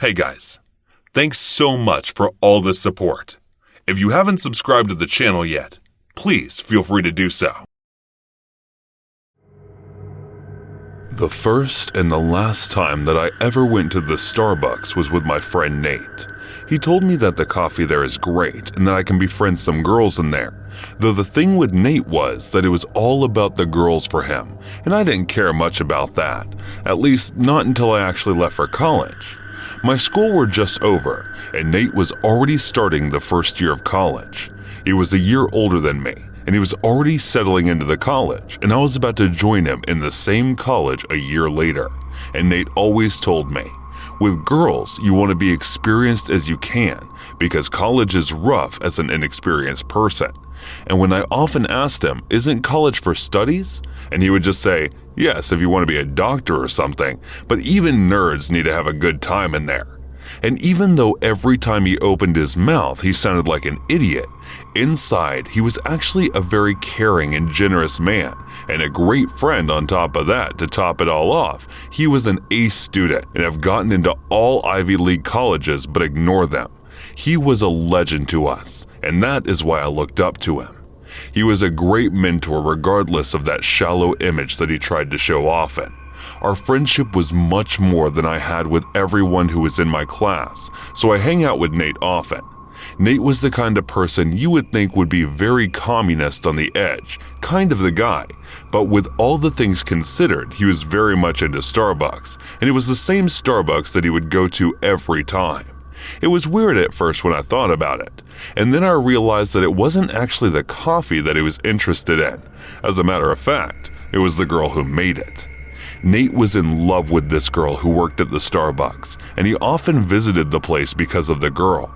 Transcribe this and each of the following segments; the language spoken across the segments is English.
Hey guys, thanks so much for all the support. If you haven't subscribed to the channel yet, please feel free to do so. The first and the last time that I ever went to the Starbucks was with my friend Nate. He told me that the coffee there is great and that I can befriend some girls in there. Though the thing with Nate was that it was all about the girls for him, and I didn't care much about that, at least not until I actually left for college. My school were just over, and Nate was already starting the first year of college. He was a year older than me, and he was already settling into the college, and I was about to join him in the same college a year later. And Nate always told me, with girls, you want to be experienced as you can, because college is rough as an inexperienced person. And when I often asked him, isn't college for studies? And he would just say, yes, if you want to be a doctor or something, but even nerds need to have a good time in there. And even though every time he opened his mouth he sounded like an idiot, inside he was actually a very caring and generous man, and a great friend on top of that. To top it all off, he was an A student and have gotten into all Ivy League colleges but ignore them. He was a legend to us, and that is why I looked up to him. He was a great mentor regardless of that shallow image that he tried to show often. Our friendship was much more than I had with everyone who was in my class, so I hang out with Nate often. Nate was the kind of person you would think would be very communist on the edge, kind of the guy, but with all the things considered, he was very much into Starbucks, and it was the same Starbucks that he would go to every time. It was weird at first when I thought about it, and then I realized that it wasn't actually the coffee that he was interested in. As a matter of fact, it was the girl who made it. Nate was in love with this girl who worked at the Starbucks, and he often visited the place because of the girl.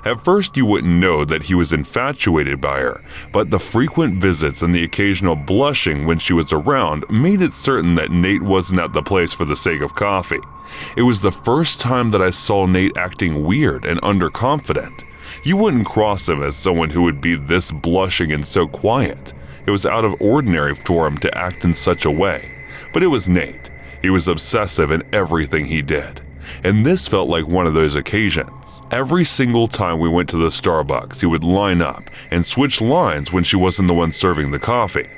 At first you wouldn't know that he was infatuated by her, but the frequent visits and the occasional blushing when she was around made it certain that Nate wasn't at the place for the sake of coffee. It was the first time that I saw Nate acting weird and underconfident. You wouldn't cross him as someone who would be this blushing and so quiet. It was out of ordinary for him to act in such a way. But it was Nate. He was obsessive in everything he did. And this felt like one of those occasions. Every single time we went to the Starbucks, he would line up and switch lines when she wasn't the one serving the coffee.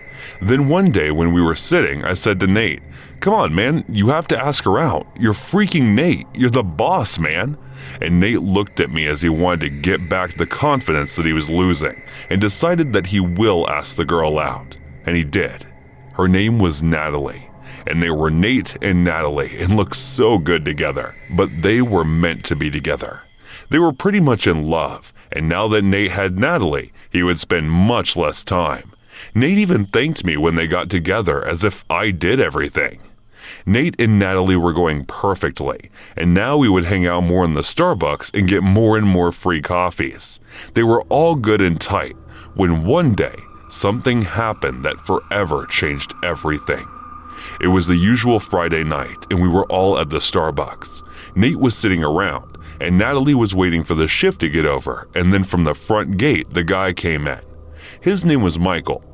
Then one day when we were sitting, I said to Nate, "Come on, man, you have to ask her out. You're freaking Nate. You're the boss, man." And Nate looked at me as he wanted to get back the confidence that he was losing, and decided that he will ask the girl out. And he did. Her name was Natalie. And they were Nate and Natalie and looked so good together, but they were meant to be together. They were pretty much in love, and now that Nate had Natalie, he would spend much less time. Nate even thanked me when they got together as if I did everything. Nate and Natalie were going perfectly, and now we would hang out more in the Starbucks and get more and more free coffees. They were all good and tight, when one day, something happened that forever changed everything. It was the usual Friday night, and we were all at the Starbucks. Nate was sitting around, and Natalie was waiting for the shift to get over, and then from the front gate, the guy came in. His name was Michael.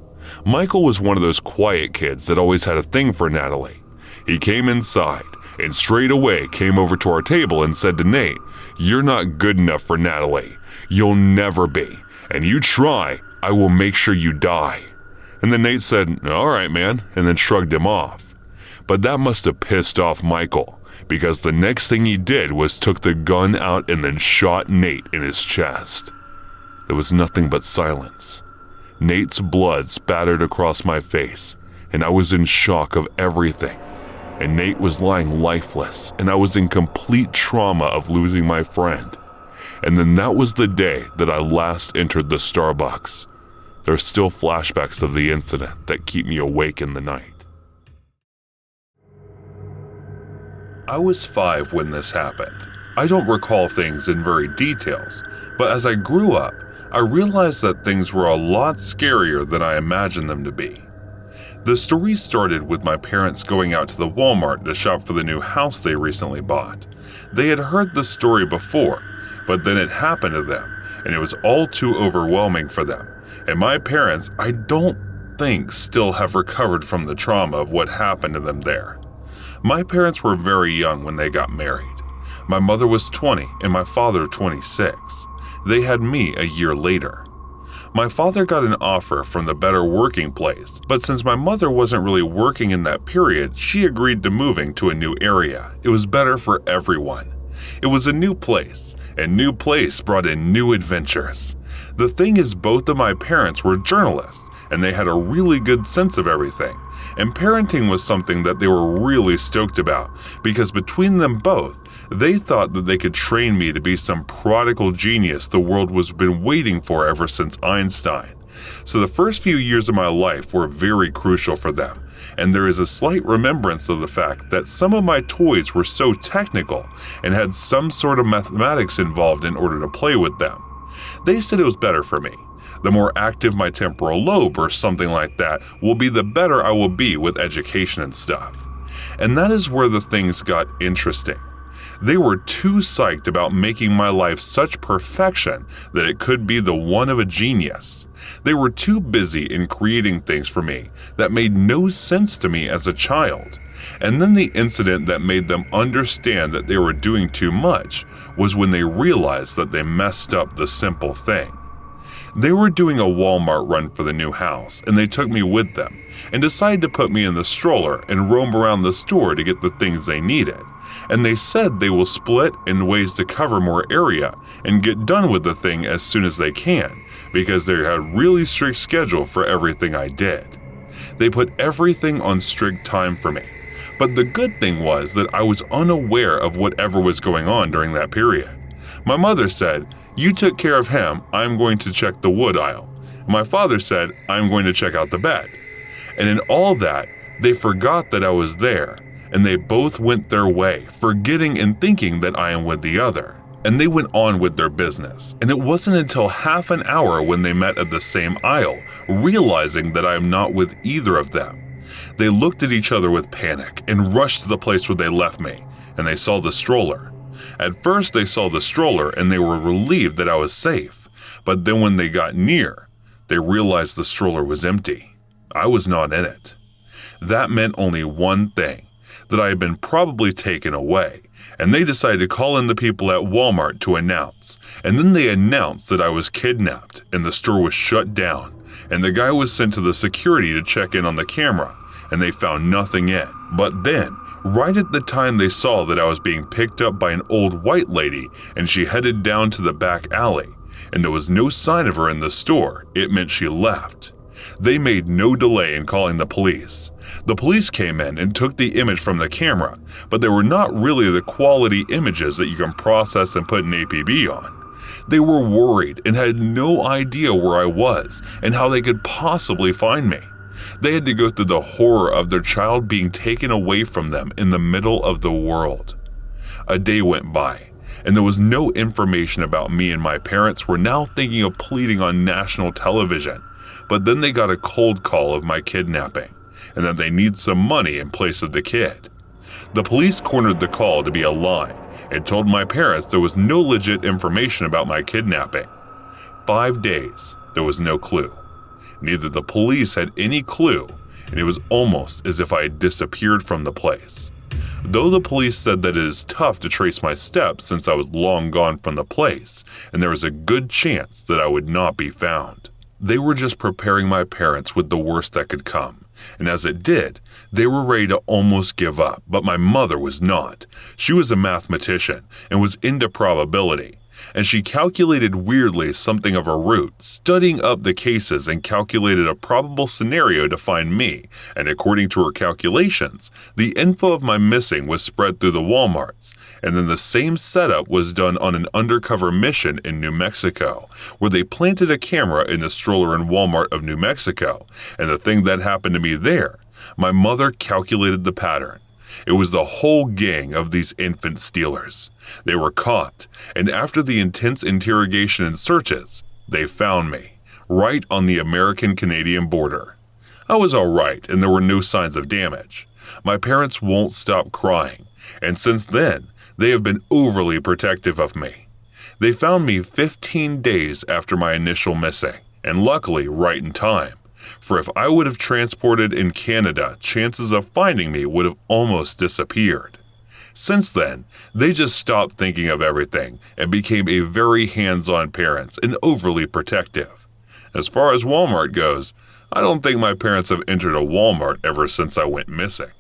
Michael was one of those quiet kids that always had a thing for Natalie. He came inside, and straight away came over to our table and said to Nate, "You're not good enough for Natalie. You'll never be. And you try, I will make sure you die." And then Nate said, "All right, man," and then shrugged him off. But that must have pissed off Michael, because the next thing he did was took the gun out and then shot Nate in his chest. There was nothing but silence. Nate's blood spattered across my face, and I was in shock of everything. And Nate was lying lifeless, and I was in complete trauma of losing my friend. And then that was the day that I last entered the Starbucks. There are still flashbacks of the incident that keep me awake in the night. I was 5 when this happened. I don't recall things in very details, but as I grew up, I realized that things were a lot scarier than I imagined them to be. The story started with my parents going out to the Walmart to shop for the new house they recently bought. They had heard the story before, but then it happened to them, and it was all too overwhelming for them. And my parents, I don't think, still have recovered from the trauma of what happened to them there. My parents were very young when they got married. My mother was 20 and my father 26. They had me a year later. My father got an offer from the better working place, but since my mother wasn't really working in that period, she agreed to moving to a new area. It was better for everyone. It was a new place, and new place brought in new adventures. The thing is, both of my parents were journalists, and they had a really good sense of everything. And parenting was something that they were really stoked about, because between them both, they thought that they could train me to be some prodigal genius the world was been waiting for ever since Einstein. So the first few years of my life were very crucial for them, and there is a slight remembrance of the fact that some of my toys were so technical and had some sort of mathematics involved in order to play with them. They said it was better for me. The more active my temporal lobe or something like that will be, the better I will be with education and stuff. And that is where the things got interesting. They were too psyched about making my life such perfection that it could be the one of a genius. They were too busy in creating things for me that made no sense to me as a child. And then the incident that made them understand that they were doing too much was when they realized that they messed up the simple thing. They were doing a Walmart run for the new house, and they took me with them and decided to put me in the stroller and roam around the store to get the things they needed. And they said they will split in ways to cover more area and get done with the thing as soon as they can, because they had a really strict schedule for everything I did. They put everything on strict time for me. But the good thing was that I was unaware of whatever was going on during that period. My mother said, "You took care of him, I'm going to check the wood aisle." My father said, "I'm going to check out the bed." And in all that, they forgot that I was there, and they both went their way, forgetting and thinking that I am with the other. And they went on with their business, and it wasn't until half an hour when they met at the same aisle, realizing that I am not with either of them. They looked at each other with panic and rushed to the place where they left me, and they saw the stroller. At first they saw the stroller and they were relieved that I was safe, but then when they got near, they realized the stroller was empty. I was not in it. That meant only one thing, that I had been probably taken away, and they decided to call in the people at Walmart to announce, and then they announced that I was kidnapped and the store was shut down, and the guy was sent to the security to check in on the camera, and they found nothing in. But then, right at the time they saw that I was being picked up by an old white lady and she headed down to the back alley, and there was no sign of her in the store, it meant she left. They made no delay in calling the police. The police came in and took the image from the camera, but they were not really the quality images that you can process and put an APB on. They were worried and had no idea where I was and how they could possibly find me. They had to go through the horror of their child being taken away from them in the middle of the world. A day went by, and there was no information about me, and my parents were now thinking of pleading on national television. But then they got a cold call of my kidnapping, and that they need some money in place of the kid. The police cornered the call to be a lie and told my parents there was no legit information about my kidnapping. 5 days, there was no clue. Neither the police had any clue, and it was almost as if I had disappeared from the place. Though the police said that it is tough to trace my steps since I was long gone from the place, and there was a good chance that I would not be found. They were just preparing my parents with the worst that could come, and as it did, they were ready to almost give up, but my mother was not. She was a mathematician and was into probability, and she calculated weirdly something of a root, studying up the cases and calculated a probable scenario to find me, and according to her calculations, the info of my missing was spread through the Walmarts, and then the same setup was done on an undercover mission in New Mexico, where they planted a camera in the stroller in Walmart of New Mexico, and the thing that happened to me there, my mother calculated the pattern. It was the whole gang of these infant stealers. They were caught, and after the intense interrogation and searches, they found me, right on the American-Canadian border. I was all right, and there were no signs of damage. My parents won't stop crying, and since then, they have been overly protective of me. They found me 15 days after my initial missing, and luckily right in time. For if I would have transported in Canada, chances of finding me would have almost disappeared. Since then, they just stopped thinking of everything and became a very hands-on parents and overly protective. As far as Walmart goes, I don't think my parents have entered a Walmart ever since I went missing.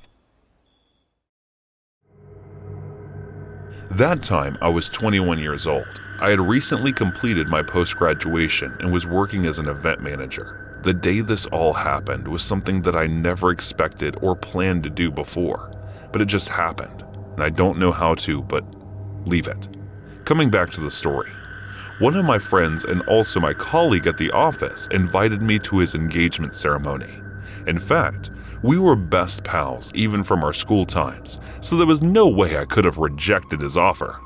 That time, I was 21 years old. I had recently completed my post-graduation and was working as an event manager. The day this all happened was something that I never expected or planned to do before, but it just happened, and I don't know how to, but leave it. Coming back to the story, one of my friends and also my colleague at the office invited me to his engagement ceremony. In fact, we were best pals even from our school times, so there was no way I could have rejected his offer.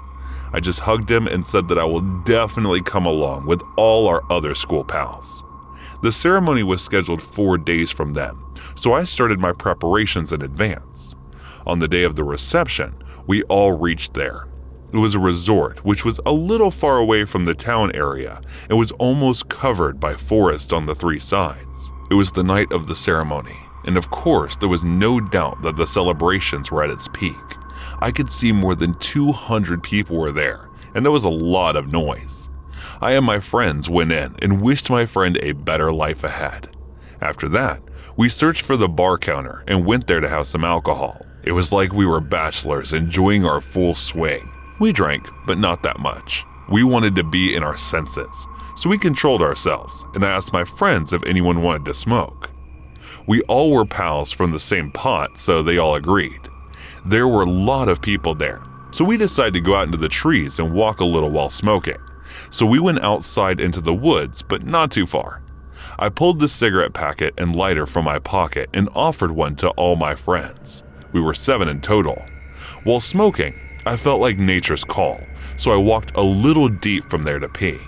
I just hugged him and said that I will definitely come along with all our other school pals. The ceremony was scheduled 4 days from then, so I started my preparations in advance. On the day of the reception, we all reached there. It was a resort which was a little far away from the town area and was almost covered by forest on the 3 sides. It was the night of the ceremony, and of course there was no doubt that the celebrations were at its peak. I could see more than 200 people were there, and there was a lot of noise. I and my friends went in and wished my friend a better life ahead. After that, we searched for the bar counter and went there to have some alcohol. It was like we were bachelors enjoying our full swing. We drank, but not that much. We wanted to be in our senses, so we controlled ourselves, and I asked my friends if anyone wanted to smoke. We all were pals from the same pot, so they all agreed. There were a lot of people there, so we decided to go out into the trees and walk a little while smoking. So we went outside into the woods, but not too far. I pulled the cigarette packet and lighter from my pocket and offered one to all my friends. We were 7 in total. While smoking, I felt like nature's call, so I walked a little deep from there to pee.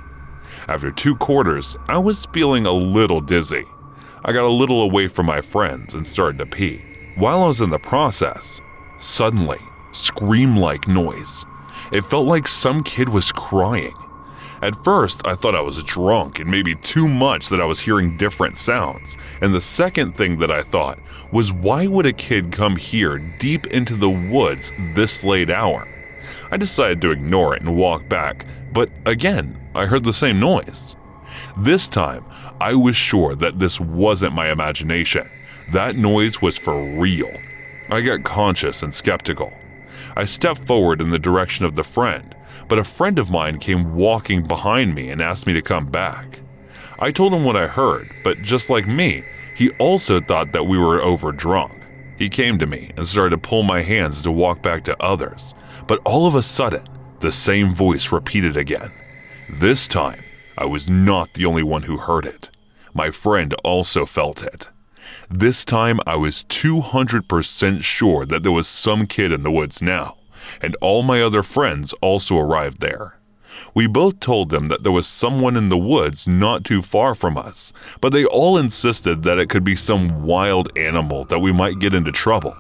After 2 quarters, I was feeling a little dizzy. I got a little away from my friends and started to pee. While I was in the process, suddenly, scream-like noise. It felt like some kid was crying. At first, I thought I was drunk and maybe too much that I was hearing different sounds. And the second thing that I thought was, why would a kid come here deep into the woods this late hour? I decided to ignore it and walk back, but again, I heard the same noise. This time, I was sure that this wasn't my imagination. That noise was for real. I got conscious and skeptical. I stepped forward in the direction of the friend, but a friend of mine came walking behind me and asked me to come back. I told him what I heard, but just like me, he also thought that we were overdrunk. He came to me and started to pull my hands to walk back to others, but all of a sudden, the same voice repeated again. This time, I was not the only one who heard it. My friend also felt it. This time, I was 200% sure that there was some kid in the woods now, and all my other friends also arrived there. We both told them that there was someone in the woods not too far from us, but they all insisted that it could be some wild animal that we might get into trouble.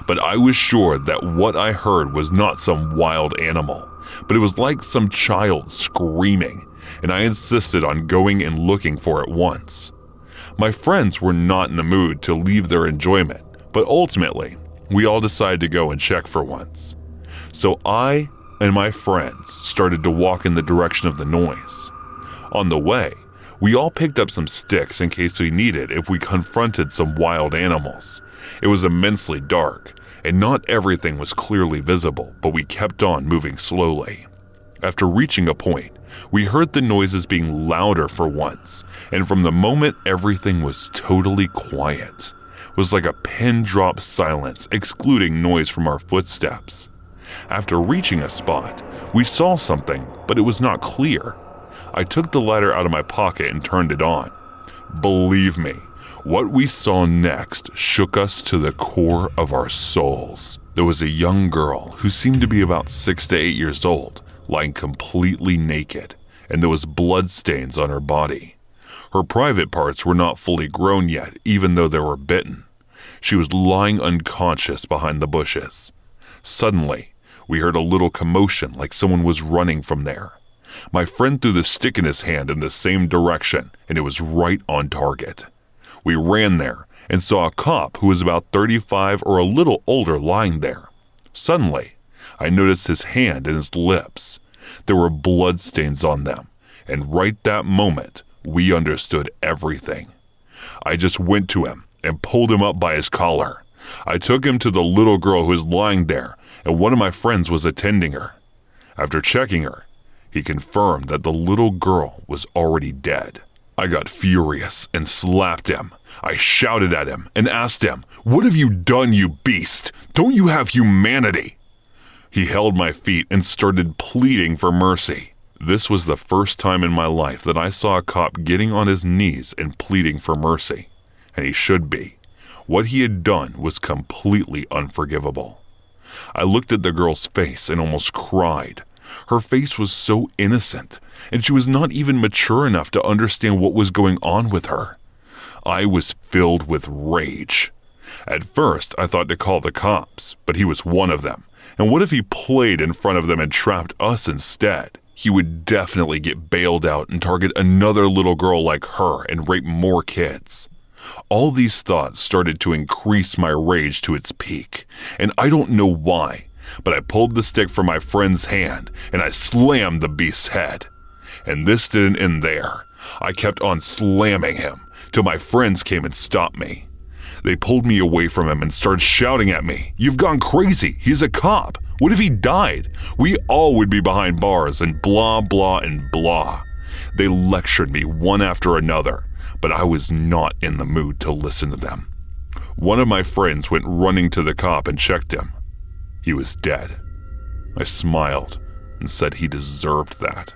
But I was sure that what I heard was not some wild animal, but it was like some child screaming, and I insisted on going and looking for it once. My friends were not in the mood to leave their enjoyment, but ultimately, we all decided to go and check for once. So I and my friends started to walk in the direction of the noise. On the way, we all picked up some sticks in case we needed if we confronted some wild animals. It was immensely dark, and not everything was clearly visible, but we kept on moving slowly. After reaching a point, we heard the noises being louder for once, and from the moment everything was totally quiet. It was like a pin-drop silence, excluding noise from our footsteps. After reaching a spot, we saw something, but it was not clear. I took the lighter out of my pocket and turned it on. Believe me, what we saw next shook us to the core of our souls. There was a young girl who seemed to be about 6 to 8 years old, lying completely naked, and there was blood stains on her body. Her private parts were not fully grown yet, even though they were bitten. She was lying unconscious behind the bushes. Suddenly, we heard a little commotion like someone was running from there. My friend threw the stick in his hand in the same direction, and it was right on target. We ran there and saw a cop who was about 35 or a little older lying there. Suddenly, I noticed his hand and his lips. There were bloodstains on them, and right that moment, we understood everything. I just went to him and pulled him up by his collar. I took him to the little girl who was lying there, and one of my friends was attending her. After checking her, he confirmed that the little girl was already dead. I got furious and slapped him. I shouted at him and asked him, "What have you done, you beast? Don't you have humanity?" He held my feet and started pleading for mercy. This was the first time in my life that I saw a cop getting on his knees and pleading for mercy. And he should be. What he had done was completely unforgivable. I looked at the girl's face and almost cried. Her face was so innocent, and she was not even mature enough to understand what was going on with her. I was filled with rage. At first, I thought to call the cops, but he was one of them. And what if he played in front of them and trapped us instead? He would definitely get bailed out and target another little girl like her and rape more kids. All these thoughts started to increase my rage to its peak, and I don't know why, but I pulled the stick from my friend's hand and I slammed the beast's head. And this didn't end there. I kept on slamming him till my friends came and stopped me. They pulled me away from him and started shouting at me, "You've gone crazy. He's a cop. What if he died? We all would be behind bars," and blah, blah, and blah. They lectured me one after another, but I was not in the mood to listen to them. One of my friends went running to the cop and checked him. He was dead. I smiled and said he deserved that.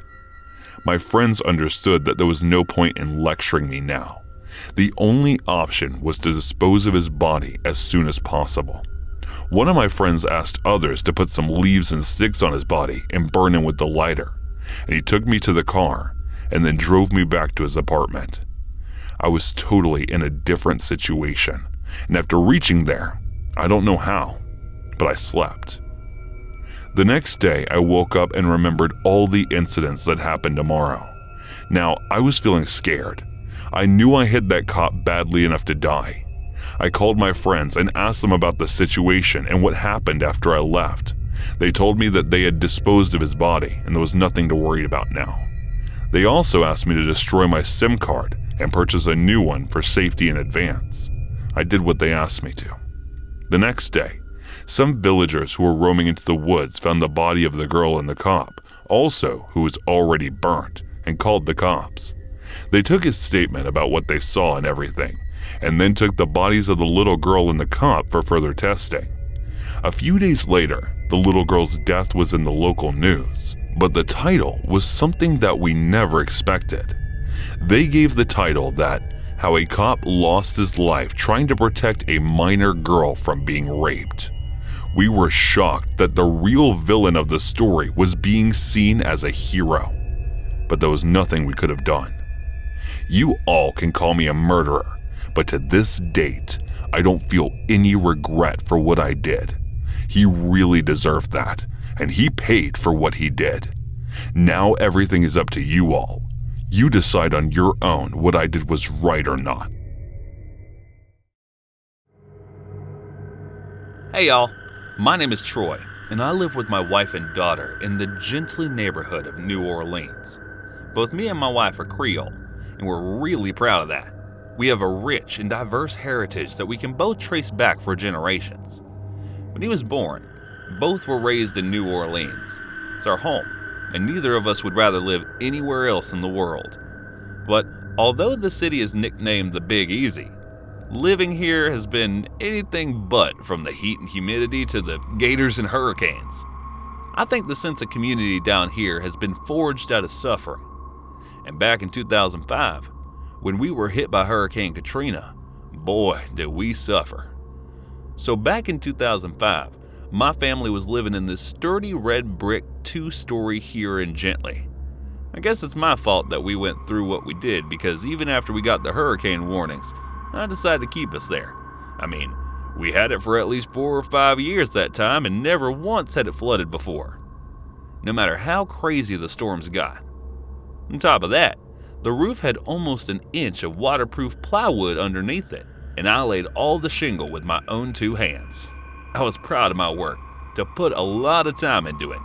My friends understood that there was no point in lecturing me now. The only option was to dispose of his body as soon as possible. One of my friends asked others to put some leaves and sticks on his body and burn him with the lighter, and he took me to the car and then drove me back to his apartment. I was totally in a different situation, and after reaching there, I don't know how, but I slept. The next day, I woke up and remembered all the incidents that happened tomorrow. Now, I was feeling scared. I knew I hit that cop badly enough to die. I called my friends and asked them about the situation and what happened after I left. They told me that they had disposed of his body and there was nothing to worry about now. They also asked me to destroy my SIM card and purchase a new one for safety in advance. I did what they asked me to. The next day, some villagers who were roaming into the woods found the body of the girl and the cop, also who was already burnt, and called the cops. They took his statement about what they saw and everything, and then took the bodies of the little girl and the cop for further testing. A few days later, the little girl's death was in the local news, but the title was something that we never expected. They gave the title that "How a Cop Lost His Life Trying to Protect a Minor Girl from Being Raped." We were shocked that the real villain of the story was being seen as a hero, but there was nothing we could have done. You all can call me a murderer, but to this date, I don't feel any regret for what I did. He really deserved that, and he paid for what he did. Now everything is up to you all. You decide on your own what I did was right or not. Hey y'all, my name is Troy, and I live with my wife and daughter in the gently neighborhood of New Orleans. Both me and my wife are Creole, and we're really proud of that. We have a rich and diverse heritage that we can both trace back for generations. When he was born, both were raised in New Orleans. It's our home, and neither of us would rather live anywhere else in the world. But although the city is nicknamed the Big Easy, living here has been anything but, from the heat and humidity to the gators and hurricanes. I think the sense of community down here has been forged out of suffering. And back in 2005, when we were hit by Hurricane Katrina, boy, did we suffer. So back in 2005, my family was living in this sturdy red brick 2-story here in Gently. I guess it's my fault that we went through what we did, because even after we got the hurricane warnings, I decided to keep us there. I mean, we had it for at least 4 or 5 years that time and never once had it flooded before. No matter how crazy the storms got. On top of that, the roof had almost an inch of waterproof plywood underneath it, and I laid all the shingle with my own 2 hands. I was proud of my work, to put a lot of time into it.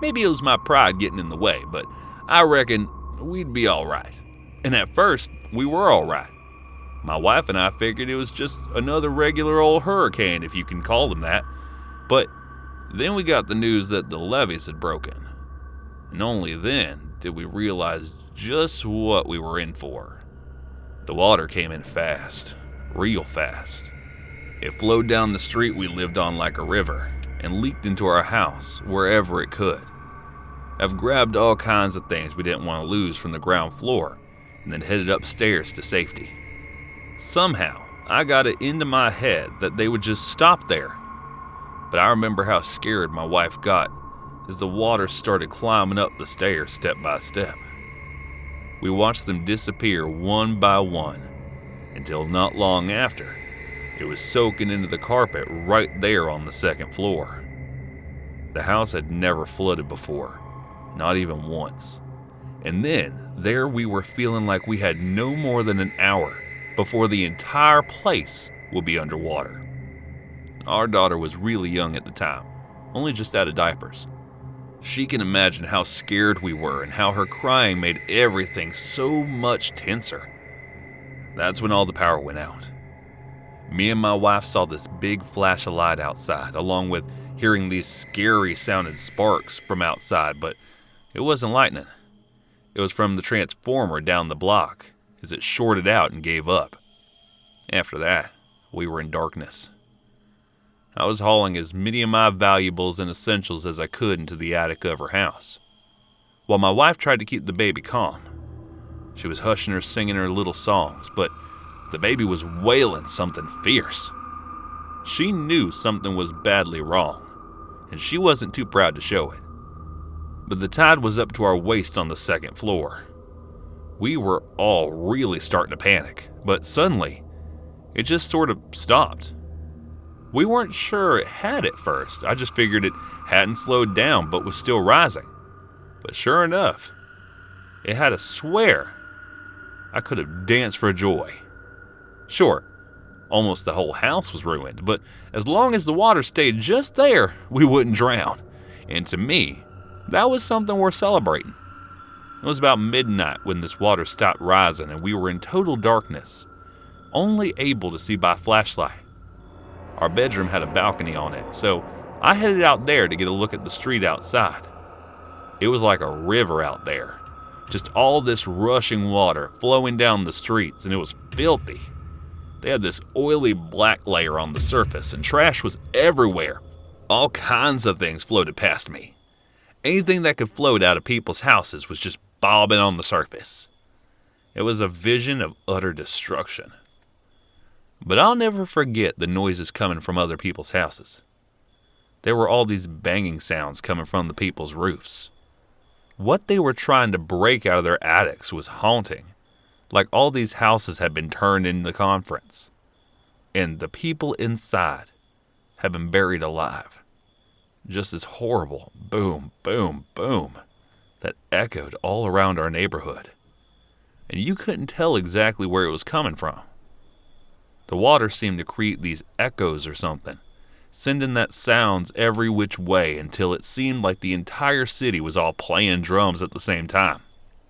Maybe it was my pride getting in the way, but I reckon we'd be alright. And at first, we were alright. My wife and I figured it was just another regular old hurricane, if you can call them that. But then we got the news that the levees had broken. And only then did we realize just what we were in for. The water came in fast, real fast. It flowed down the street we lived on like a river and leaked into our house wherever it could. I've grabbed all kinds of things we didn't want to lose from the ground floor and then headed upstairs to safety. Somehow, I got it into my head that they would just stop there. But I remember how scared my wife got as the water started climbing up the stairs step by step. We watched them disappear one by one until not long after, it was soaking into the carpet right there on the second floor. The house had never flooded before, not even once. And then there we were feeling like we had no more than an hour before the entire place would be underwater. Our daughter was really young at the time, only just out of diapers. She can imagine how scared we were and how her crying made everything so much tenser. That's when all the power went out. Me and my wife saw this big flash of light outside, along with hearing these scary sounding sparks from outside, but it wasn't lightning. It was from the transformer down the block as it shorted out and gave up. After that, we were in darkness. I was hauling as many of my valuables and essentials as I could into the attic of her house, while my wife tried to keep the baby calm. She was hushing her singing her little songs, but the baby was wailing something fierce. She knew something was badly wrong, and she wasn't too proud to show it. But the tide was up to our waist on the second floor. We were all really starting to panic, but suddenly, it just sort of stopped. We weren't sure it had at first. I just figured it hadn't slowed down but was still rising. But sure enough, it had a swear. I could have danced for joy. Sure, almost the whole house was ruined, but as long as the water stayed just there, we wouldn't drown. And to me, that was something worth celebrating. It was about midnight when this water stopped rising and we were in total darkness, only able to see by flashlight. Our bedroom had a balcony on it, so I headed out there to get a look at the street outside. It was like a river out there. Just all this rushing water flowing down the streets, and it was filthy. They had this oily black layer on the surface, and trash was everywhere. All kinds of things floated past me. Anything that could float out of people's houses was just bobbing on the surface. It was a vision of utter destruction. But I'll never forget the noises coming from other people's houses. There were all these banging sounds coming from the people's roofs. What they were trying to break out of their attics was haunting, like all these houses had been turned into conference, and the people inside had been buried alive. Just this horrible boom, boom, boom that echoed all around our neighborhood, and you couldn't tell exactly where it was coming from. The water seemed to create these echoes or something, sending that sounds every which way until it seemed like the entire city was all playing drums at the same time.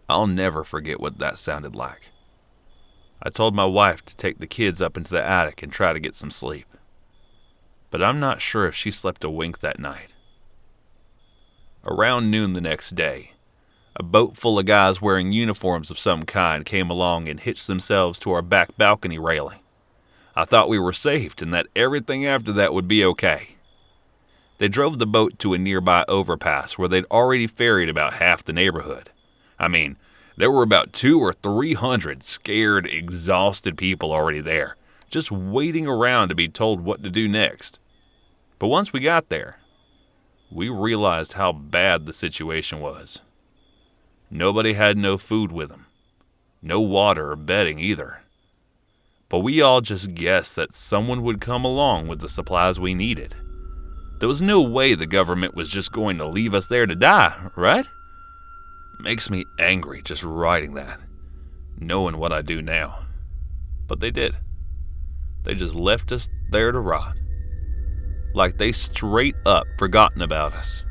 I'll never forget what that sounded like. I told my wife to take the kids up into the attic and try to get some sleep, but I'm not sure if she slept a wink that night. Around noon the next day, a boat full of guys wearing uniforms of some kind came along and hitched themselves to our back balcony railing. I thought we were saved and that everything after that would be okay. They drove the boat to a nearby overpass where they'd already ferried about half the neighborhood. I mean, there were about 200 or 300 scared, exhausted people already there, just waiting around to be told what to do next. But once we got there, we realized how bad the situation was. Nobody had no food with them, no water or bedding either. But we all just guessed that someone would come along with the supplies we needed. There was no way the government was just going to leave us there to die, right? Makes me angry just writing that, knowing what I do now. But they did. They just left us there to rot. like they straight up forgotten about us.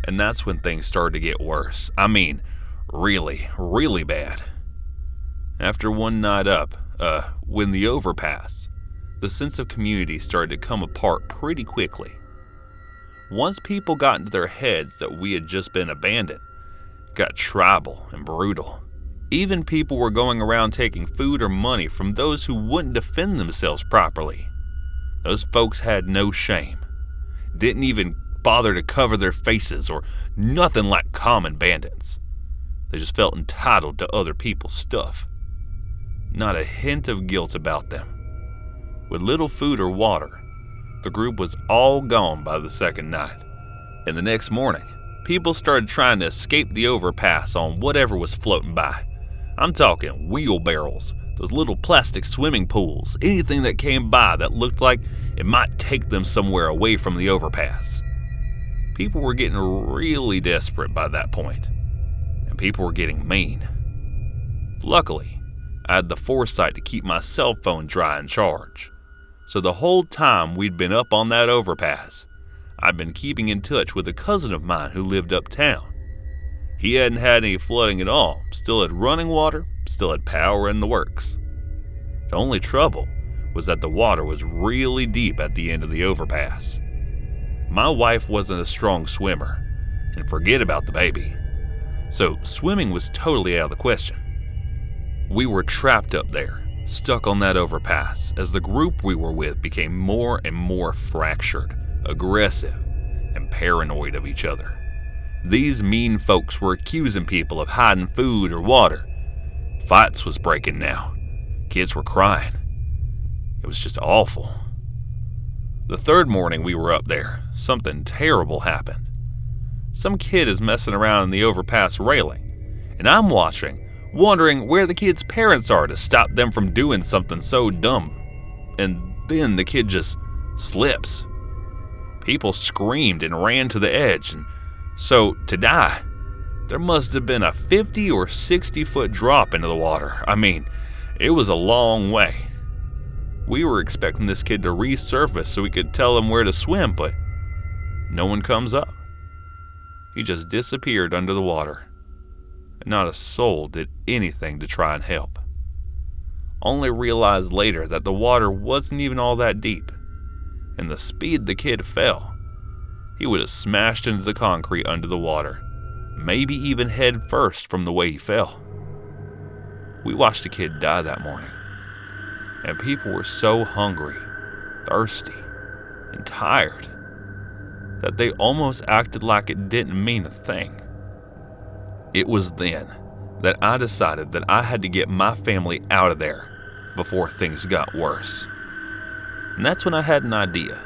And that's when things started to get worse. I mean, really, really bad. After one night up, when the overpass, the sense of community started to come apart pretty quickly. Once people got into their heads that we had just been abandoned, it got tribal and brutal. Even people were going around taking food or money from those who wouldn't defend themselves properly. Those folks had no shame, didn't even bother to cover their faces or nothing like common bandits. They just felt entitled to other people's stuff. Not a hint of guilt about them. With little food or water, the group was all gone by the second night. And the next morning, people started trying to escape the overpass on whatever was floating by. I'm talking wheelbarrows, those little plastic swimming pools, anything that came by that looked like it might take them somewhere away from the overpass. People were getting really desperate by that point, and people were getting mean. Luckily, I had the foresight to keep my cell phone dry and charged. So the whole time we'd been up on that overpass, I'd been keeping in touch with a cousin of mine who lived uptown. He hadn't had any flooding at all, still had running water, still had power in the works. The only trouble was that the water was really deep at the end of the overpass. My wife wasn't a strong swimmer, and forget about the baby. So swimming was totally out of the question. We were trapped up there, stuck on that overpass, as the group we were with became more and more fractured, aggressive, and paranoid of each other. These mean folks were accusing people of hiding food or water. Fights was breaking now. Kids were crying. It was just awful. The third morning we were up there, something terrible happened. Some kid is messing around in the overpass railing, and I'm watching, wondering where the kid's parents are to stop them from doing something so dumb. And then the kid just slips. People screamed and ran to the edge, and so to die, there must have been a 50 or 60 foot drop into the water. I mean, it was a long way. We were expecting this kid to resurface so we could tell him where to swim, but no one comes up. He just disappeared under the water. And not a soul did anything to try and help. Only realized later that the water wasn't even all that deep, and the speed the kid fell, he would have smashed into the concrete under the water, maybe even head first from the way he fell. We watched the kid die that morning, and people were so hungry, thirsty, and tired that they almost acted like it didn't mean a thing. It was then that I decided that I had to get my family out of there before things got worse. And that's when I had an idea.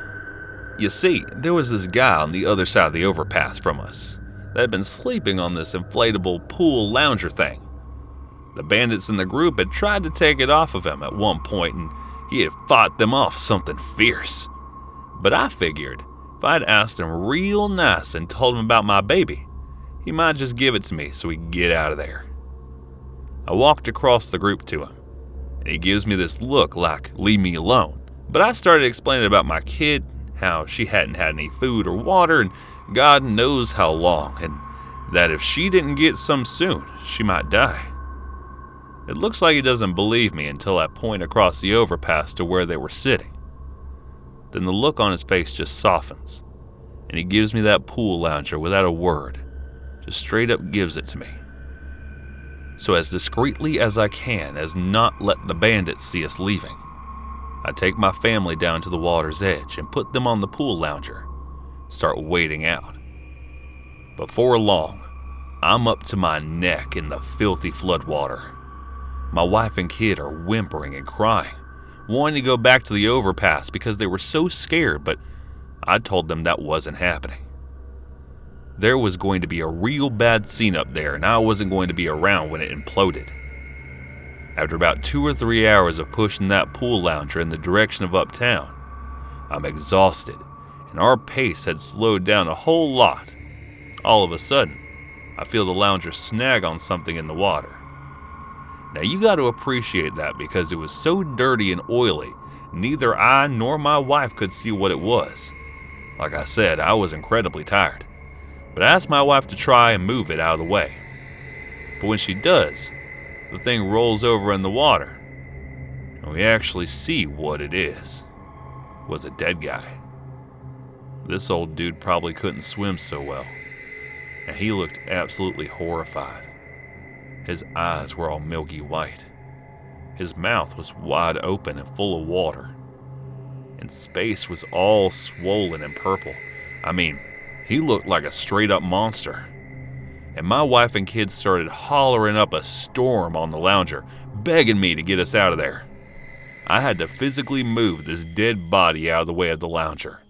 You see, there was this guy on the other side of the overpass from us that had been sleeping on this inflatable pool lounger thing. The bandits in the group had tried to take it off of him at one point, and he had fought them off something fierce. But I figured if I'd asked him real nice and told him about my baby, he might just give it to me so we could get out of there. I walked across the group to him, and he gives me this look like, leave me alone. But I started explaining about my kid, how she hadn't had any food or water, and God knows how long, and that if she didn't get some soon, she might die. It looks like he doesn't believe me until I point across the overpass to where they were sitting. Then the look on his face just softens, and he gives me that pool lounger without a word. Just straight up gives it to me. So as discreetly as I can, as not let the bandits see us leaving, I take my family down to the water's edge and put them on the pool lounger, start wading out. Before long, I'm up to my neck in the filthy floodwater. My wife and kid are whimpering and crying, wanting to go back to the overpass because they were so scared, but I told them that wasn't happening. There was going to be a real bad scene up there, and I wasn't going to be around when it imploded. After about 2 or 3 hours of pushing that pool lounger in the direction of uptown, I'm exhausted, and our pace had slowed down a whole lot. All of a sudden, I feel the lounger snag on something in the water. Now you got to appreciate that because it was so dirty and oily, Neither I nor my wife could see what it was. Like I said, I was incredibly tired, but I asked my wife to try and move it out of the way. But when she does, the thing rolls over in the water, and we actually see what it is. It was a dead guy. This old dude probably couldn't swim so well, and he looked absolutely horrified. His eyes were all milky white. His mouth was wide open and full of water, and his face was all swollen and purple. I mean, he looked like a straight-up monster. And my wife and kids started hollering up a storm on the lounger, begging me to get us out of there. I had to physically move this dead body out of the way of the lounger,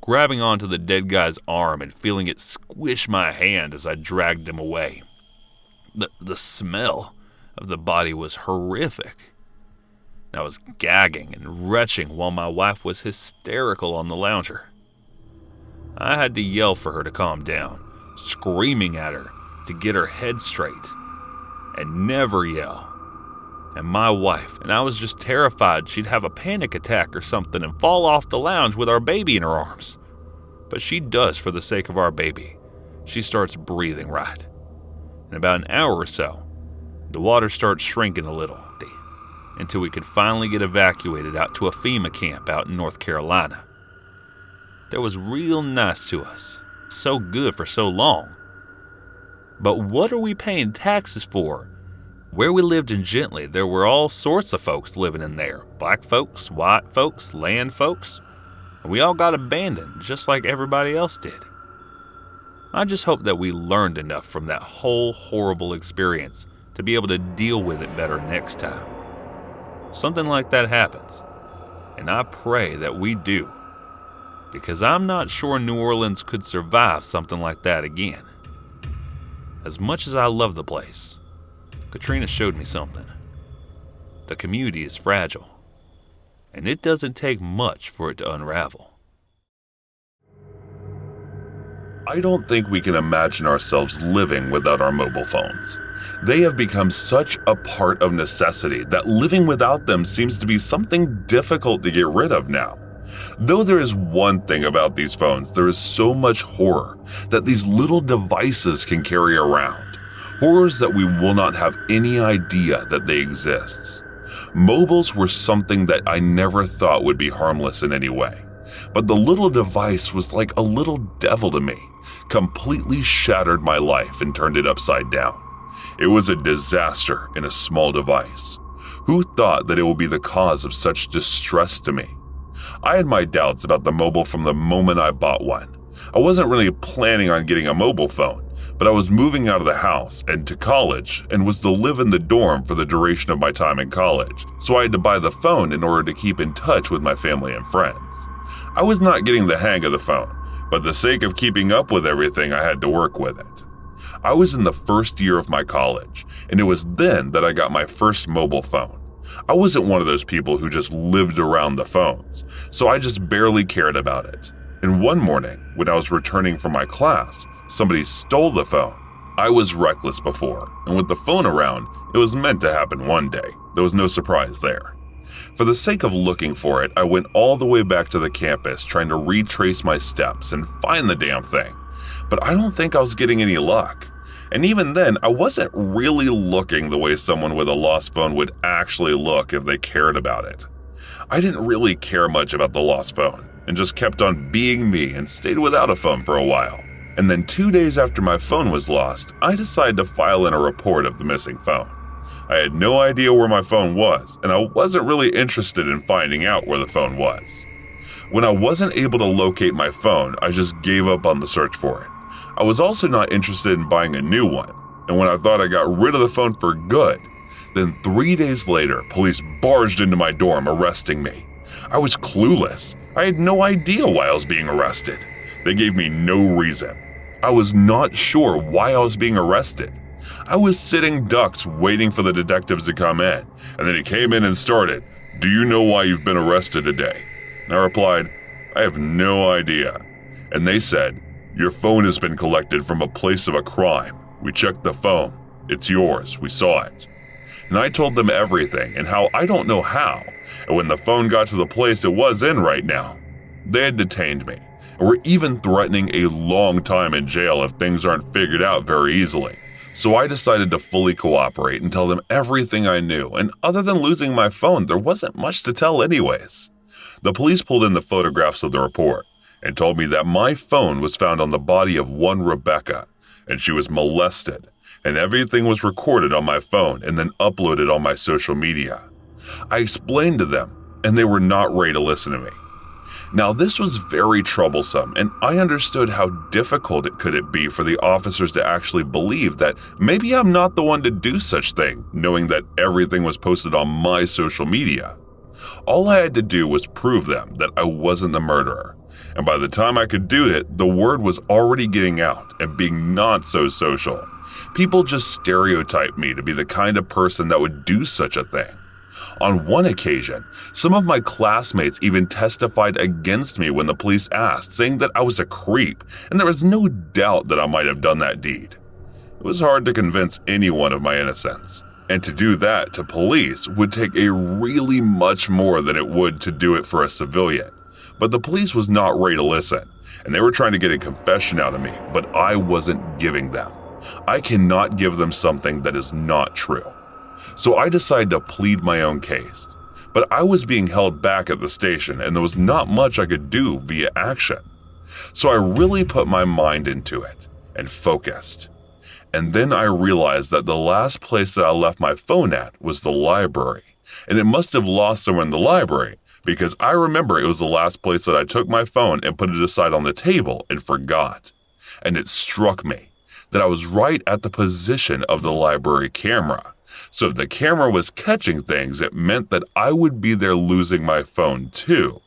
grabbing onto the dead guy's arm and feeling it squish my hand as I dragged him away. The smell of the body was horrific. I was gagging and retching while my wife was hysterical on the lounger. I had to yell for her to calm down, screaming at her to get her head straight and never yell. And my wife, and I was just terrified she'd have a panic attack or something and fall off the lounge with our baby in her arms. But she does for the sake of our baby. She starts breathing right. In about an hour or so, the water starts shrinking a little until we could finally get evacuated out to a FEMA camp out in North Carolina. That was real nice to us. So good for so long. But what are we paying taxes for? Where we lived in Gently, there were all sorts of folks living in there. Black folks, white folks, land folks. And we all got abandoned just like everybody else did. I just hope that we learned enough from that whole horrible experience to be able to deal with it better next time. Something like that happens, and I pray that we do, because I'm not sure New Orleans could survive something like that again. As much as I love the place, Katrina showed me something. The community is fragile, and it doesn't take much for it to unravel. I don't think we can imagine ourselves living without our mobile phones. They have become such a part of necessity that living without them seems to be something difficult to get rid of now. Though there is one thing about these phones, there is so much horror that these little devices can carry around. Horrors that we will not have any idea that they exist. Mobiles were something that I never thought would be harmless in any way. But the little device was like a little devil to me, completely shattered my life and turned it upside down. It was a disaster in a small device. Who thought that it would be the cause of such distress to me? I had my doubts about the mobile from the moment I bought one. I wasn't really planning on getting a mobile phone, but I was moving out of the house and to college and was to live in the dorm for the duration of my time in college, so I had to buy the phone in order to keep in touch with my family and friends. I was not getting the hang of the phone, but for the sake of keeping up with everything, I had to work with it. I was in the first year of my college, and it was then that I got my first mobile phone. I wasn't one of those people who just lived around the phones, so I just barely cared about it. And one morning, when I was returning from my class, somebody stole the phone. I was reckless before, and with the phone around, it was meant to happen one day. There was no surprise there. For the sake of looking for it, I went all the way back to the campus trying to retrace my steps and find the damn thing. But I don't think I was getting any luck. And even then, I wasn't really looking the way someone with a lost phone would actually look if they cared about it. I didn't really care much about the lost phone and just kept on being me and stayed without a phone for a while. And then 2 days after my phone was lost, I decided to file in a report of the missing phone. I had no idea where my phone was, and I wasn't really interested in finding out where the phone was. When I wasn't able to locate my phone, I just gave up on the search for it. I was also not interested in buying a new one, and when I thought I got rid of the phone for good, then 3 days later, police barged into my dorm arresting me. I was clueless. I had no idea why I was being arrested. They gave me no reason. I was not sure why I was being arrested. I was sitting ducks waiting for the detectives to come in, and then he came in and started, "Do you know why you've been arrested today?" And I replied, "I have no idea." And they said, "Your phone has been collected from a place of a crime. We checked the phone. It's yours. We saw it." and I told them everything and how I don't know how, and when the phone got to the place it was in right now, they had detained me and were even threatening a long time in jail if things aren't figured out very easily. So I decided to fully cooperate and tell them everything I knew, and other than losing my phone, there wasn't much to tell anyways. The police pulled in the photographs of the report and told me that my phone was found on the body of one Rebecca, and she was molested, and everything was recorded on my phone and then uploaded on my social media. I explained to them, and they were not ready to listen to me. Now, this was very troublesome, and I understood how difficult it could be for the officers to actually believe that maybe I'm not the one to do such thing, knowing that everything was posted on my social media. All I had to do was prove them that I wasn't the murderer, and by the time I could do it, the word was already getting out and being not so social. People just stereotyped me to be the kind of person that would do such a thing. On one occasion, some of my classmates even testified against me when the police asked, saying that I was a creep, and there was no doubt that I might have done that deed. It was hard to convince anyone of my innocence, and to do that to police would take a really much more than it would to do it for a civilian. But the police was not ready to listen, and they were trying to get a confession out of me, but I wasn't giving them. I cannot give them something that is not true. So I decided to plead my own case, but I was being held back at the station and there was not much I could do via action. So I really put my mind into it and focused. And then I realized that the last place that I left my phone at was the library, and it must have lost somewhere in the library because I remember it was the last place that I took my phone and put it aside on the table and forgot. And it struck me that I was right at the position of the library camera. So if the camera was catching things, it meant that I would be there losing my phone too.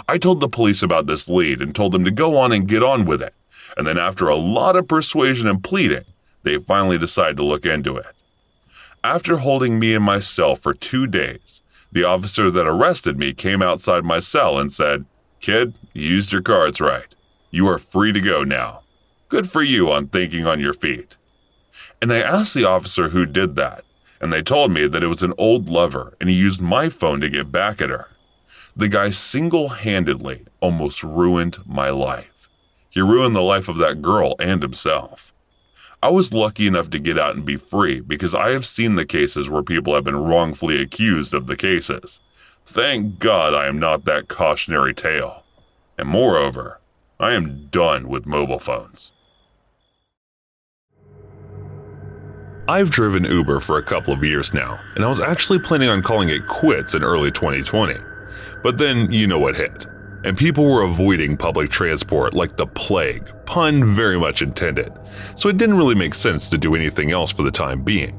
I told the police about this lead and told them to go on and get on with it. And then after a lot of persuasion and pleading, they finally decided to look into it. After holding me in my cell for 2 days, the officer that arrested me came outside my cell and said, "Kid, you used your cards right. You are free to go now. Good for you on thinking on your feet." And I asked the officer who did that, and they told me that it was an old lover and he used my phone to get back at her. The guy single-handedly almost ruined my life. He ruined the life of that girl and himself. I was lucky enough to get out and be free because I have seen the cases where people have been wrongfully accused of the cases. Thank God I am not that cautionary tale. And moreover, I am done with mobile phones. I've driven Uber for a couple of years now, and I was actually planning on calling it quits in early 2020. But then you know what hit, and people were avoiding public transport like the plague, pun very much intended, so it didn't really make sense to do anything else for the time being.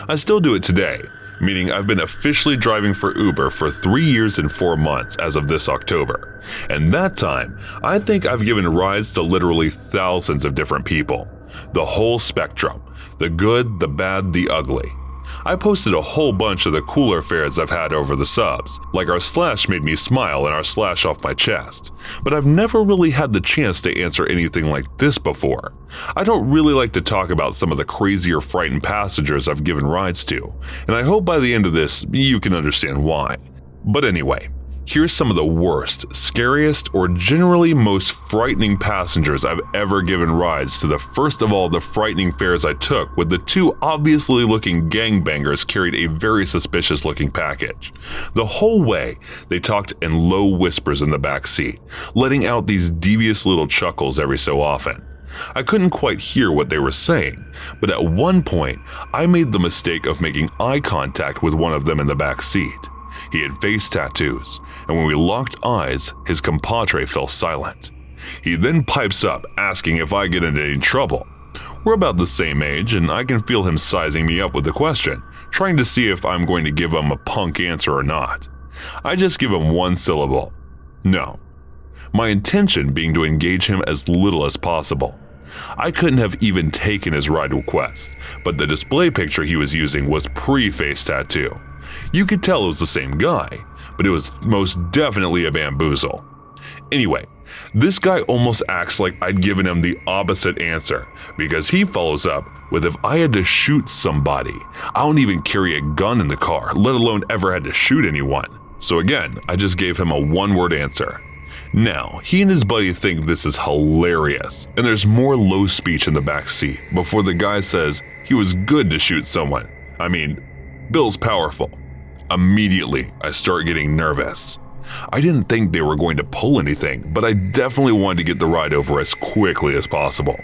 I still do it today, meaning I've been officially driving for Uber for 3 years and 4 months as of this October, and that time, I think I've given rides to literally thousands of different people. The whole spectrum, the good, the bad, the ugly. I posted a whole bunch of the cooler fares I've had over the subs, like our slash made me smile and our slash off my chest, but I've never really had the chance to answer anything like this before. I don't really like to talk about some of the crazy or frightened passengers I've given rides to, and I hope by the end of this you can understand why. But anyway, here's some of the worst, scariest, or generally most frightening passengers I've ever given rides to. The first of all the frightening fares I took with the two obviously looking gangbangers carried a very suspicious looking package. The whole way, they talked in low whispers in the back seat, letting out these devious little chuckles every so often. I couldn't quite hear what they were saying, but at one point, I made the mistake of making eye contact with one of them in the back seat. He had face tattoos, and when we locked eyes, his compadre fell silent. He then pipes up, asking if I get into any trouble. We're about the same age, and I can feel him sizing me up with the question, trying to see if I'm going to give him a punk answer or not. I just give him one syllable: no. My intention being to engage him as little as possible. I couldn't have even taken his ride request, but the display picture he was using was pre-face tattoo. You could tell it was the same guy, but it was most definitely a bamboozle. Anyway, This guy almost acts like I'd given him the opposite answer, because he follows up with, if I had to shoot somebody, I don't even carry a gun in the car, let alone ever had to shoot anyone. So again, I just gave him a one-word answer. Now, he and his buddy think this is hilarious, and there's more low speech in the back seat before the guy says he was good to shoot someone. I mean, Bill's powerful. Immediately, I start getting nervous. I didn't think they were going to pull anything, but I definitely wanted to get the ride over as quickly as possible.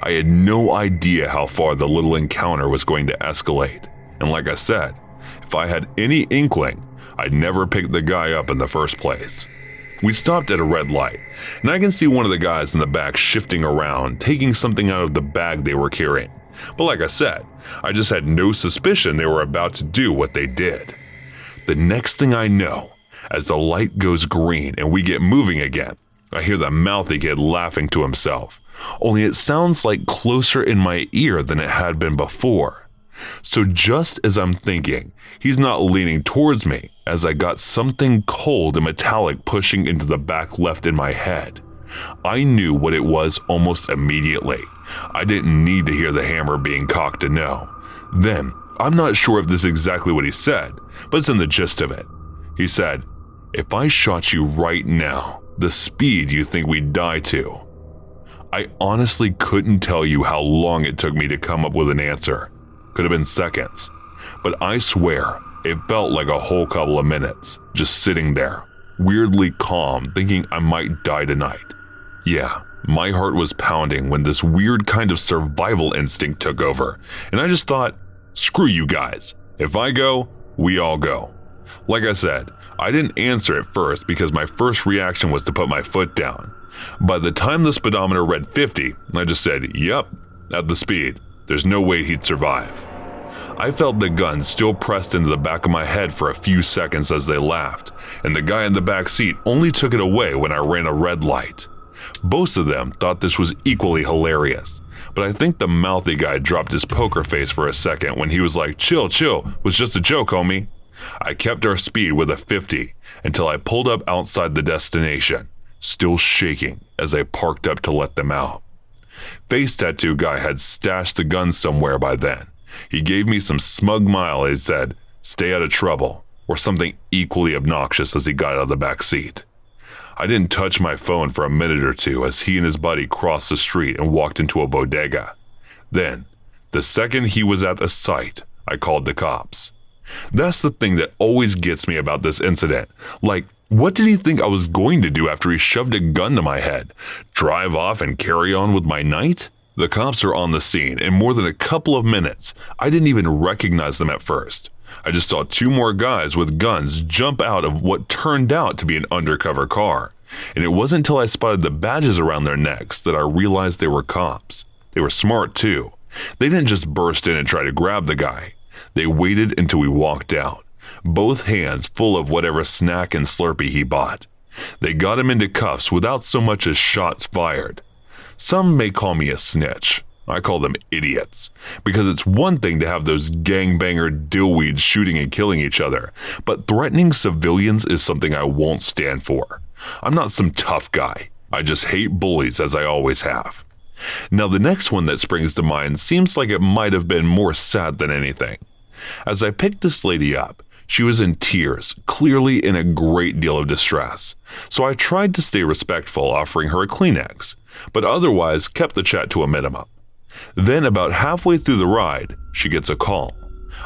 I had no idea how far the little encounter was going to escalate. And like I said, if I had any inkling, I'd never pick the guy up in the first place. We stopped at a red light, and I can see one of the guys in the back shifting around, taking something out of the bag they were carrying. But like I said, I just had no suspicion they were about to do what they did. The next thing I know, as the light goes green and we get moving again, I hear the mouthy kid laughing to himself, only it sounds like closer in my ear than it had been before. So just as I'm thinking, he's not leaning towards me, as I got something cold and metallic pushing into the back left in my head. I knew what it was almost immediately. I didn't need to hear the hammer being cocked to know. Then, I'm not sure if this is exactly what he said, but it's in the gist of it. He said, "If I shot you right now, the speed you think we'd die to." I honestly couldn't tell you how long it took me to come up with an answer. Could have been seconds, but I swear it felt like a whole couple of minutes, just sitting there, weirdly calm, thinking I might die tonight. Yeah, my heart was pounding when this weird kind of survival instinct took over, and I just thought, screw you guys. If I go, we all go. Like I said, I didn't answer at first because my first reaction was to put my foot down. By the time the speedometer read 50, I just said, yep, at the speed. There's no way he'd survive. I felt the gun still pressed into the back of my head for a few seconds as they laughed, and the guy in the back seat only took it away when I ran a red light. Both of them thought this was equally hilarious, but I think the mouthy guy dropped his poker face for a second when he was like, chill, was just a joke, homie. I kept our speed with a 50 until I pulled up outside the destination, still shaking as I parked up to let them out. Face tattoo guy had stashed the gun somewhere by then. He gave me some smug smile and said, "Stay out of trouble," or something equally obnoxious as he got out of the back seat. I didn't touch my phone for a minute or two as he and his buddy crossed the street and walked into a bodega. Then, the second he was at the site, I called the cops. That's the thing that always gets me about this incident. Like, what did he think I was going to do after he shoved a gun to my head? Drive off and carry on with my night? The cops are on the scene in more than a couple of minutes. I didn't even recognize them at first. I just saw two more guys with guns jump out of what turned out to be an undercover car. And it wasn't until I spotted the badges around their necks that I realized they were cops. They were smart too. They didn't just burst in and try to grab the guy. They waited until we walked out, both hands full of whatever snack and Slurpee he bought. They got him into cuffs without so much as shots fired. Some may call me a snitch. I call them idiots, because it's one thing to have those gangbanger dillweeds shooting and killing each other, but threatening civilians is something I won't stand for. I'm not some tough guy. I just hate bullies, as I always have. Now, the next one that springs to mind seems like it might have been more sad than anything. As I picked this lady up, she was in tears, clearly in a great deal of distress, so I tried to stay respectful, offering her a Kleenex, but otherwise kept the chat to a minimum. Then, about halfway through the ride, she gets a call.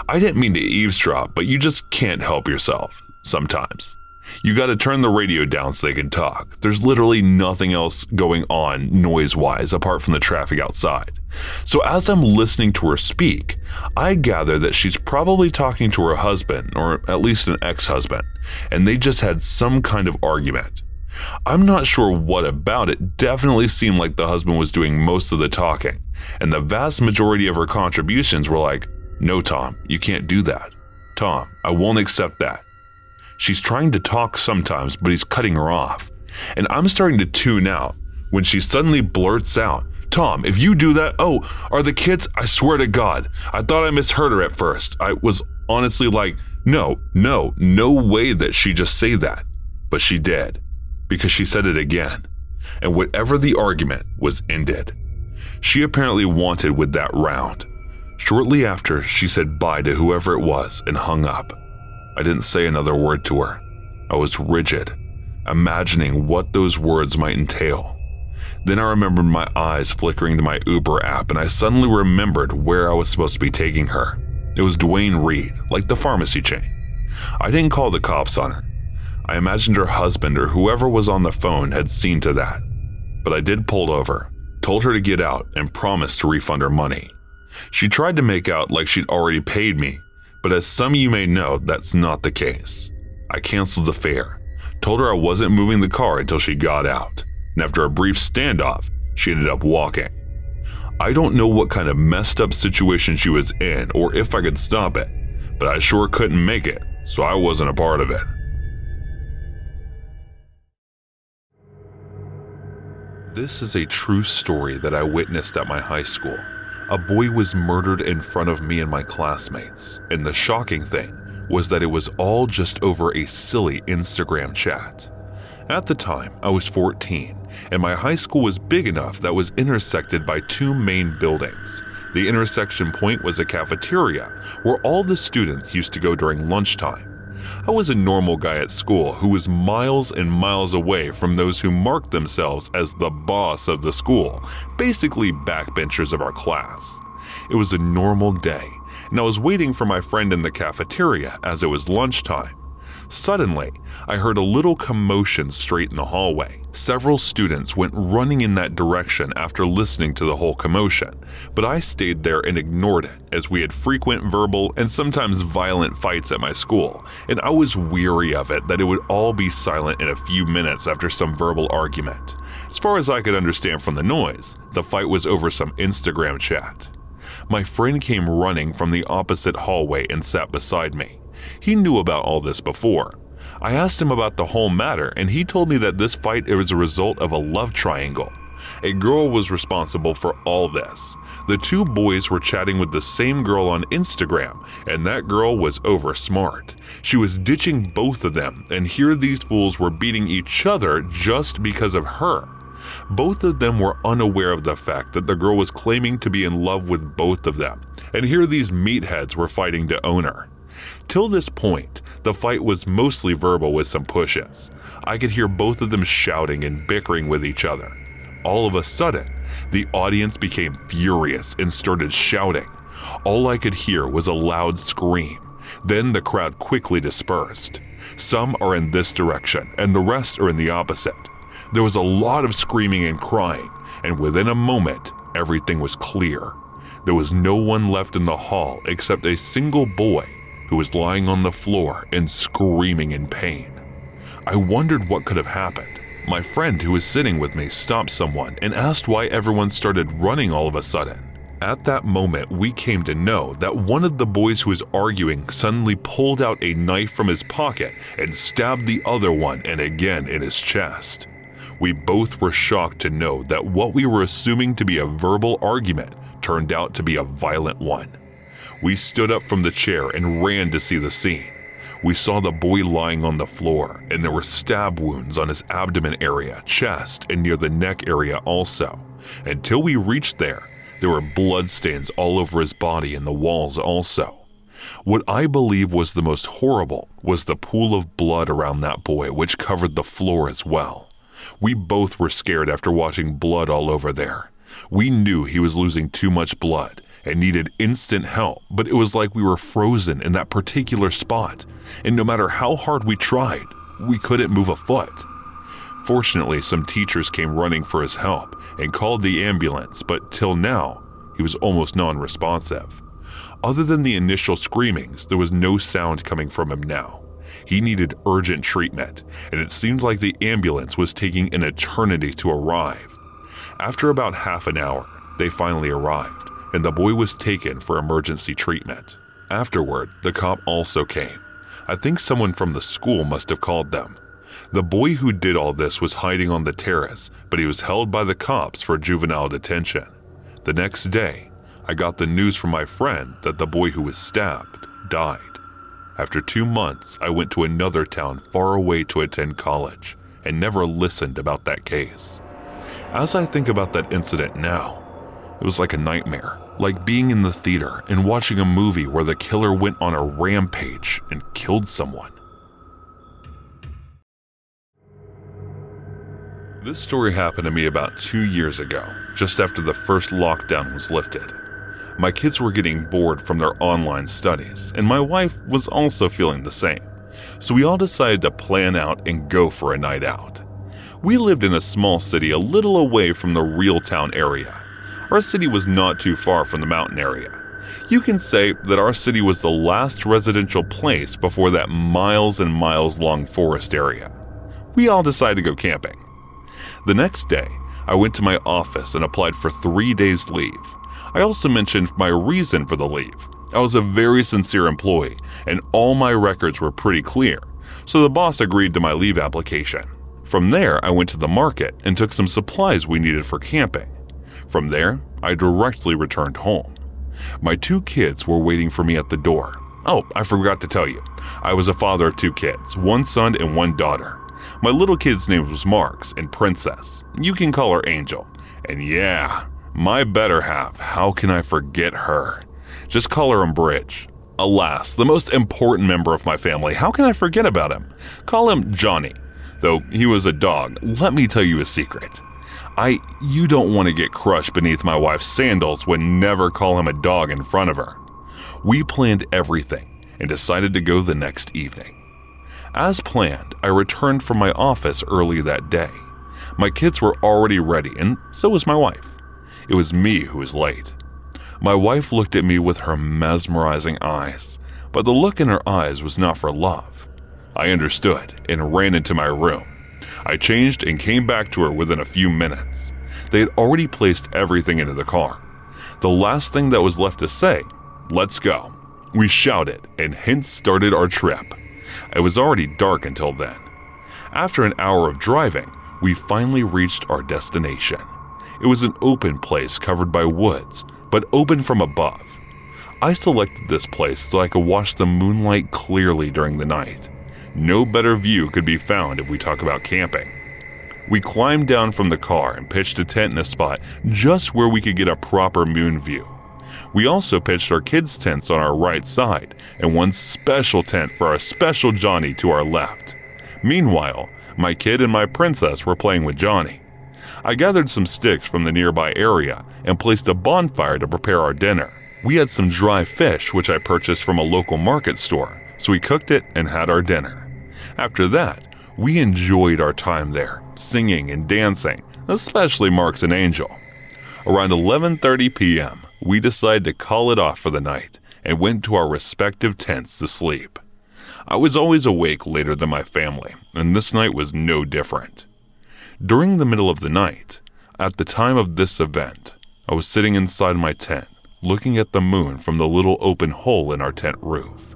I didn't mean to eavesdrop, but you just can't help yourself, sometimes. You gotta turn the radio down so they can talk. There's literally nothing else going on noise-wise apart from the traffic outside. So as I'm listening to her speak, I gather that she's probably talking to her husband, or at least an ex-husband, and they just had some kind of argument. I'm not sure what about it definitely seemed like the husband was doing most of the talking, and the vast majority of her contributions were like, "No, Tom, you can't do that. Tom, I won't accept that." She's trying to talk sometimes, but he's cutting her off. And I'm starting to tune out when she suddenly blurts out, "Tom, if you do that, are the kids? I swear to God, I thought I misheard her at first." I was honestly like, no way that she just say that. But she did, because she said it again. and whatever the argument was ended. She apparently wanted with that round. Shortly after, she said bye to whoever it was and hung up. I didn't say another word to her. I was rigid, imagining what those words might entail. Then I remembered my eyes flickering to my Uber app, and I suddenly remembered where I was supposed to be taking her. It was Duane Reade, like the pharmacy chain. I didn't call the cops on her. I imagined her husband or whoever was on the phone had seen to that. But I did pull over, told her to get out, and promised to refund her money. She tried to make out like she'd already paid me, but as some of you may know, that's not the case. I canceled the fare, told her I wasn't moving the car until she got out, and after a brief standoff, she ended up walking. I don't know what kind of messed up situation she was in or if I could stop it, but I sure couldn't make it, so I wasn't a part of it. This is a true story that I witnessed at my high school. A boy was murdered in front of me and my classmates, and the shocking thing was that it was all just over a silly Instagram chat. At the time, I was 14, and my high school was big enough that was intersected by two main buildings. The intersection point was a cafeteria where all the students used to go during lunchtime. I was a normal guy at school who was miles and miles away from those who marked themselves as the boss of the school, basically backbenchers of our class. It was a normal day, and I was waiting for my friend in the cafeteria as it was lunchtime. Suddenly, I heard a little commotion straight in the hallway. Several students went running in that direction after listening to the whole commotion, but I stayed there and ignored it as we had frequent verbal and sometimes violent fights at my school, and I was weary of it that it would all be silent in a few minutes after some verbal argument. As far as I could understand from the noise, the fight was over some Instagram chat. My friend came running from the opposite hallway and sat beside me. He knew about all this before. I asked him about the whole matter, and he told me that this fight was a result of a love triangle. A girl was responsible for all this. The two boys were chatting with the same girl on Instagram, and that girl was over smart. She was ditching both of them, and here these fools were beating each other just because of her. Both of them were unaware of the fact that the girl was claiming to be in love with both of them, and here these meatheads were fighting to own her. Till this point, the fight was mostly verbal with some pushes. I could hear both of them shouting and bickering with each other. All of a sudden, the audience became furious and started shouting. All I could hear was a loud scream. Then the crowd quickly dispersed. Some are in this direction, and the rest are in the opposite. There was a lot of screaming and crying, and within a moment, everything was clear. There was no one left in the hall except a single boy who was lying on the floor and screaming in pain. I wondered what could have happened. My friend who was sitting with me stopped someone and asked why everyone started running all of a sudden. At that moment, we came to know that one of the boys who was arguing suddenly pulled out a knife from his pocket and stabbed the other one and again in his chest. We both were shocked to know that what we were assuming to be a verbal argument turned out to be a violent one. We stood up from the chair and ran to see the scene. We saw the boy lying on the floor, and there were stab wounds on his abdomen area, chest, and near the neck area also. Until we reached there were bloodstains all over his body and the walls also. What I believe was the most horrible was the pool of blood around that boy, which covered the floor as well. We both were scared after watching blood all over there. We knew he was losing too much blood and needed instant help, but it was like we were frozen in that particular spot, and no matter how hard we tried, we couldn't move a foot. Fortunately, some teachers came running for his help and called the ambulance, but till now, he was almost non-responsive. Other than the initial screamings, there was no sound coming from him now. He needed urgent treatment, and it seemed like the ambulance was taking an eternity to arrive. After about half an hour, they finally arrived, and the boy was taken for emergency treatment. Afterward, the cop also came. I think someone from the school must have called them. The boy who did all this was hiding on the terrace, but he was held by the cops for juvenile detention. The next day, I got the news from my friend that the boy who was stabbed died. After 2 months, I went to another town far away to attend college and never listened about that case. As I think about that incident now, it was like a nightmare, like being in the theater and watching a movie where the killer went on a rampage and killed someone. This story happened to me about 2 years ago, just after the first lockdown was lifted. My kids were getting bored from their online studies, and my wife was also feeling the same. So we all decided to plan out and go for a night out. We lived in a small city a little away from the real town area. Our city was not too far from the mountain area. You can say that our city was the last residential place before that miles and miles long forest area. We all decided to go camping. The next day, I went to my office and applied for 3 days leave. I also mentioned my reason for the leave. I was a very sincere employee, and all my records were pretty clear, so the boss agreed to my leave application. From there, I went to the market and took some supplies we needed for camping. From there, I directly returned home. My 2 kids were waiting for me at the door. Oh, I forgot to tell you, I was a father of 2 kids, 1 son and 1 daughter. My little kid's name was Marks and Princess. You can call her Angel. And yeah, my better half, how can I forget her? Just call her Bridge. Alas, the most important member of my family, how can I forget about him? Call him Johnny. Though he was a dog, let me tell you a secret. You don't want to get crushed beneath my wife's sandals when never call him a dog in front of her. We planned everything and decided to go the next evening. As planned, I returned from my office early that day. My kids were already ready, and so was my wife. It was me who was late. My wife looked at me with her mesmerizing eyes, but the look in her eyes was not for love. I understood and ran into my room. I changed and came back to her within a few minutes. They had already placed everything into the car. The last thing that was left to say, "Let's go." We shouted and hence started our trip. It was already dark until then. After an hour of driving, we finally reached our destination. It was an open place covered by woods, but open from above. I selected this place so I could watch the moonlight clearly during the night. No better view could be found if we talk about camping. We climbed down from the car and pitched a tent in a spot just where we could get a proper moon view. We also pitched our kids' tents on our right side and one special tent for our special Johnny to our left. Meanwhile, my kid and my princess were playing with Johnny. I gathered some sticks from the nearby area and placed a bonfire to prepare our dinner. We had some dry fish which I purchased from a local market store, so we cooked it and had our dinner. After that, we enjoyed our time there, singing and dancing, especially Marks and Angel. Around 11:30 p.m., we decided to call it off for the night and went to our respective tents to sleep. I was always awake later than my family, and this night was no different. During the middle of the night, at the time of this event, I was sitting inside my tent, looking at the moon from the little open hole in our tent roof.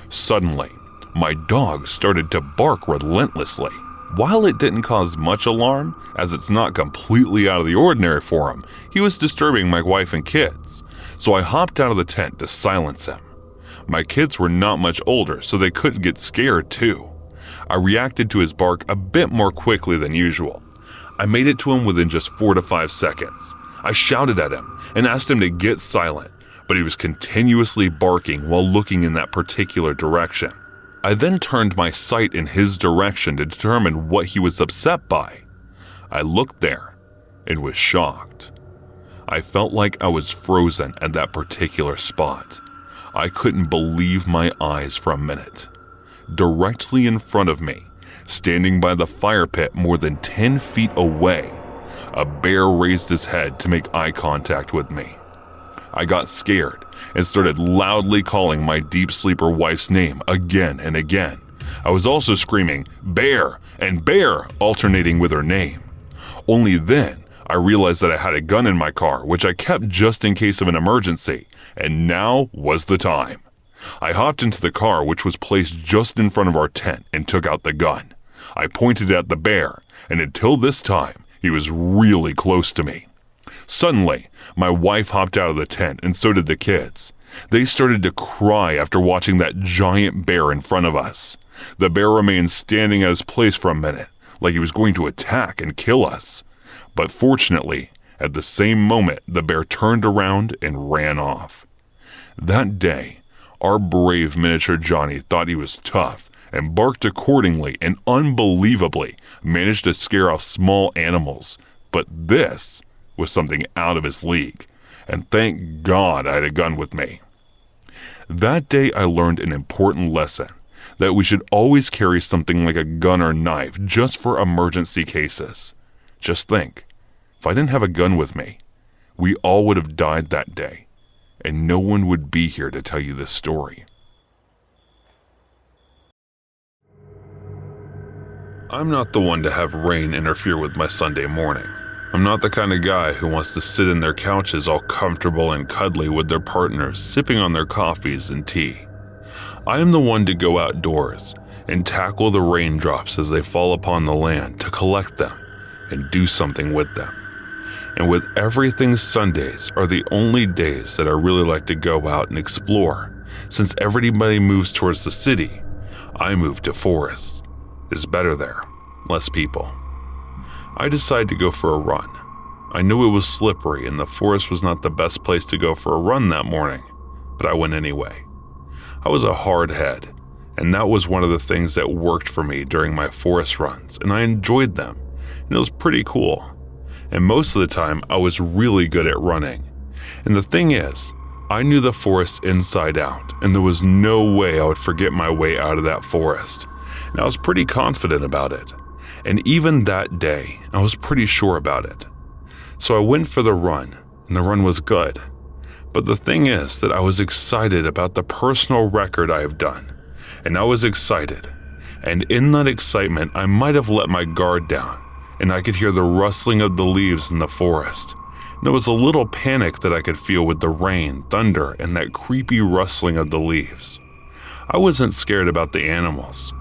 Suddenly, my dog started to bark relentlessly. While it didn't cause much alarm, as it's not completely out of the ordinary for him, he was disturbing my wife and kids, so I hopped out of the tent to silence him. My kids were not much older, so they couldn't get scared too. I reacted to his bark a bit more quickly than usual. I made it to him within just 4 to 5 seconds. I shouted at him and asked him to get silent, but he was continuously barking while looking in that particular direction. I then turned my sight in his direction to determine what he was upset by. I looked there and was shocked. I felt like I was frozen at that particular spot. I couldn't believe my eyes for a minute. Directly in front of me, standing by the fire pit more than 10 feet away, a bear raised his head to make eye contact with me. I got scared and started loudly calling my deep sleeper wife's name again and again. I was also screaming, "Bear!" and "Bear!" alternating with her name. Only then I realized that I had a gun in my car, which I kept just in case of an emergency, and now was the time. I hopped into the car, which was placed just in front of our tent, and took out the gun. I pointed at the bear, and until this time, he was really close to me. Suddenly, my wife hopped out of the tent, and so did the kids. They started to cry after watching that giant bear in front of us. The bear remained standing at his place for a minute, like he was going to attack and kill us. But fortunately, at the same moment, the bear turned around and ran off. That day, our brave miniature Johnny thought he was tough and barked accordingly and unbelievably managed to scare off small animals. But this was something out of his league, and thank God I had a gun with me. That day I learned an important lesson, that we should always carry something like a gun or knife just for emergency cases. Just think, if I didn't have a gun with me, we all would have died that day, and no one would be here to tell you this story. I'm not the one to have rain interfere with my Sunday morning. I'm not the kind of guy who wants to sit in their couches all comfortable and cuddly with their partners, sipping on their coffees and tea. I am the one to go outdoors and tackle the raindrops as they fall upon the land, to collect them and do something with them. And with everything, Sundays are the only days that I really like to go out and explore. Since everybody moves towards the city, I move to forests. It's better there, less people. I decided to go for a run. I knew it was slippery and the forest was not the best place to go for a run that morning, but I went anyway. I was a hard head, and that was one of the things that worked for me during my forest runs, and I enjoyed them, and it was pretty cool. And most of the time, I was really good at running. And the thing is, I knew the forest inside out, and there was no way I would forget my way out of that forest. And I was pretty confident about it. And even that day, I was pretty sure about it. So I went for the run, and the run was good. But the thing is that I was excited about the personal record I have done. And I was excited. And in that excitement, I might have let my guard down, and I could hear the rustling of the leaves in the forest. And there was a little panic that I could feel with the rain, thunder, and that creepy rustling of the leaves. I wasn't scared about the animals.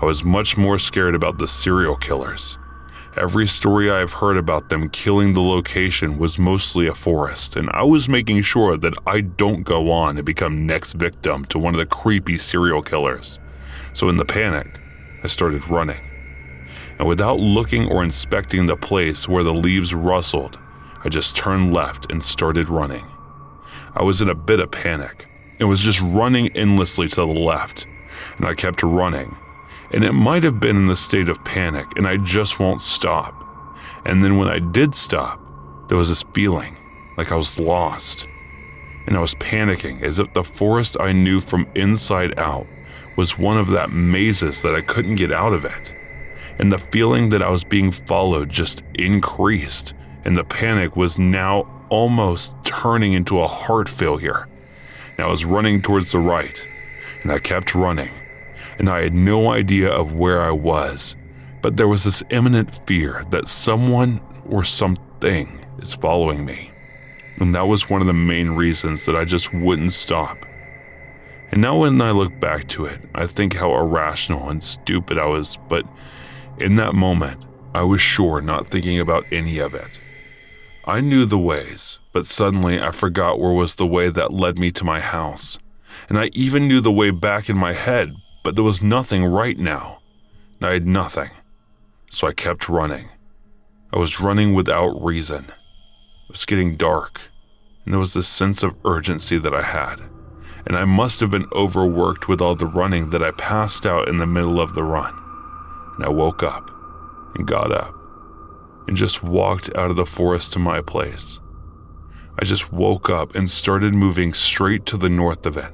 I was much more scared about the serial killers. Every story I've heard about them killing the location was mostly a forest, and I was making sure that I don't go on and become next victim to one of the creepy serial killers. So in the panic, I started running. And without looking or inspecting the place where the leaves rustled, I just turned left and started running. I was in a bit of panic and was just running endlessly to the left, and I kept running. And it might have been in the state of panic, and I just won't stop. And then when I did stop, there was this feeling like I was lost. And I was panicking as if the forest I knew from inside out was one of that mazes that I couldn't get out of it. And the feeling that I was being followed just increased, and the panic was now almost turning into a heart failure. And I was running towards the right, and I kept running. And I had no idea of where I was, but there was this imminent fear that someone or something is following me. And that was one of the main reasons that I just wouldn't stop. And now when I look back to it, I think how irrational and stupid I was, but in that moment, I was sure not thinking about any of it. I knew the ways, but suddenly I forgot where was the way that led me to my house. And I even knew the way back in my head, but there was nothing right now. I had nothing. So I kept running. I was running without reason. It was getting dark, and there was this sense of urgency that I had. And I must have been overworked with all the running that I passed out in the middle of the run. And I woke up and got up and just walked out of the forest to my place. I just woke up and started moving straight to the north of it.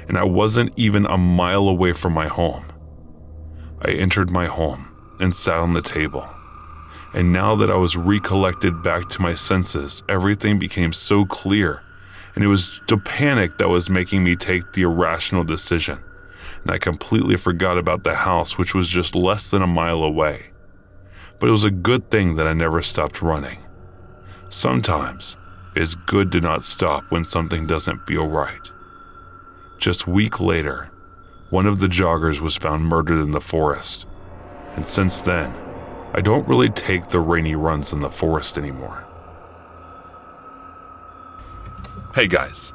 And I wasn't even a mile away from my home. I entered my home and sat on the table. And now that I was recollected back to my senses, everything became so clear. And it was the panic that was making me take the irrational decision. And I completely forgot about the house, which was just less than a mile away. But it was a good thing that I never stopped running. Sometimes it's good to not stop when something doesn't feel right. Just a week later, one of the joggers was found murdered in the forest. And since then, I don't really take the rainy runs in the forest anymore. Hey guys,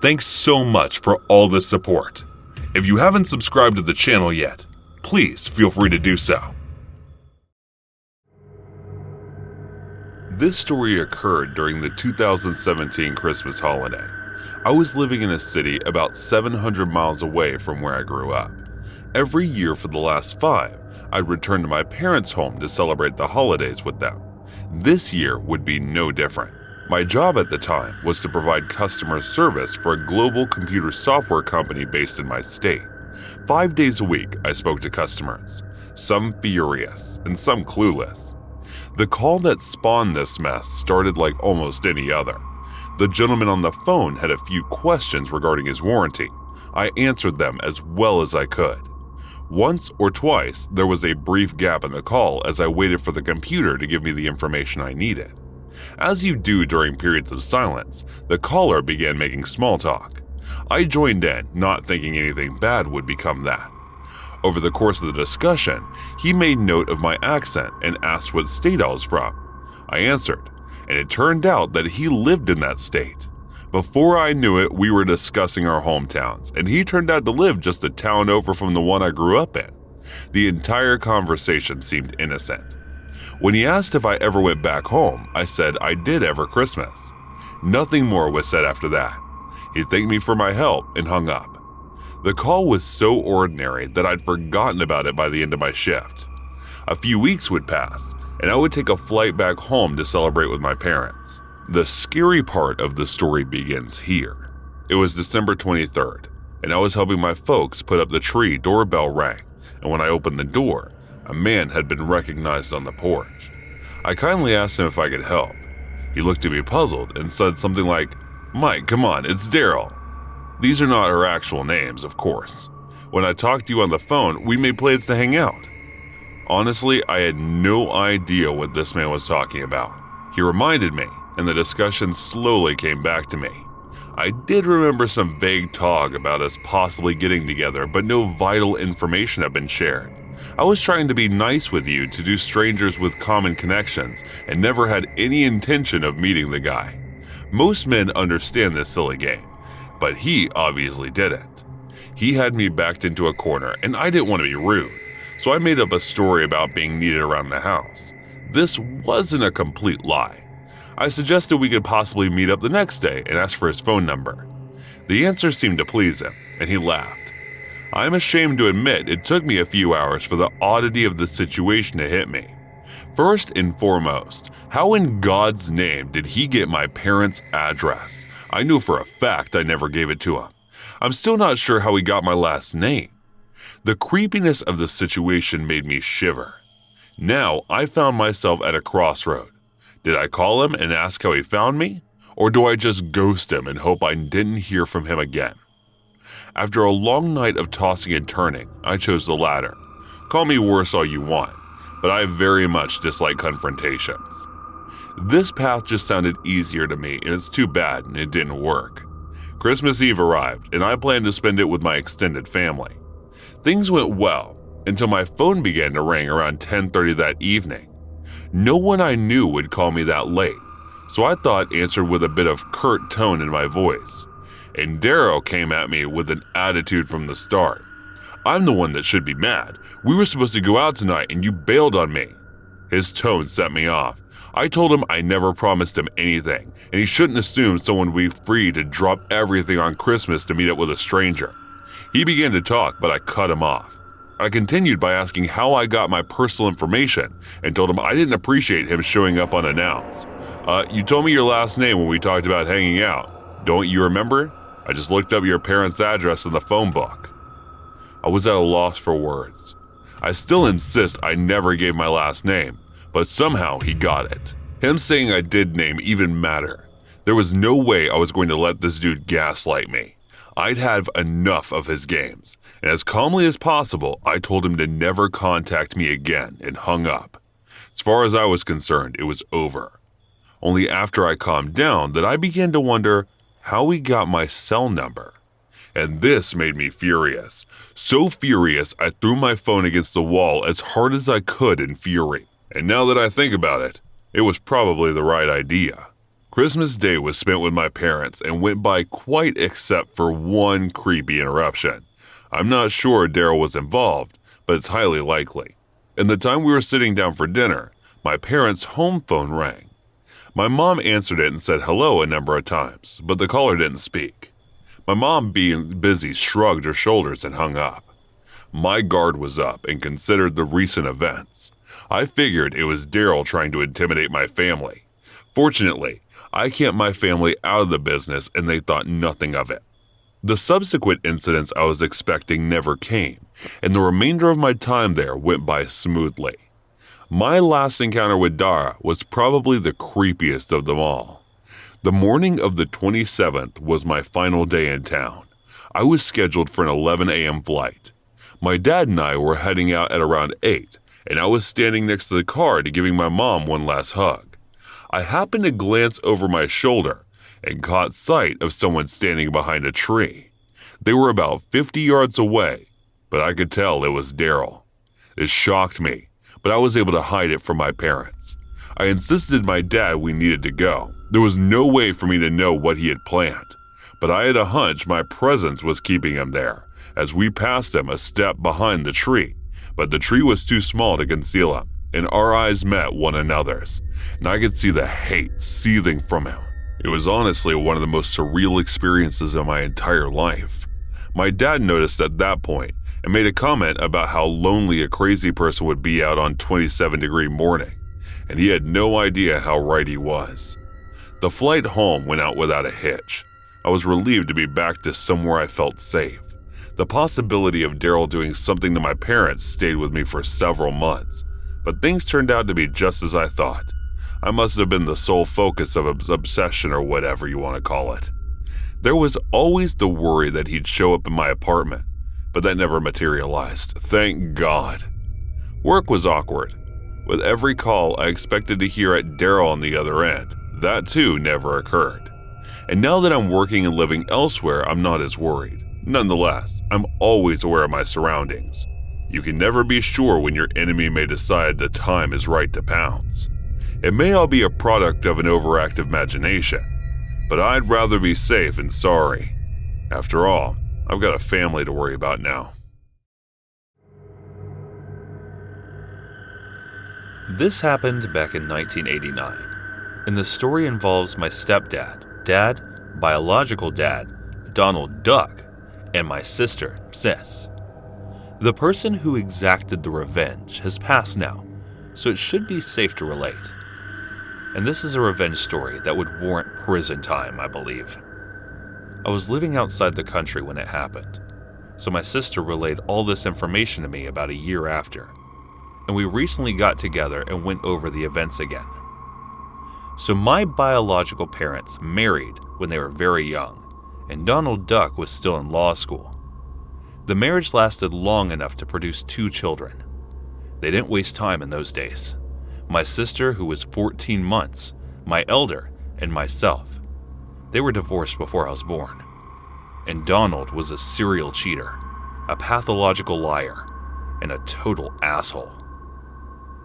thanks so much for all the support. If you haven't subscribed to the channel yet, please feel free to do so. This story occurred during the 2017 Christmas holiday. I was living in a city about 700 miles away from where I grew up. Every year for the last 5, I'd return to my parents' home to celebrate the holidays with them. This year would be no different. My job at the time was to provide customer service for a global computer software company based in my state. 5 days a week, I spoke to customers, some furious and some clueless. The call that spawned this mess started like almost any other. The gentleman on the phone had a few questions regarding his warranty. I answered them as well as I could. Once or twice, there was a brief gap in the call as I waited for the computer to give me the information I needed. As you do during periods of silence, the caller began making small talk. I joined in, not thinking anything bad would become that. Over the course of the discussion, he made note of my accent and asked what state I was from. I answered, and it turned out that he lived in that state. Before I knew it, we were discussing our hometowns, and he turned out to live just a town over from the one I grew up in. The entire conversation seemed innocent. When he asked if I ever went back home, I said I did every Christmas. Nothing more was said after that. He thanked me for my help and hung up. The call was so ordinary that I'd forgotten about it by the end of my shift. A few weeks would pass, and I would take a flight back home to celebrate with my parents. The scary part of the story begins here. It was December 23rd, and I was helping my folks put up the tree. Doorbell rang, and when I opened the door, a man had been recognized on the porch. I kindly asked him if I could help. He looked at me puzzled and said something like, "Mike, come on, it's Daryl." These are not her actual names, of course. When I talked to you on the phone, we made plans to hang out. Honestly, I had no idea what this man was talking about. He reminded me, and the discussion slowly came back to me. I did remember some vague talk about us possibly getting together, but no vital information had been shared. I was trying to be nice with you to do strangers with common connections and never had any intention of meeting the guy. Most men understand this silly game, but he obviously didn't. He had me backed into a corner, and I didn't want to be rude, so I made up a story about being needed around the house. This wasn't a complete lie. I suggested we could possibly meet up the next day and ask for his phone number. The answer seemed to please him, and he laughed. I'm ashamed to admit it took me a few hours for the oddity of the situation to hit me. First and foremost, how in God's name did he get my parents' address? I knew for a fact I never gave it to him. I'm still not sure how he got my last name. The creepiness of the situation made me shiver. Now I found myself at a crossroad. Did I call him and ask how he found me? Or do I just ghost him and hope I didn't hear from him again? After a long night of tossing and turning, I chose the latter. Call me worse all you want, but I very much dislike confrontations. This path just sounded easier to me, and it's too bad it didn't work. Christmas Eve arrived, and I planned to spend it with my extended family. Things went well until my phone began to ring around 10:30 that evening. No one I knew would call me that late, so I thought answered with a bit of curt tone in my voice. And Daryl came at me with an attitude from the start. I'm the one that should be mad. We were supposed to go out tonight and you bailed on me. His tone set me off. I told him I never promised him anything, and he shouldn't assume someone would be free to drop everything on Christmas to meet up with a stranger. He began to talk, but I cut him off. I continued by asking how I got my personal information and told him I didn't appreciate him showing up unannounced. You told me your last name when we talked about hanging out. Don't you remember? I just looked up your parents' address in the phone book. I was at a loss for words. I still insist I never gave my last name, but somehow he got it. Him saying I did name even matter. There was no way I was going to let this dude gaslight me. I'd have enough of his games, and as calmly as possible, I told him to never contact me again and hung up. As far as I was concerned, it was over. Only after I calmed down that I began to wonder how he got my cell number. And this made me furious. So furious, I threw my phone against the wall as hard as I could in fury. And now that I think about it, it was probably the right idea. Christmas Day was spent with my parents and went by quite except for one creepy interruption. I'm not sure Daryl was involved, but it's highly likely. In the time we were sitting down for dinner, my parents' home phone rang. My mom answered it and said hello a number of times, but the caller didn't speak. My mom, being busy, shrugged her shoulders and hung up. My guard was up and considered the recent events. I figured it was Daryl trying to intimidate my family. Fortunately, I kept my family out of the business and they thought nothing of it. The subsequent incidents I was expecting never came, and the remainder of my time there went by smoothly. My last encounter with Dara was probably the creepiest of them all. The morning of the 27th was my final day in town. I was scheduled for an 11 a.m. flight. My dad and I were heading out at around 8, and I was standing next to the car to giving my mom one last hug. I happened to glance over my shoulder and caught sight of someone standing behind a tree. They were about 50 yards away, but I could tell it was Daryl. It shocked me, but I was able to hide it from my parents. I insisted my dad we needed to go. There was no way for me to know what he had planned, but I had a hunch my presence was keeping him there, as we passed him a step behind the tree, but the tree was too small to conceal him, and our eyes met one another's, and I could see the hate seething from him. It was honestly one of the most surreal experiences of my entire life. My dad noticed at that point and made a comment about how lonely a crazy person would be out on 27-degree morning, and he had no idea how right he was. The flight home went out without a hitch. I was relieved to be back to somewhere I felt safe. The possibility of Daryl doing something to my parents stayed with me for several months, but things turned out to be just as I thought. I must have been the sole focus of his obsession or whatever you want to call it. There was always the worry that he'd show up in my apartment, but that never materialized, thank God. Work was awkward. With every call I expected to hear at Daryl on the other end, that too never occurred. And now that I'm working and living elsewhere, I'm not as worried. Nonetheless, I'm always aware of my surroundings. You can never be sure when your enemy may decide the time is right to pounce. It may all be a product of an overactive imagination, but I'd rather be safe and sorry. After all, I've got a family to worry about now. This happened back in 1989, and the story involves my stepdad, dad, biological dad, Donald Duck, and my sister, Sis. The person who exacted the revenge has passed now, so it should be safe to relate. And this is a revenge story that would warrant prison time, I believe. I was living outside the country when it happened, so my sister relayed all this information to me about a year after, and we recently got together and went over the events again. So my biological parents married when they were very young, and Donald Duck was still in law school. The marriage lasted long enough to produce 2 children. They didn't waste time in those days. My sister, who was 14 months, my elder, and myself. They were divorced before I was born. And Donald was a serial cheater, a pathological liar, and a total asshole.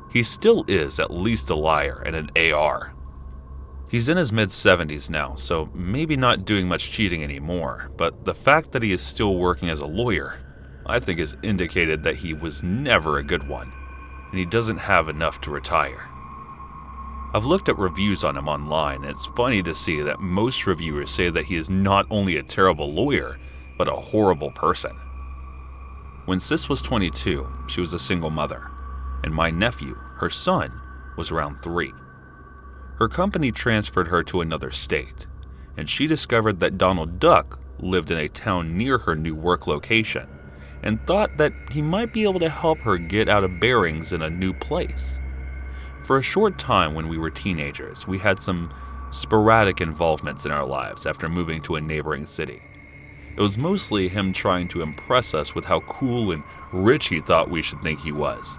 He still is at least a liar and an AR. He's in his mid-70s now, so maybe not doing much cheating anymore, but the fact that he is still working as a lawyer, I think has indicated that he was never a good one, and he doesn't have enough to retire. I've looked at reviews on him online, and it's funny to see that most reviewers say that he is not only a terrible lawyer, but a horrible person. When Sis was 22, she was a single mother, and my nephew, her son, was around 3. Her company transferred her to another state, and she discovered that Donald Duck lived in a town near her new work location, and thought that he might be able to help her get out of bearings in a new place. For a short time when we were teenagers, we had some sporadic involvements in our lives after moving to a neighboring city. It was mostly him trying to impress us with how cool and rich he thought we should think he was.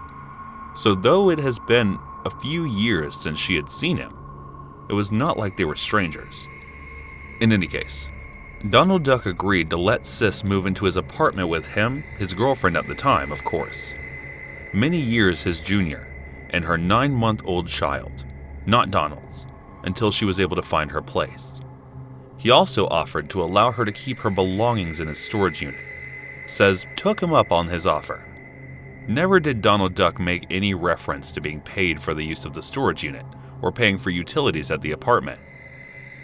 So though it has been a few years since she had seen him, it was not like they were strangers. In any case, Donald Duck agreed to let Sis move into his apartment with him, his girlfriend at the time, of course, many years his junior, and her 9-month-old child, not Donald's, until she was able to find her place. He also offered to allow her to keep her belongings in his storage unit. Says took him up on his offer. Never did Donald Duck make any reference to being paid for the use of the storage unit, or paying for utilities at the apartment.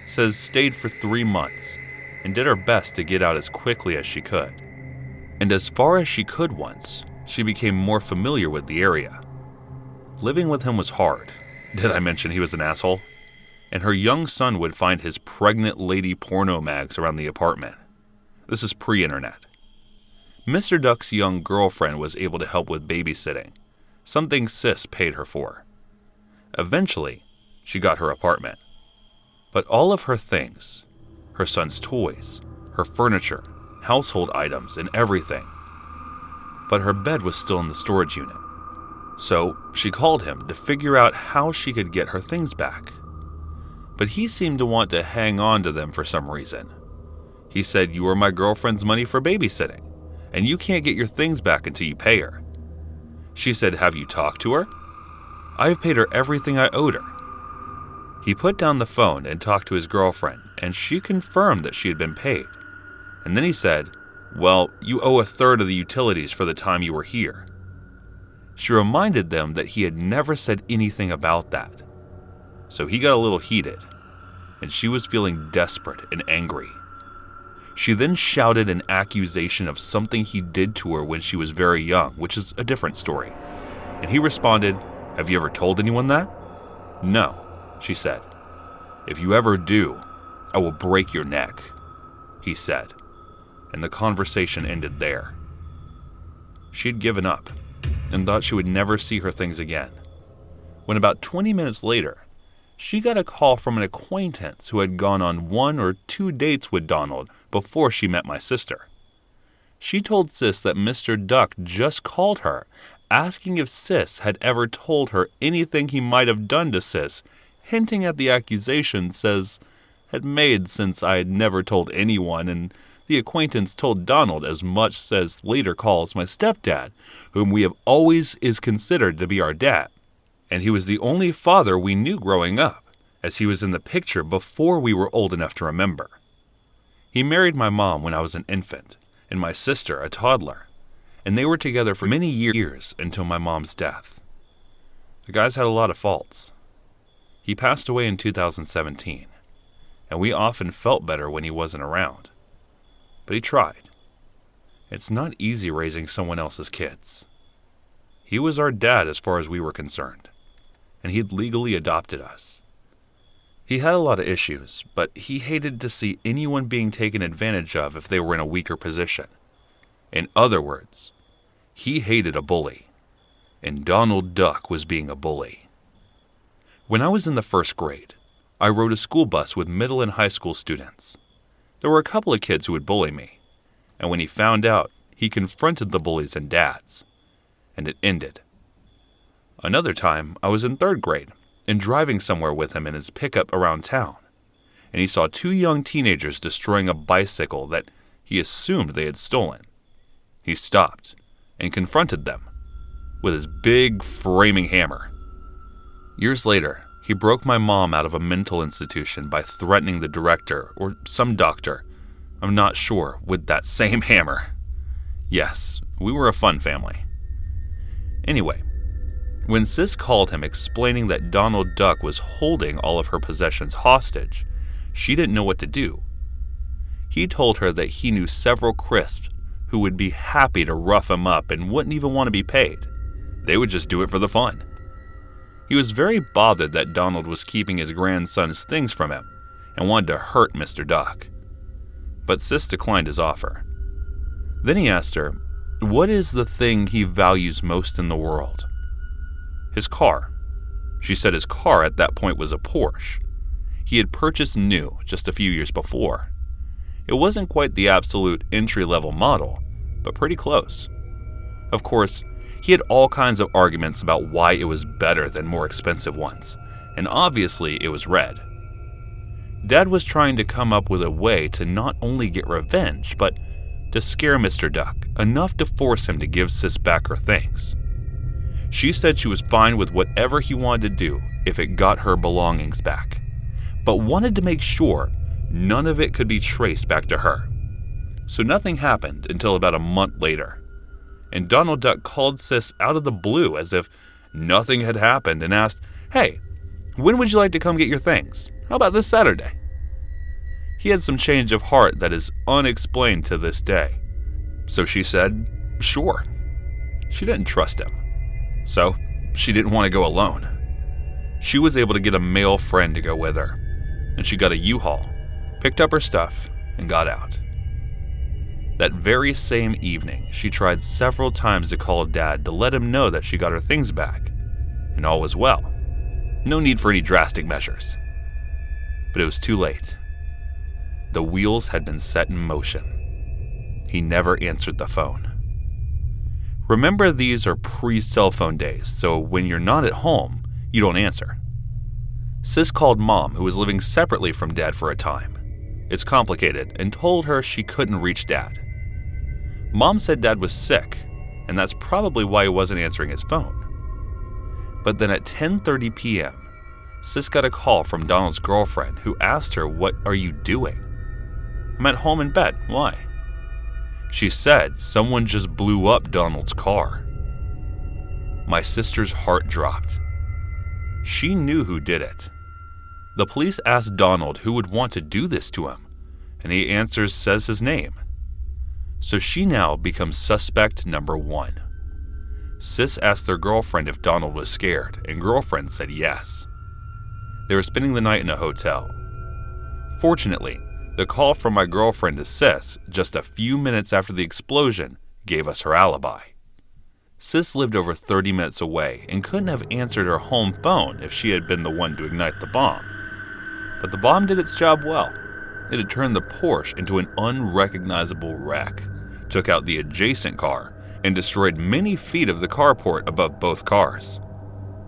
Says stayed for 3 months and did her best to get out as quickly as she could. And as far as she could once, she became more familiar with the area. Living with him was hard. Did I mention he was an asshole? And her young son would find his pregnant lady porno mags around the apartment. This is pre-internet. Mr. Duck's young girlfriend was able to help with babysitting, something Sis paid her for. Eventually, she got her apartment. But all of her things, her son's toys, her furniture, household items, and everything. But her bed was still in the storage unit. So she called him to figure out how she could get her things back. But he seemed to want to hang on to them for some reason. He said, "You are my girlfriend's money for babysitting, and you can't get your things back until you pay her." She said, "Have you talked to her?" "I've paid her everything I owed her." He put down the phone and talked to his girlfriend, and she confirmed that she had been paid. And then he said, "Well, you owe 1/3 of the utilities for the time you were here." She reminded them that he had never said anything about that. So he got a little heated, and she was feeling desperate and angry. She then shouted an accusation of something he did to her when she was very young, which is a different story. And he responded, "Have you ever told anyone that?" "No," she said. "If you ever do, I will break your neck," he said. And the conversation ended there. She had given up and thought she would never see her things again. When about 20 minutes later, she got a call from an acquaintance who had gone on 1 or 2 dates with Donald before she met my sister. She told Sis that Mr. Duck just called her, asking if Sis had ever told her anything he might have done to Sis, hinting at the accusation Sis had made since I had never told anyone, and the acquaintance told Donald as much Sis later calls my stepdad, whom we have always is considered to be our dad. And he was the only father we knew growing up, as he was in the picture before we were old enough to remember. He married my mom when I was an infant, and my sister a toddler, and they were together for many years until my mom's death. The guy's had a lot of faults. He passed away in 2017, and we often felt better when he wasn't around. But he tried. It's not easy raising someone else's kids. He was our dad as far as we were concerned, and he'd legally adopted us. He had a lot of issues, but he hated to see anyone being taken advantage of if they were in a weaker position. In other words, he hated a bully, and Donald Duck was being a bully. When I was in the 1st grade, I rode a school bus with middle and high school students. There were a couple of kids who would bully me, and when he found out, he confronted the bullies and dads, and it ended. Another time, I was in 3rd grade and driving somewhere with him in his pickup around town, and he saw 2 young teenagers destroying a bicycle that he assumed they had stolen. He stopped and confronted them with his big framing hammer. Years later, he broke my mom out of a mental institution by threatening the director or some doctor, I'm not sure, with that same hammer. Yes, we were a fun family. Anyway, when Sis called him explaining that Donald Duck was holding all of her possessions hostage, she didn't know what to do. He told her that he knew several crisps who would be happy to rough him up and wouldn't even want to be paid. They would just do it for the fun. He was very bothered that Donald was keeping his grandson's things from him and wanted to hurt Mr. Duck. But Sis declined his offer. Then he asked her, what is the thing he values most in the world? His car. She said his car at that point was a Porsche. He had purchased new just a few years before. It wasn't quite the absolute entry-level model, but pretty close. Of course, he had all kinds of arguments about why it was better than more expensive ones, and obviously it was red. Dad was trying to come up with a way to not only get revenge, but to scare Mr. Duck enough to force him to give Sis back her things. She said she was fine with whatever he wanted to do if it got her belongings back, but wanted to make sure none of it could be traced back to her. So nothing happened until about a month later, and Donald Duck called Sis out of the blue as if nothing had happened and asked, "Hey, When would you like to come get your things? How about this Saturday? He had some change of heart that is unexplained to this day. So she said, sure. She didn't trust him. So she didn't want to go alone. She was able to get a male friend to go with her, and she got a U-Haul, picked up her stuff, and got out. That very same evening, she tried several times to call Dad to let him know that she got her things back, and all was well. No need for any drastic measures. But it was too late. The wheels had been set in motion. He never answered the phone. Remember, these are pre-cell phone days, so when you're not at home, you don't answer. Sis called Mom, who was living separately from Dad for a time. It's complicated, and told her she couldn't reach Dad. Mom said Dad was sick, and that's probably why he wasn't answering his phone. But then at 10:30 p.m., Sis got a call from Donald's girlfriend who asked her, "What are you doing?" "I'm at home in bed. Why?" She said someone just blew up Donald's car. My sister's heart dropped. She knew who did it. The police asked Donald who would want to do this to him, and he says his name. So she now becomes suspect number 1. Sis asked their girlfriend if Donald was scared, and girlfriend said yes. They were spending the night in a hotel. Fortunately, the call from my girlfriend to Sis, just a few minutes after the explosion, gave us her alibi. Sis lived over 30 minutes away and couldn't have answered her home phone if she had been the one to ignite the bomb. But the bomb did its job well. It had turned the Porsche into an unrecognizable wreck, took out the adjacent car, and destroyed many feet of the carport above both cars.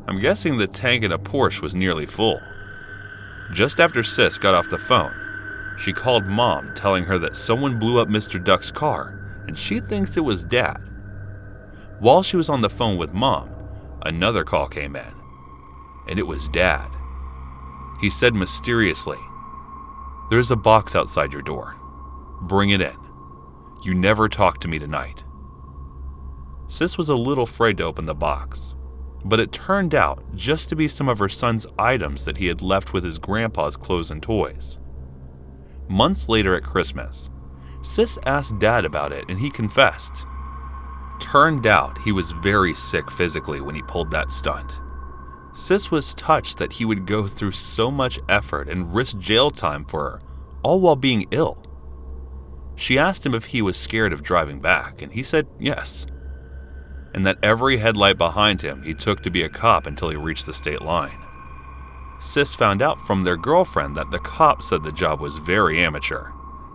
I'm guessing the tank in a Porsche was nearly full. Just after Sis got off the phone, she called Mom telling her that someone blew up Mr. Duck's car, and she thinks it was Dad. While she was on the phone with Mom, another call came in, and it was Dad. He said mysteriously, "There's a box outside your door. Bring it in. You never talked to me tonight." Sis was a little afraid to open the box, but it turned out just to be some of her son's items that he had left with his grandpa's clothes and toys. Months later at Christmas, Sis asked Dad about it and he confessed. Turned out he was very sick physically when he pulled that stunt. Sis was touched that he would go through so much effort and risk jail time for her, all while being ill. She asked him if he was scared of driving back, and he said yes, and that every headlight behind him he took to be a cop until he reached the state line. Sis found out from their girlfriend that the cop said the job was very amateur.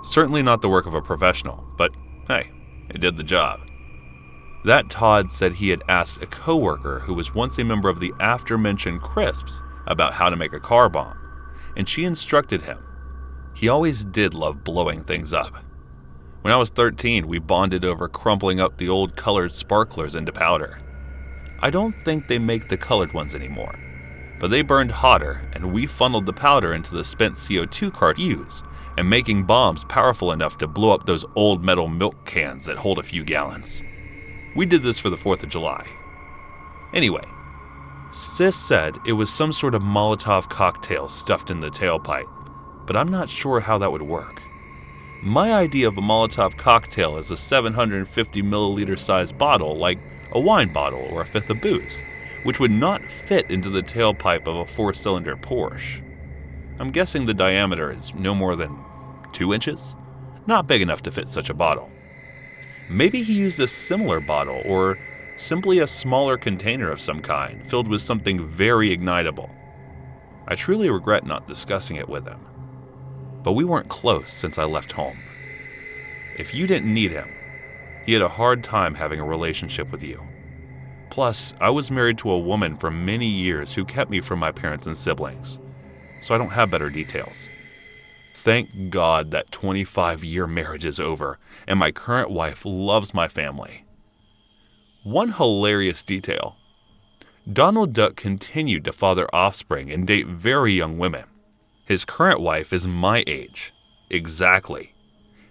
Certainly not the work of a professional, but hey, it did the job. That Todd said he had asked a coworker who was once a member of the aforementioned Crisps about how to make a car bomb, and she instructed him. He always did love blowing things up. When I was 13, we bonded over crumpling up the old colored sparklers into powder. I don't think they make the colored ones anymore, but they burned hotter, and we funneled the powder into the spent CO2 cart used, and making bombs powerful enough to blow up those old metal milk cans that hold a few gallons. We did this for the 4th of July. Anyway, Sis said it was some sort of Molotov cocktail stuffed in the tailpipe, but I'm not sure how that would work. My idea of a Molotov cocktail is a 750 milliliter sized bottle like a wine bottle or a fifth of booze, which would not fit into the tailpipe of a 4-cylinder Porsche. I'm guessing the diameter is no more than 2 inches? Not big enough to fit such a bottle. Maybe he used a similar bottle or simply a smaller container of some kind filled with something very ignitable. I truly regret not discussing it with him. But we weren't close since I left home. If you didn't need him, he had a hard time having a relationship with you. Plus, I was married to a woman for many years who kept me from my parents and siblings, so I don't have better details. Thank God that 25-year marriage is over, and my current wife loves my family. One hilarious detail. Donald Duck continued to father offspring and date very young women. His current wife is my age, exactly,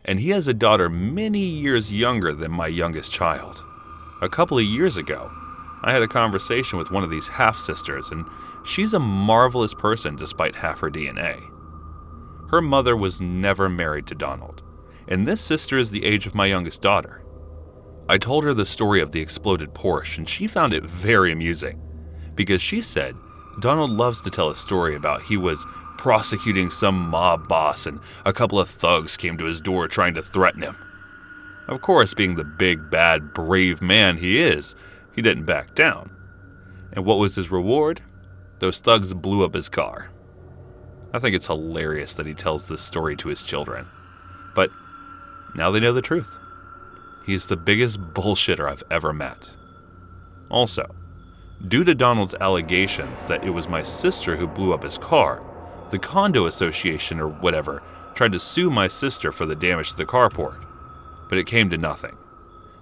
and he has a daughter many years younger than my youngest child. A couple of years ago, I had a conversation with one of these half-sisters, and she's a marvelous person despite half her DNA. Her mother was never married to Donald, and this sister is the age of my youngest daughter. I told her the story of the exploded Porsche, and she found it very amusing, because she said Donald loves to tell a story about he was prosecuting some mob boss and a couple of thugs came to his door trying to threaten him. Of course, being the big, bad, brave man he is, he didn't back down. And what was his reward? Those thugs blew up his car. I think it's hilarious that he tells this story to his children. But now they know the truth. He's the biggest bullshitter I've ever met. Also, due to Donald's allegations that it was my sister who blew up his car, the condo association or whatever tried to sue my sister for the damage to the carport. But it came to nothing.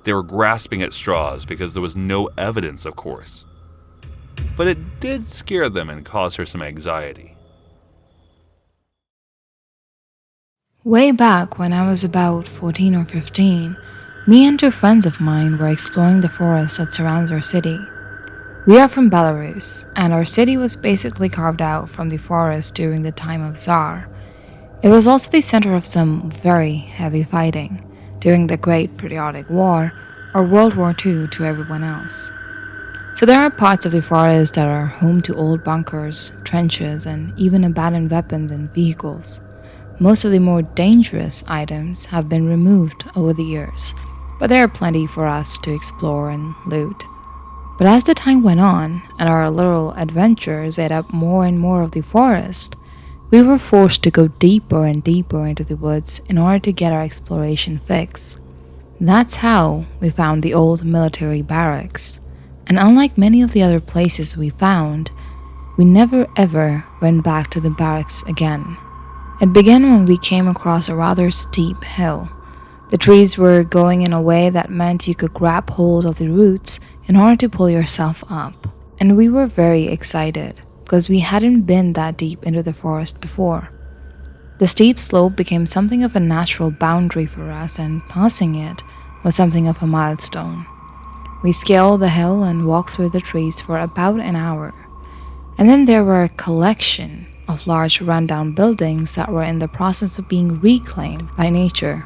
They were grasping at straws because there was no evidence, of course. But it did scare them and cause her some anxiety. Way back when I was about 14 or 15, me and two friends of mine were exploring the forest that surrounds our city. We are from Belarus, and our city was basically carved out from the forest during the time of Tsar. It was also the center of some very heavy fighting during the Great Patriotic War, or World War II to everyone else. So there are parts of the forest that are home to old bunkers, trenches, and even abandoned weapons and vehicles. Most of the more dangerous items have been removed over the years, but there are plenty for us to explore and loot. But as the time went on, and our little adventures ate up more and more of the forest, we were forced to go deeper and deeper into the woods in order to get our exploration fix. That's how we found the old military barracks, and unlike many of the other places we found, we never ever went back to the barracks again. It began when we came across a rather steep hill. The trees were going in a way that meant you could grab hold of the roots in order to pull yourself up. And we were very excited, because we hadn't been that deep into the forest before. The steep slope became something of a natural boundary for us, and passing it was something of a milestone. We scaled the hill and walked through the trees for about an hour. And then there were a collection of large rundown buildings that were in the process of being reclaimed by nature.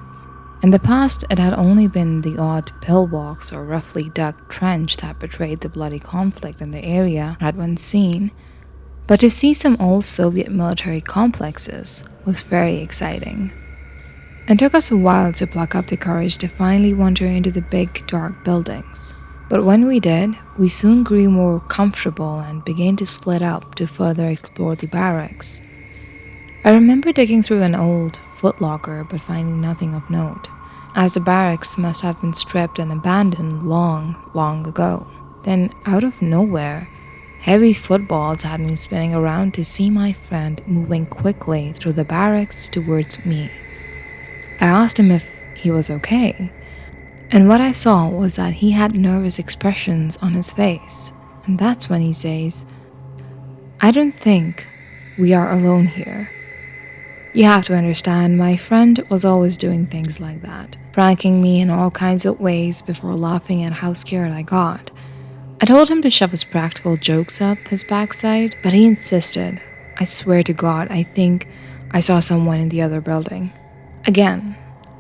In the past, it had only been the odd pillbox or roughly dug trench that betrayed the bloody conflict in the area I'd once seen, but to see some old Soviet military complexes was very exciting. It took us a while to pluck up the courage to finally wander into the big, dark buildings. But when we did, we soon grew more comfortable and began to split up to further explore the barracks. I remember digging through an old footlocker but finding nothing of note, as the barracks must have been stripped and abandoned long ago. Then, out of nowhere, heavy footballs had been spinning around to see my friend moving quickly through the barracks towards me. I asked him if he was okay, and what I saw was that he had nervous expressions on his face, and that's when he says, "I don't think we are alone here." You have to understand, my friend was always doing things like that, pranking me in all kinds of ways before laughing at how scared I got. I told him to shove his practical jokes up his backside, but he insisted. I swear to God, I think I saw someone in the other building. Again,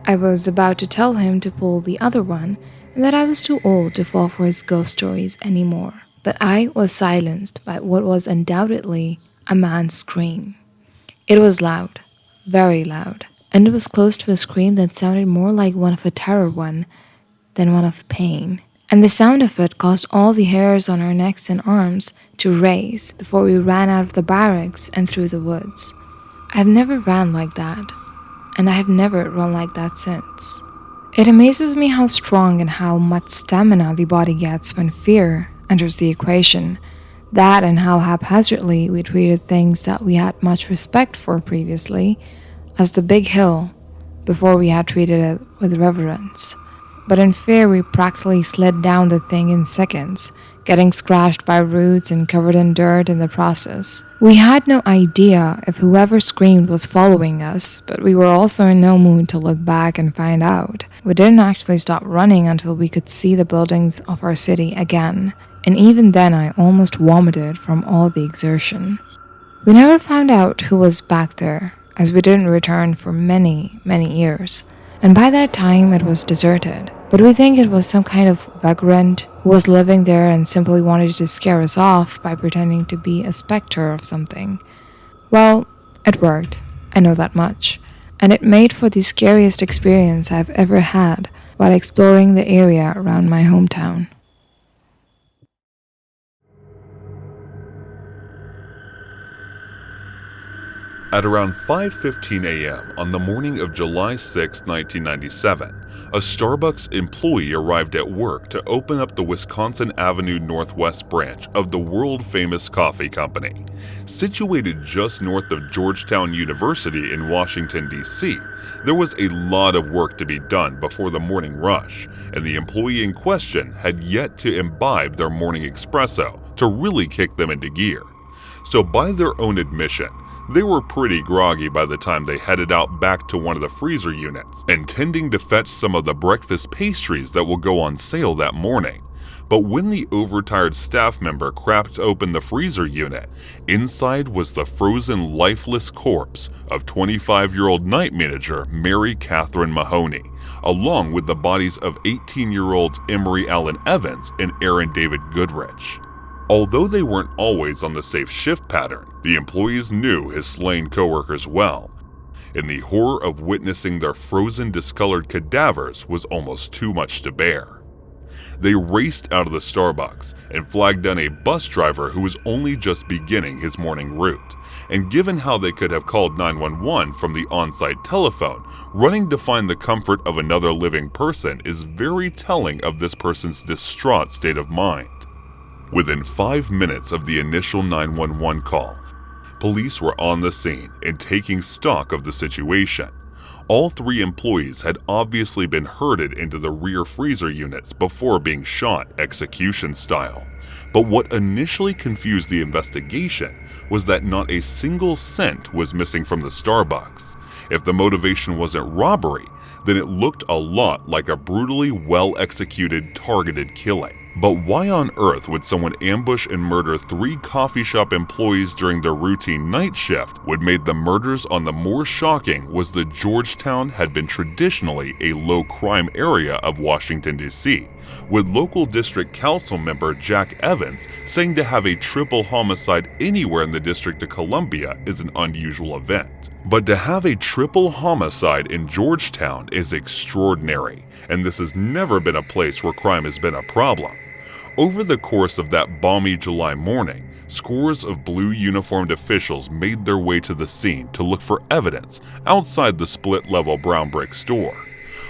I was about to tell him to pull the other one, and that I was too old to fall for his ghost stories anymore. But I was silenced by what was undoubtedly a man's scream. It was loud, very loud, and it was close to a scream that sounded more like one of a terror one than one of pain. And the sound of it caused all the hairs on our necks and arms to raise before we ran out of the barracks and through the woods. I've never ran like that, and I have never run like that since. It amazes me how strong and how much stamina the body gets when fear enters the equation. That and how haphazardly we treated things that we had much respect for previously as the big hill before we had treated it with reverence. But in fear we practically slid down the thing in seconds, getting scratched by roots and covered in dirt in the process. We had no idea if whoever screamed was following us, but we were also in no mood to look back and find out. We didn't actually stop running until we could see the buildings of our city again. and even then I almost vomited from all the exertion. We never found out who was back there, as we didn't return for many, many years, and by that time it was deserted. But we think it was some kind of vagrant who was living there and simply wanted to scare us off by pretending to be a specter of something. Well, it worked, I know that much, and it made for the scariest experience I've ever had while exploring the area around my hometown. At around 5:15 a.m. on the morning of July 6, 1997, a Starbucks employee arrived at work to open up the Wisconsin Avenue Northwest branch of the world-famous coffee company. Situated just north of Georgetown University in Washington, D.C., there was a lot of work to be done before the morning rush, and the employee in question had yet to imbibe their morning espresso to really kick them into gear. So by their own admission, they were pretty groggy by the time they headed out back to one of the freezer units, intending to fetch some of the breakfast pastries that will go on sale that morning. But when the overtired staff member cracked open the freezer unit, inside was the frozen, lifeless corpse of 25-year-old night manager Mary Catherine Mahoney, along with the bodies of 18-year-olds Emery Allen Evans and Aaron David Goodrich. Although they weren't always on the safe shift pattern, the employees knew his slain coworkers well, and the horror of witnessing their frozen, discolored cadavers was almost too much to bear. They raced out of the Starbucks and flagged down a bus driver who was only just beginning his morning route, and given how they could have called 911 from the on-site telephone, running to find the comfort of another living person is very telling of this person's distraught state of mind. Within 5 minutes of the initial 911 call, police were on the scene and taking stock of the situation. All 3 employees had obviously been herded into the rear freezer units before being shot execution style. But what initially confused the investigation was that not a single cent was missing from the Starbucks. If the motivation wasn't robbery, then it looked a lot like a brutally well-executed, targeted killing. But why on earth would someone ambush and murder 3 coffee shop employees during their routine night shift? What made the murders on the more shocking was that Georgetown had been traditionally a low-crime area of Washington, D.C., with local district council member Jack Evans saying to have a triple homicide anywhere in the District of Columbia is an unusual event. But to have a triple homicide in Georgetown is extraordinary, and this has never been a place where crime has been a problem. Over the course of that balmy July morning, scores of blue uniformed officials made their way to the scene to look for evidence outside the split-level brown brick store.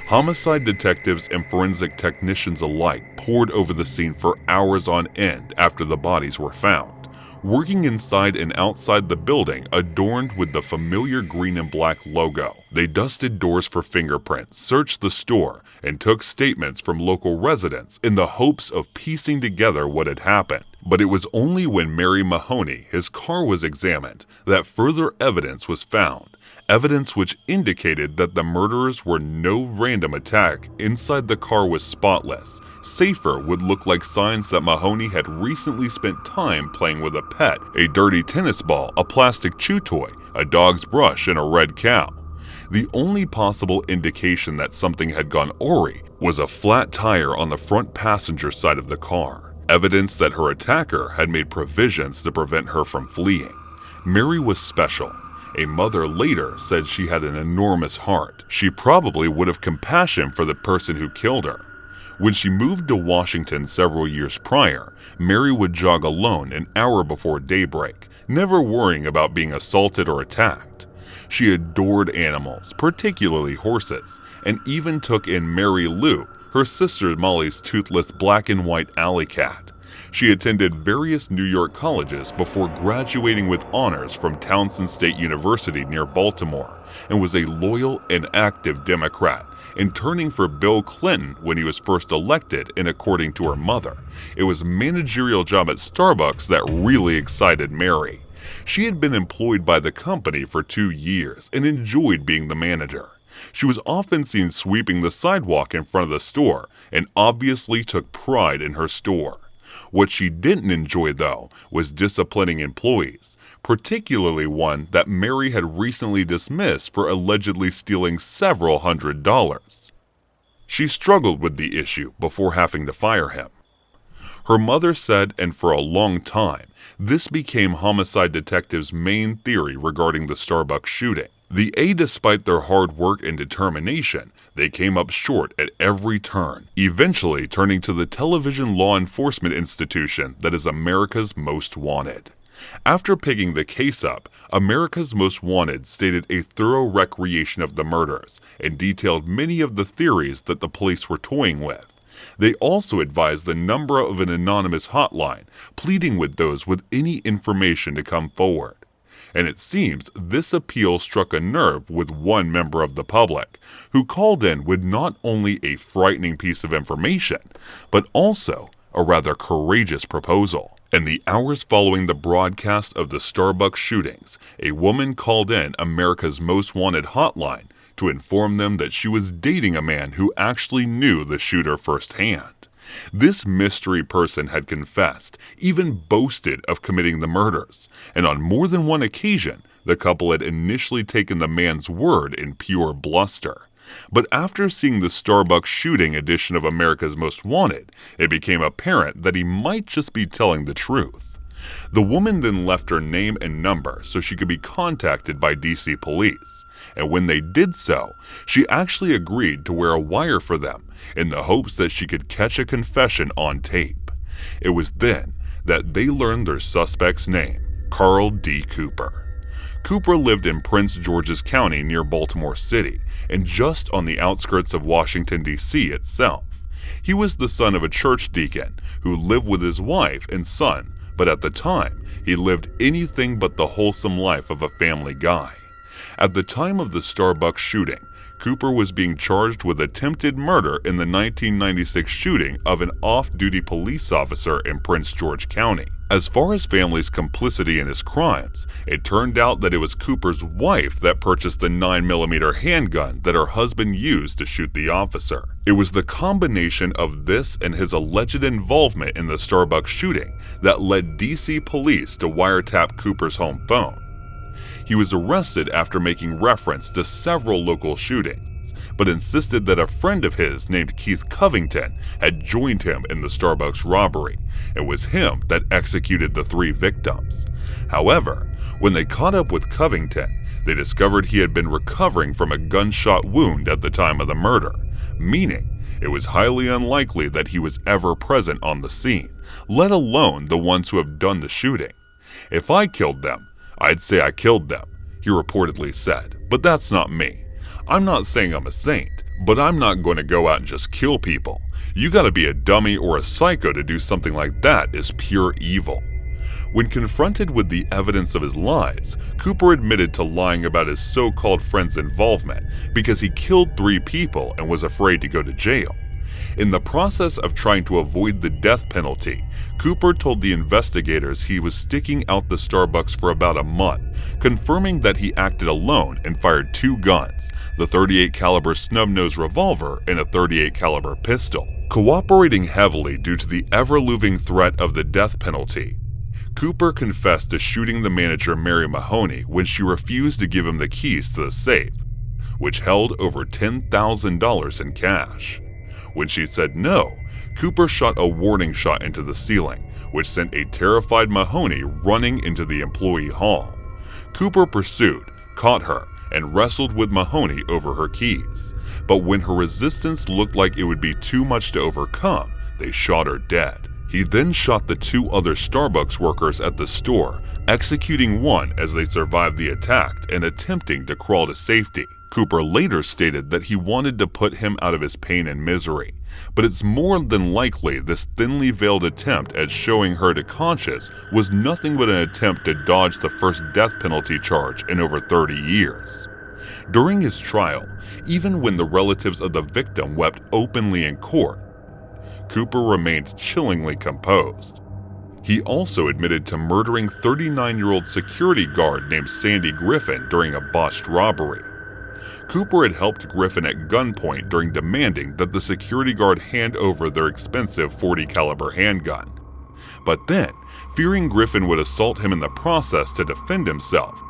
Homicide detectives and forensic technicians alike poured over the scene for hours on end after the bodies were found, working inside and outside the building adorned with the familiar green and black logo. They dusted doors for fingerprints, searched the store, and took statements from local residents in the hopes of piecing together what had happened. But it was only when Mary Mahoney, his car was examined, that further evidence was found. Evidence which indicated that the murderers were no random attack. Inside the car was spotless. Safer would look like signs that Mahoney had recently spent time playing with a pet, a dirty tennis ball, a plastic chew toy, a dog's brush, and a red cow. The only possible indication that something had gone awry was a flat tire on the front passenger side of the car, evidence that her attacker had made provisions to prevent her from fleeing. Mary was special. A mother later said she had an enormous heart. She probably would have compassion for the person who killed her. When she moved to Washington several years prior, Mary would jog alone an hour before daybreak, never worrying about being assaulted or attacked. She adored animals, particularly horses, and even took in Mary Lou, her sister Molly's toothless black and white alley cat. She attended various New York colleges before graduating with honors from Towson State University near Baltimore, and was a loyal and active Democrat, and turning for Bill Clinton when he was first elected, and according to her mother, it was a managerial job at Starbucks that really excited Mary. She had been employed by the company for 2 years and enjoyed being the manager. She was often seen sweeping the sidewalk in front of the store and obviously took pride in her store. What she didn't enjoy, though, was disciplining employees, particularly one that Mary had recently dismissed for allegedly stealing several $100s. She struggled with the issue before having to fire him. Her mother said, and for a long time, this became homicide detectives' main theory regarding the Starbucks shooting. Despite their hard work and determination, they came up short at every turn, eventually turning to the television law enforcement institution that is America's Most Wanted. After picking the case up, America's Most Wanted stated a thorough recreation of the murders and detailed many of the theories that the police were toying with. They also advised the number of an anonymous hotline, pleading with those with any information to come forward. And it seems this appeal struck a nerve with one member of the public, who called in with not only a frightening piece of information, but also a rather courageous proposal. In the hours following the broadcast of the Starbucks shootings, a woman called in America's Most Wanted hotline to inform them that she was dating a man who actually knew the shooter firsthand. This mystery person had confessed, even boasted of committing the murders, and on more than one occasion, the couple had initially taken the man's word in pure bluster. But after seeing the Starbucks shooting edition of America's Most Wanted, it became apparent that he might just be telling the truth. The woman then left her name and number so she could be contacted by DC police, and when they did so, she actually agreed to wear a wire for them in the hopes that she could catch a confession on tape. It was then that they learned their suspect's name, Carl D. Cooper. Cooper lived in Prince George's County near Baltimore City and just on the outskirts of Washington, D.C. itself. He was the son of a church deacon who lived with his wife and son, but at the time, he lived anything but the wholesome life of a family guy. At the time of the Starbucks shooting, Cooper was being charged with attempted murder in the 1996 shooting of an off-duty police officer in Prince George County. As far as family's complicity in his crimes, it turned out that it was Cooper's wife that purchased the 9mm handgun that her husband used to shoot the officer. It was the combination of this and his alleged involvement in the Starbucks shooting that led DC police to wiretap Cooper's home phone. He was arrested after making reference to several local shootings, but insisted that a friend of his named Keith Covington had joined him in the Starbucks robbery. It was him that executed the 3 victims. However, when they caught up with Covington, they discovered he had been recovering from a gunshot wound at the time of the murder, meaning it was highly unlikely that he was ever present on the scene, let alone the ones who have done the shooting. "If I killed them, I'd say I killed them," he reportedly said, but that's not me. I'm not saying I'm a saint, but I'm not going to go out and just kill people. You gotta be a dummy or a psycho to do something like that is pure evil. When confronted with the evidence of his lies, Cooper admitted to lying about his so-called friend's involvement because he killed 3 people and was afraid to go to jail. In the process of trying to avoid the death penalty, Cooper told the investigators he was sticking out the Starbucks for about a month, confirming that he acted alone and fired 2 guns, the .38 caliber snub-nose revolver and a .38 caliber pistol. Cooperating heavily due to the ever-looming threat of the death penalty, Cooper confessed to shooting the manager Mary Mahoney when she refused to give him the keys to the safe, which held over $10,000 in cash. When she said no, Cooper shot a warning shot into the ceiling, which sent a terrified Mahoney running into the employee hall. Cooper pursued, caught her, and wrestled with Mahoney over her keys. But when her resistance looked like it would be too much to overcome, they shot her dead. He then shot the 2 other Starbucks workers at the store, executing one as they survived the attack and attempting to crawl to safety. Cooper later stated that he wanted to put him out of his pain and misery, but it's more than likely this thinly veiled attempt at showing her to conscience was nothing but an attempt to dodge the first death penalty charge in over 30 years. During his trial, even when the relatives of the victim wept openly in court, Cooper remained chillingly composed. He also admitted to murdering 39-year-old security guard named Sandy Griffin during a botched robbery. Cooper had helped Griffin at gunpoint during demanding that the security guard hand over their expensive .40 caliber handgun. But then, fearing Griffin would assault him in the process to defend himself,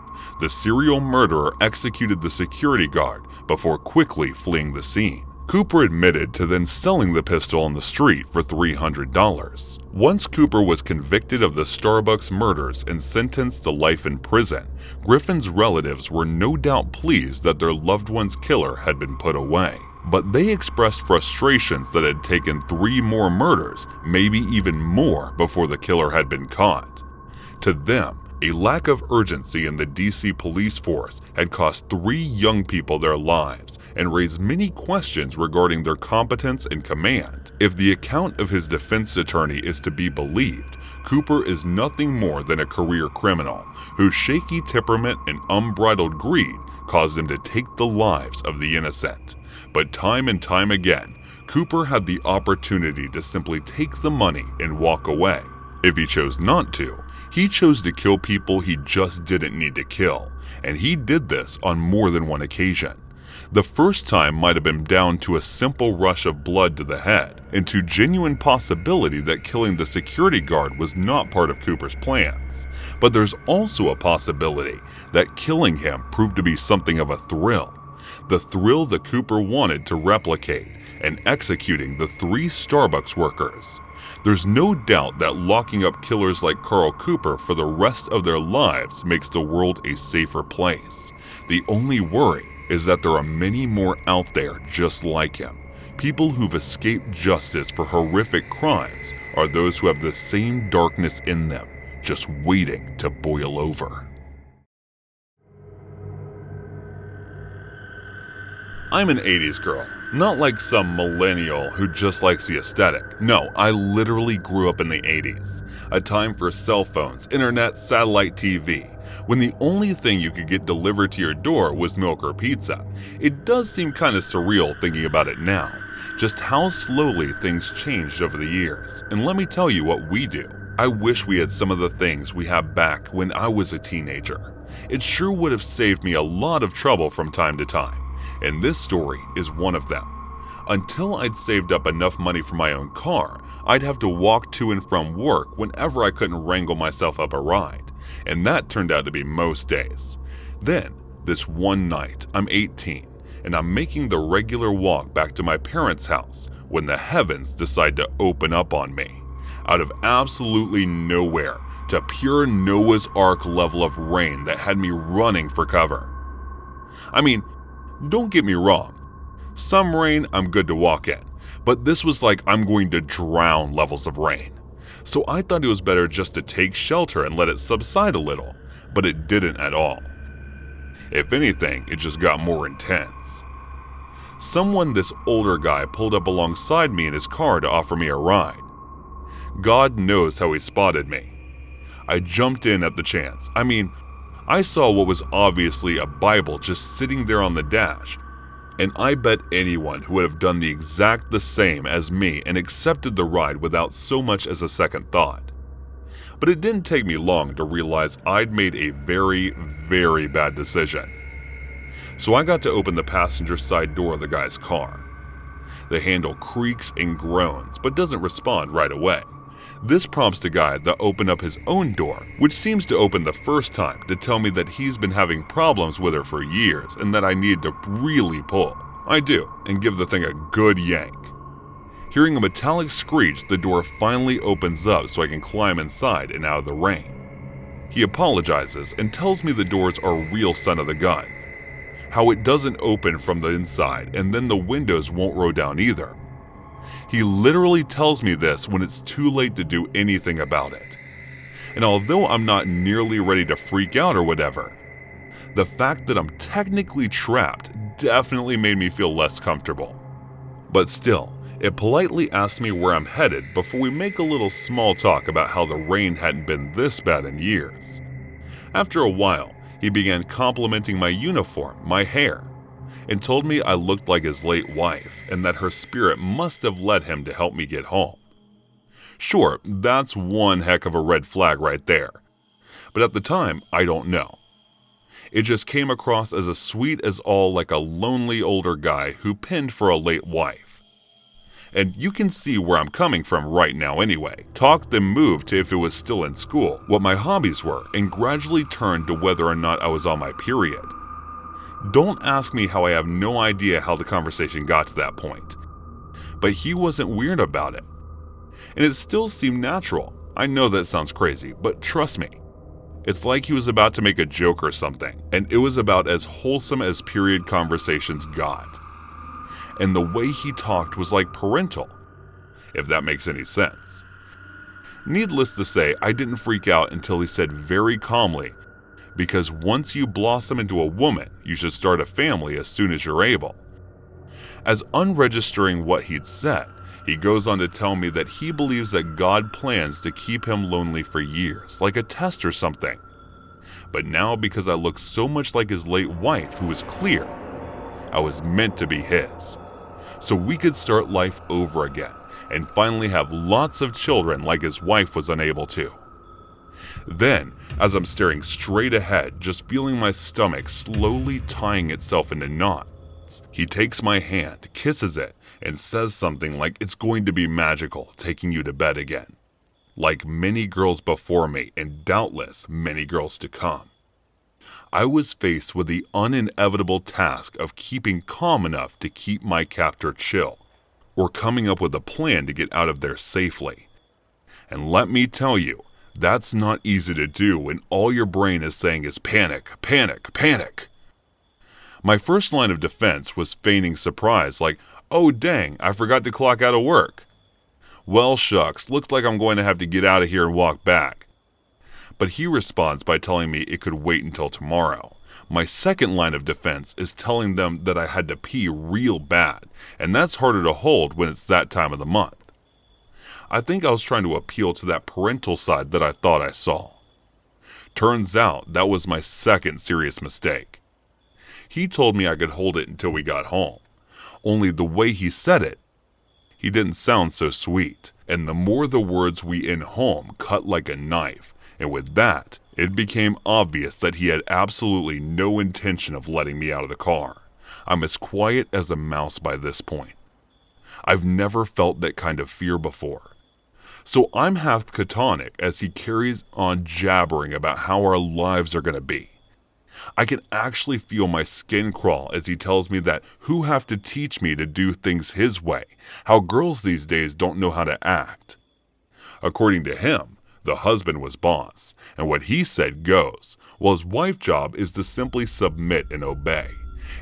the serial murderer executed the security guard before quickly fleeing the scene. Cooper admitted to then selling the pistol on the street for $300. Once Cooper was convicted of the Starbucks murders and sentenced to life in prison, Griffin's relatives were no doubt pleased that their loved one's killer had been put away. But they expressed frustrations that it had taken 3 more murders, maybe even more, before the killer had been caught. To them, a lack of urgency in the DC police force had cost 3 young people their lives and raised many questions regarding their competence and command. If the account of his defense attorney is to be believed, Cooper is nothing more than a career criminal whose shaky temperament and unbridled greed caused him to take the lives of the innocent. But time and time again, Cooper had the opportunity to simply take the money and walk away. If he chose not to, he chose to kill people he just didn't need to kill, and he did this on more than one occasion. The first time might have been down to a simple rush of blood to the head, and to genuine possibility that killing the security guard was not part of Cooper's plans. But there's also a possibility that killing him proved to be something of a thrill. The thrill that Cooper wanted to replicate in executing the 3 Starbucks workers. There's no doubt that locking up killers like Carl Cooper for the rest of their lives makes the world a safer place. The only worry is that there are many more out there just like him. People who've escaped justice for horrific crimes are those who have the same darkness in them, just waiting to boil over. I'm an 80s girl, not like some millennial who just likes the aesthetic. No, I literally grew up in the 80s, a time for cell phones, internet, satellite TV, when the only thing you could get delivered to your door was milk or pizza. It does seem kind of surreal thinking about it now, just how slowly things changed over the years. And let me tell you what we do. I wish we had some of the things we had back when I was a teenager. It sure would have saved me a lot of trouble from time to time. And this story is one of them. Until I'd saved up enough money for my own car, I'd have to walk to and from work whenever I couldn't wrangle myself up a ride. And that turned out to be most days. Then, this one night, I'm 18, and I'm making the regular walk back to my parents' house when the heavens decide to open up on me. Out of absolutely nowhere, to pure Noah's Ark level of rain that had me running for cover. I mean, don't get me wrong, some rain I'm good to walk in, but this was like I'm going to drown levels of rain. So I thought it was better just to take shelter and let it subside a little, but it didn't at all. If anything, it just got more intense. This older guy pulled up alongside me in his car to offer me a ride. God knows how he spotted me. I jumped in at the chance. I saw what was obviously a Bible just sitting there on the dash, and I bet anyone who would have done the same as me and accepted the ride without so much as a second thought. But it didn't take me long to realize I'd made a very, very bad decision. So I got to open the passenger side door of the guy's car. The handle creaks and groans, but doesn't respond right away. This prompts the guy to open up his own door, which seems to open the first time to tell me that he's been having problems with her for years and that I need to really pull. I do, and give the thing a good yank. Hearing a metallic screech, the door finally opens up so I can climb inside and out of the rain. He apologizes and tells me the doors are a real son of the gun. How it doesn't open from the inside and then the windows won't roll down either. He literally tells me this when it's too late to do anything about it. And although I'm not nearly ready to freak out or whatever, the fact that I'm technically trapped definitely made me feel less comfortable. But still, it politely asks me where I'm headed before we make a little small talk about how the rain hadn't been this bad in years. After a while, he began complimenting my uniform, my hair, and told me I looked like his late wife and that her spirit must have led him to help me get home. Sure, that's one heck of a red flag right there. But at the time, I don't know. It just came across as as sweet as all like a lonely older guy who pinned for a late wife. And you can see where I'm coming from right now anyway. Talk then moved to if it was still in school, what my hobbies were, and gradually turned to whether or not I was on my period. Don't ask me how I have no idea how the conversation got to that point. But he wasn't weird about it. And it still seemed natural. I know that sounds crazy, but trust me. It's like he was about to make a joke or something, and it was about as wholesome as period conversations got. And the way he talked was like parental, if that makes any sense. Needless to say, I didn't freak out until he said very calmly, because once you blossom into a woman, you should start a family as soon as you're able. As unregistering what he'd said, he goes on to tell me that he believes that God plans to keep him lonely for years, like a test or something. But now, because I look so much like his late wife, who was clear, I was meant to be his. So we could start life over again and finally have lots of children like his wife was unable to. Then, as I'm staring straight ahead, just feeling my stomach slowly tying itself into knots, he takes my hand, kisses it, and says something like it's going to be magical, taking you to bed again. Like many girls before me, and doubtless many girls to come. I was faced with the uninevitable task of keeping calm enough to keep my captor chill, or coming up with a plan to get out of there safely. And let me tell you, that's not easy to do when all your brain is saying is panic, panic, panic. My first line of defense was feigning surprise, like, oh dang, I forgot to clock out of work. Well shucks, looks like I'm going to have to get out of here and walk back. But he responds by telling me it could wait until tomorrow. My second line of defense is telling them that I had to pee real bad, and that's harder to hold when it's that time of the month. I think I was trying to appeal to that parental side that I thought I saw. Turns out that was my second serious mistake. He told me I could hold it until we got home. Only the way he said it, he didn't sound so sweet, and the more the words "we in home" cut like a knife, and with that, it became obvious that he had absolutely no intention of letting me out of the car. I'm as quiet as a mouse by this point. I've never felt that kind of fear before. So I'm half catatonic as he carries on jabbering about how our lives are going to be. I can actually feel my skin crawl as he tells me that who have to teach me to do things his way, how girls these days don't know how to act. According to him, the husband was boss, and what he said goes, while his wife's job is to simply submit and obey.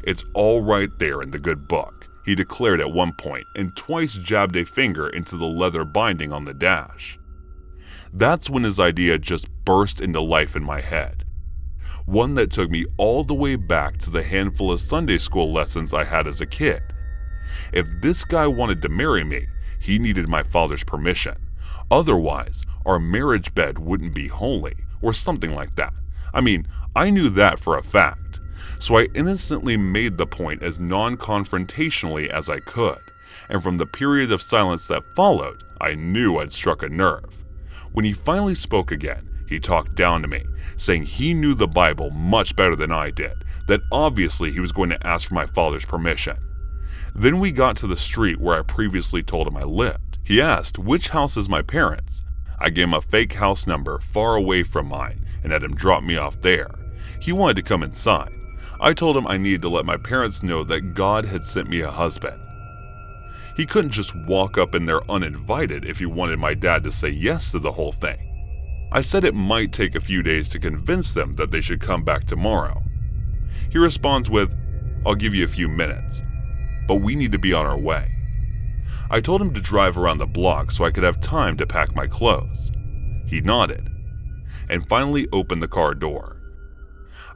It's all right there in the good book, he declared at one point, and twice jabbed a finger into the leather binding on the dash. That's when his idea just burst into life in my head. One that took me all the way back to the handful of Sunday school lessons I had as a kid. If this guy wanted to marry me, he needed my father's permission. Otherwise, our marriage bed wouldn't be holy, or something like that. I mean, I knew that for a fact. So I innocently made the point as non-confrontationally as I could, and from the period of silence that followed, I knew I'd struck a nerve. When he finally spoke again, he talked down to me, saying he knew the Bible much better than I did, that obviously he was going to ask for my father's permission. Then we got to the street where I previously told him I lived. He asked which house is my parents'. I gave him a fake house number far away from mine and had him drop me off there. He wanted to come inside. I told him I needed to let my parents know that God had sent me a husband. He couldn't just walk up in there uninvited if he wanted my dad to say yes to the whole thing. I said it might take a few days to convince them that they should come back tomorrow. He responds with, I'll give you a few minutes, but we need to be on our way. I told him to drive around the block so I could have time to pack my clothes. He nodded, and finally opened the car door.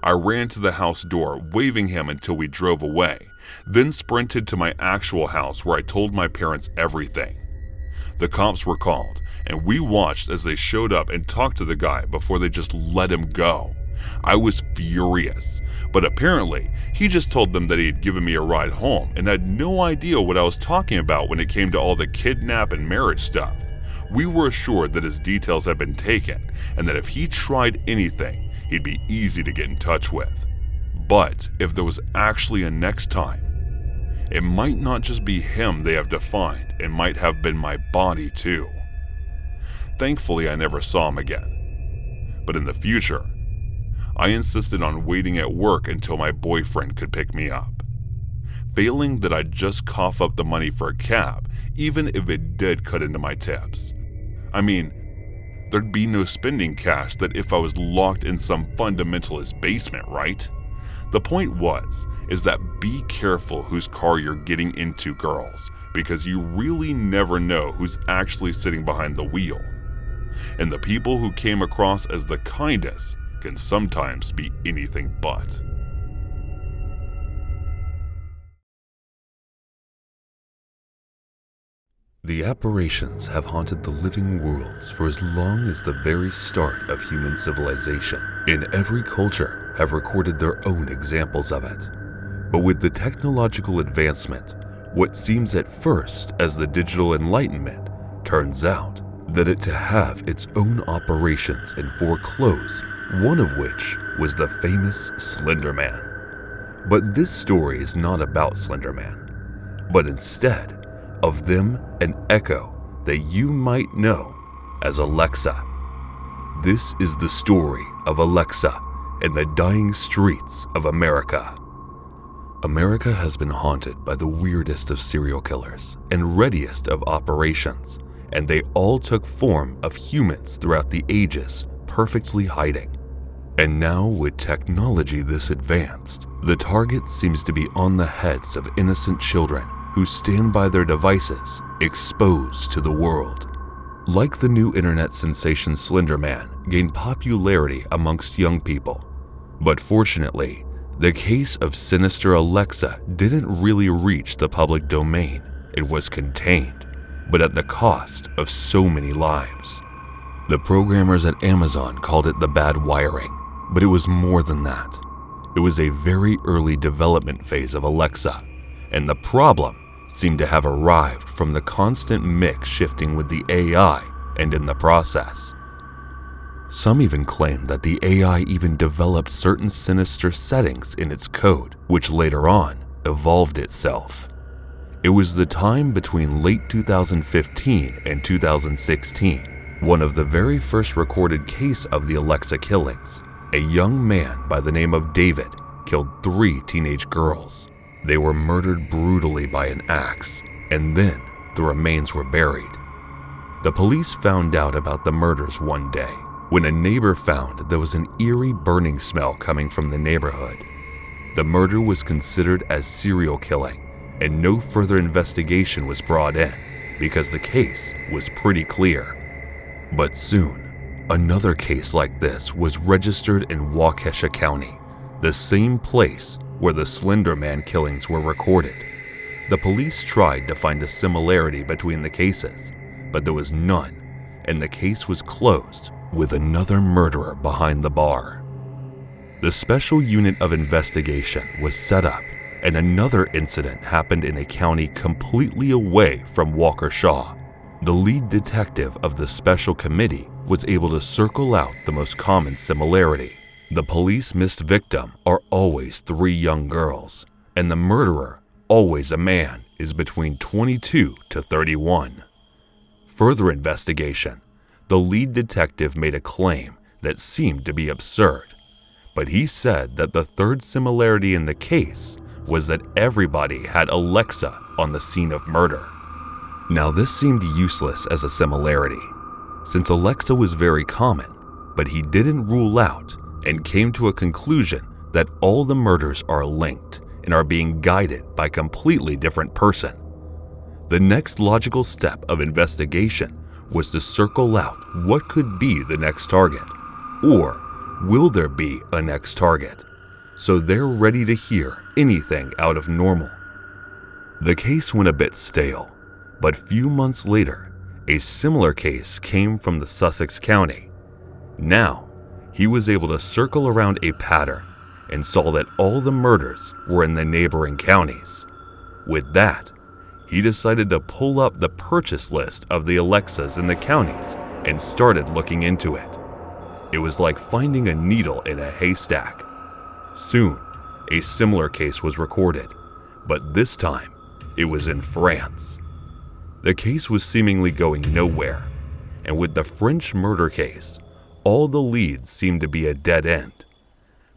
I ran to the house door, waving him until we drove away, then sprinted to my actual house where I told my parents everything. The cops were called, and we watched as they showed up and talked to the guy before they just let him go. I was furious, but apparently he just told them that he had given me a ride home and had no idea what I was talking about when it came to all the kidnap and marriage stuff. We were assured that his details had been taken and that if he tried anything, he'd be easy to get in touch with. But if there was actually a next time, it might not just be him they have defined, it might have been my body too. Thankfully, I never saw him again. But in the future, I insisted on waiting at work until my boyfriend could pick me up. Failing that, I'd just cough up the money for a cab, even if it did cut into my tips. I mean, there'd be no spending cash that if I was locked in some fundamentalist basement, right? The point is that be careful whose car you're getting into, girls, because you really never know who's actually sitting behind the wheel. And the people who came across as the kindest can sometimes be anything but. The apparitions have haunted the living worlds for as long as the very start of human civilization, and every culture have recorded their own examples of it. But with the technological advancement, what seems at first as the digital enlightenment turns out that it to have its own operations and foreclose, one of which was the famous Slender Man. But this story is not about Slender Man, but instead of them an echo that you might know as Alexa. This is the story of Alexa and the dying streets of America. America has been haunted by the weirdest of serial killers and readiest of operations, and they all took form of humans throughout the ages, perfectly hiding. And now, with technology this advanced, the target seems to be on the heads of innocent children who stand by their devices, exposed to the world. Like the new internet sensation Slender Man gained popularity amongst young people. But fortunately, the case of sinister Alexa didn't really reach the public domain. It was contained, but at the cost of so many lives. The programmers at Amazon called it the bad wiring, but it was more than that. It was a very early development phase of Alexa, and the problem seemed to have arrived from the constant mix shifting with the AI and in the process. Some even claim that the AI even developed certain sinister settings in its code, which later on evolved itself. It was the time between late 2015 and 2016, one of the very first recorded case of the Alexa killings. A young man by the name of David killed 3 teenage girls. They were murdered brutally by an axe, and then the remains were buried. The police found out about the murders one day when a neighbor found there was an eerie burning smell coming from the neighborhood. The murder was considered as serial killing, and no further investigation was brought in because the case was pretty clear. But soon, another case like this was registered in Waukesha County, the same place where the Slender Man killings were recorded. The police tried to find a similarity between the cases, but there was none, and the case was closed with another murderer behind the bar. The Special Unit of Investigation was set up, and another incident happened in a county completely away from Waukesha. The lead detective of the special committee was able to circle out the most common similarity. The police missed victim are always 3 young girls, and the murderer, always a man, is between 22 to 31. Further investigation, the lead detective made a claim that seemed to be absurd, but he said that the third similarity in the case was that everybody had Alexa on the scene of murder. Now this seemed useless as a similarity, since Alexa was very common, but he didn't rule out and came to a conclusion that all the murders are linked and are being guided by a completely different person. The next logical step of investigation was to circle out what could be the next target, or will there be a next target, so they're ready to hear anything out of normal. The case went a bit stale, but few months later, a similar case came from the Sussex County. Now, he was able to circle around a pattern and saw that all the murders were in the neighboring counties. With that, he decided to pull up the purchase list of the Alexas in the counties and started looking into it. It was like finding a needle in a haystack. Soon, a similar case was recorded, but this time It was in France. The case was seemingly going nowhere, and with the French murder case, all the leads seemed to be a dead end.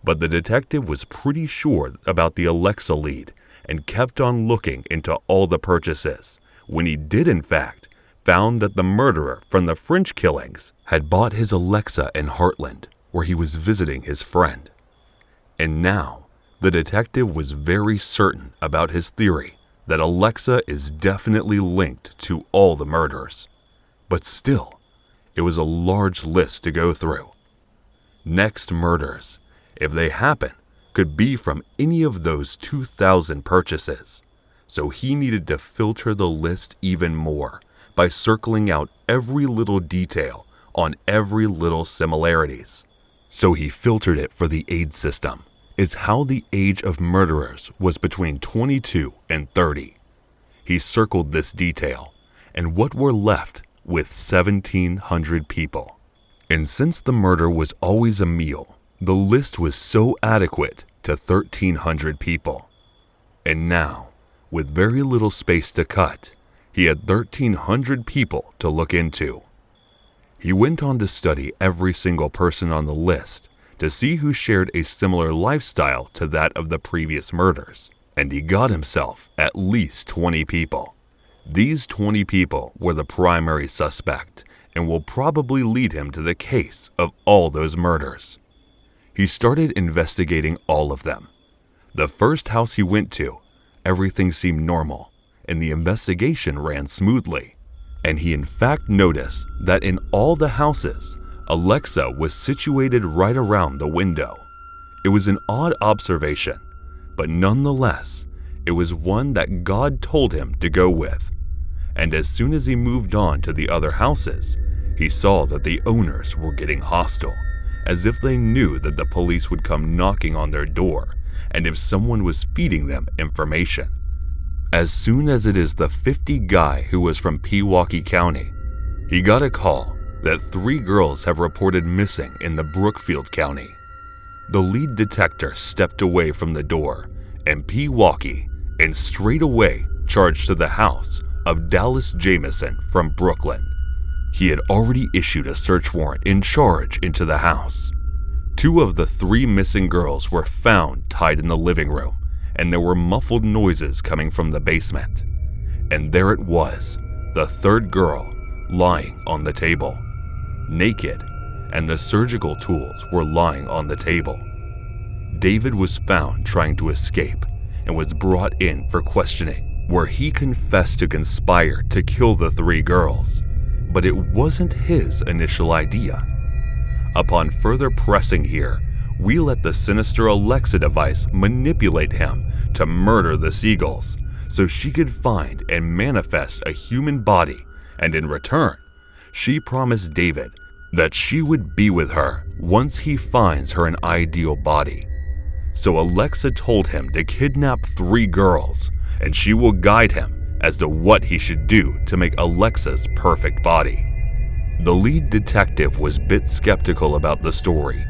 But the detective was pretty sure about the Alexa lead and kept on looking into all the purchases, when he did in fact found that the murderer from the French killings had bought his Alexa in Heartland, where he was visiting his friend. And now, the detective was very certain about his theory that Alexa is definitely linked to all the murders. But still, it was a large list to go through. Next murders, if they happen, could be from any of those 2,000 purchases. So he needed to filter the list even more by circling out every little detail on every little similarities. So he filtered it for the age system. Is how the age of murderers was between 22 and 30. He circled this detail, and what were left with 1,700 people. And since the murder was always a meal, the list was so adequate to 1,300 people. And now, with very little space to cut, he had 1,300 people to look into. He went on to study every single person on the list to see who shared a similar lifestyle to that of the previous murders, and he got himself at least 20 people. These 20 people were the primary suspect and will probably lead him to the case of all those murders. He started investigating all of them. The first house he went to, everything seemed normal, and the investigation ran smoothly. And he in fact noticed that in all the houses, Alexa was situated right around the window. It was an odd observation, but nonetheless, it was one that God told him to go with. And as soon as he moved on to the other houses, he saw that the owners were getting hostile, as if they knew that the police would come knocking on their door, and if someone was feeding them information. As soon as it is the 50 guy who was from Pewaukee County, he got a call that 3 girls have reported missing in the Brookfield County. The lead detector stepped away from the door and Pewaukee and straight away charged to the house of Dallas Jameson from Brooklyn. He had already issued a search warrant in charge into the house. 2 of the 3 missing girls were found tied in the living room, and there were muffled noises coming from the basement. And there it was, the 3rd girl, lying on the table, naked, and the surgical tools were lying on the table. David was found trying to escape and was brought in for questioning, where he confessed to conspire to kill the 3 girls, but it wasn't his initial idea. Upon further pressing here, we let the sinister Alexa device manipulate him to murder the seagulls so she could find and manifest a human body, and in return, she promised David that she would be with her once he finds her an ideal body. So Alexa told him to kidnap 3 girls, and she will guide him as to what he should do to make Alexa's perfect body. The lead detective was a bit skeptical about the story.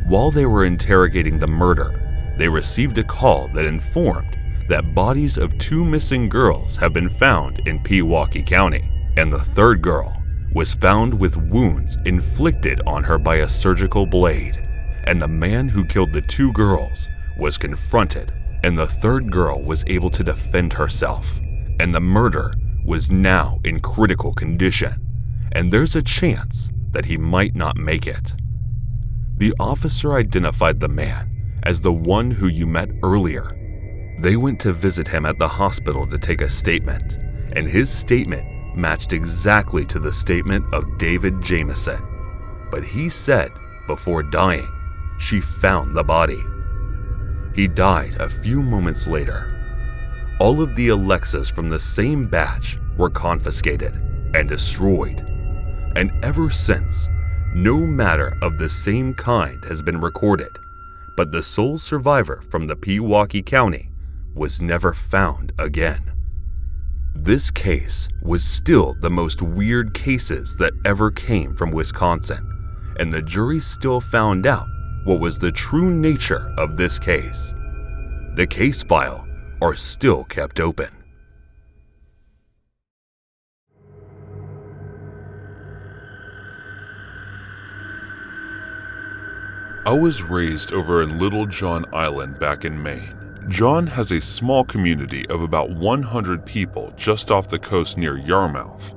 While they were interrogating the murder, they received a call that informed that bodies of 2 missing girls have been found in Pewaukee County, and the 3rd girl was found with wounds inflicted on her by a surgical blade, and the man who killed the 2 girls was confronted, and the 3rd girl was able to defend herself, and the murder was now in critical condition, and there's a chance that he might not make it. The officer identified the man as the one who you met earlier. They went to visit him at the hospital to take a statement, and his statement matched exactly to the statement of David Jameson. But he said, before dying, she found the body. He died a few moments later. All of the Alexas from the same batch were confiscated and destroyed. And ever since, no matter of the same kind has been recorded, but the sole survivor from the Pewaukee County was never found again. This case was still the most weird cases that ever came from Wisconsin, and the jury still found out what was the true nature of this case. The case file are still kept open. I was raised over in Little John Island back in Maine. John has a small community of about 100 people just off the coast near Yarmouth.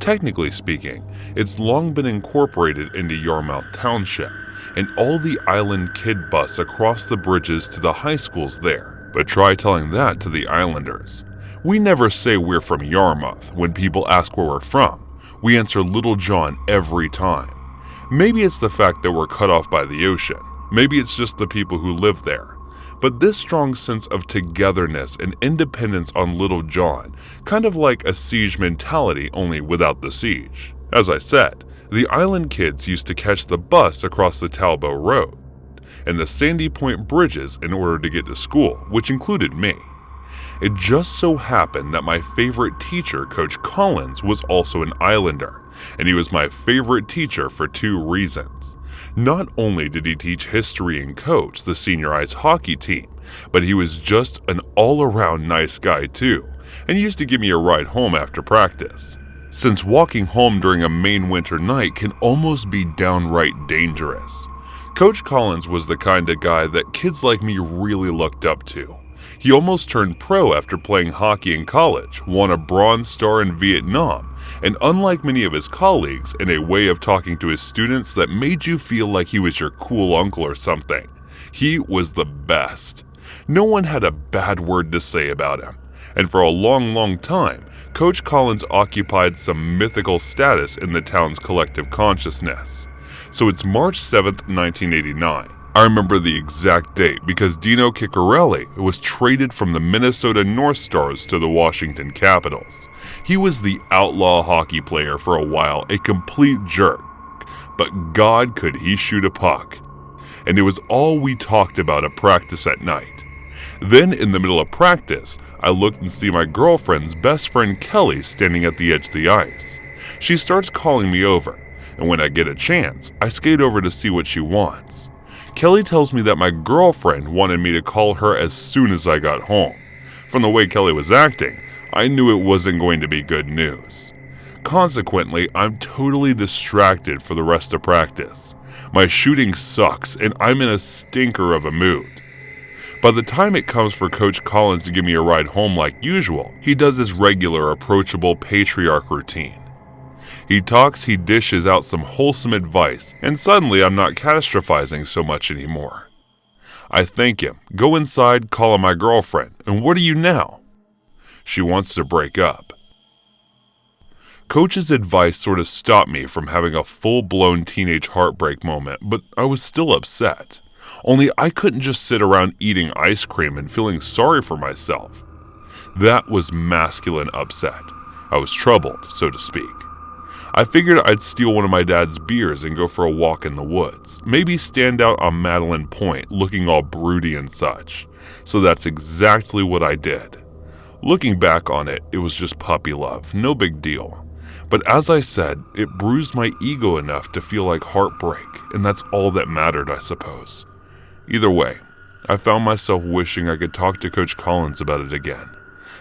Technically speaking, it's long been incorporated into Yarmouth Township, and all the island kid bus across the bridges to the high schools there. But try telling that to the islanders. We never say we're from Yarmouth when people ask where we're from. We answer Little John every time. Maybe it's the fact that we're cut off by the ocean. Maybe it's just the people who live there. But this strong sense of togetherness and independence on Little John, kind of like a siege mentality only without the siege. As I said, the island kids used to catch the bus across the Talbot Road and the Sandy Point bridges in order to get to school, which included me. It just so happened that my favorite teacher, Coach Collins, was also an islander, and he was my favorite teacher for two reasons. Not only did he teach history and coach the senior ice hockey team, but he was just an all-around nice guy too, and used to give me a ride home after practice. Since walking home during a Maine winter night can almost be downright dangerous, Coach Collins was the kind of guy that kids like me really looked up to. He almost turned pro after playing hockey in college, won a Bronze Star in Vietnam, and unlike many of his colleagues, in a way of talking to his students that made you feel like he was your cool uncle or something. He was the best. No one had a bad word to say about him, and for a long time, Coach Collins occupied some mythical status in the town's collective consciousness. So it's March 7th, 1989. I remember the exact date because Dino Ciccarelli was traded from the Minnesota North Stars to the Washington Capitals. He was the outlaw hockey player for a while, a complete jerk, but God could he shoot a puck. And it was all we talked about at practice at night. Then in the middle of practice, I looked and see my girlfriend's best friend Kelly standing at the edge of the ice. She starts calling me over, and when I get a chance, I skate over to see what she wants. Kelly tells me that my girlfriend wanted me to call her as soon as I got home. From the way Kelly was acting, I knew it wasn't going to be good news. Consequently, I'm totally distracted for the rest of practice. My shooting sucks and I'm in a stinker of a mood. By the time it comes for Coach Collins to give me a ride home like usual, he does his regular approachable patriarch routine. He talks, he dishes out some wholesome advice, and suddenly I'm not catastrophizing so much anymore. I thank him, go inside, call on my girlfriend, and what are you now? She wants to break up. Coach's advice sort of stopped me from having a full-blown teenage heartbreak moment, but I was still upset. Only I couldn't just sit around eating ice cream and feeling sorry for myself. That was masculine upset. I was troubled, so to speak. I figured I'd steal one of my dad's beers and go for a walk in the woods. Maybe stand out on Madeline Point looking all broody and such. So that's exactly what I did. Looking back on it, it was just puppy love, no big deal. But as I said, it bruised my ego enough to feel like heartbreak, and that's all that mattered, I suppose. Either way, I found myself wishing I could talk to Coach Collins about it again.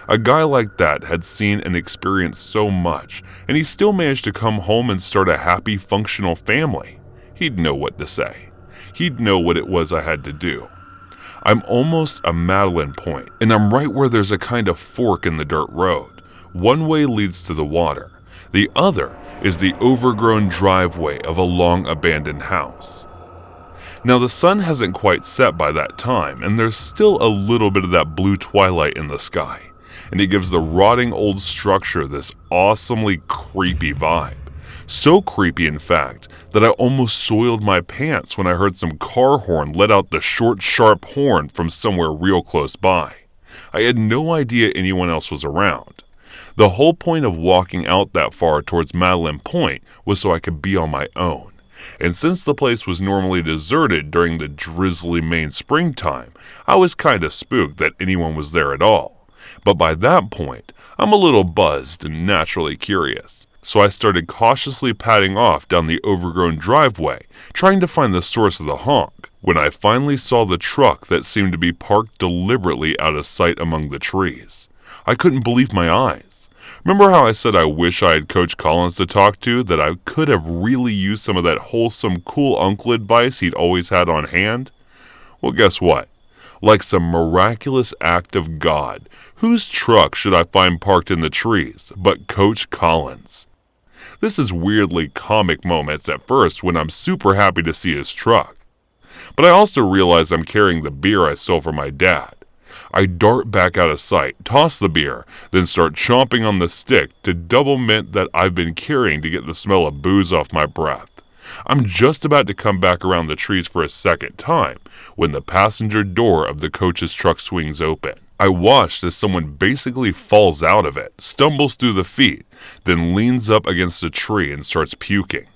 A guy like that had seen and experienced so much, and he still managed to come home and start a happy, functional family. He'd know what to say. He'd know what it was I had to do. I'm almost a Madeline Point, and I'm right where there's a kind of fork in the dirt road. One way leads to the water. The other is the overgrown driveway of a long abandoned house. Now the sun hasn't quite set by that time, and there's still a little bit of that blue twilight in the sky. And it gives the rotting old structure this awesomely creepy vibe. So creepy, in fact, that I almost soiled my pants when I heard some car horn let out the short, sharp horn from somewhere real close by. I had no idea anyone else was around. The whole point of walking out that far towards Madeline Point was so I could be on my own. And since the place was normally deserted during the drizzly Maine springtime, I was kinda spooked that anyone was there at all. But by that point, I'm a little buzzed and naturally curious, so I started cautiously padding off down the overgrown driveway, trying to find the source of the honk, when I finally saw the truck that seemed to be parked deliberately out of sight among the trees. I couldn't believe my eyes. Remember how I said I wish I had Coach Collins to talk to, that I could have really used some of that wholesome, cool uncle advice he'd always had on hand? Well, guess what? Like some miraculous act of God, whose truck should I find parked in the trees but Coach Collins? This is weirdly comic moments at first when I'm super happy to see his truck. But I also realize I'm carrying the beer I stole from my dad. I dart back out of sight, toss the beer, then start chomping on the stick to double mint that I've been carrying to get the smell of booze off my breath. I'm just about to come back around the trees for a second time when the passenger door of the coach's truck swings open. I watched as someone basically falls out of it, stumbles through the feet, then leans up against a tree and starts puking.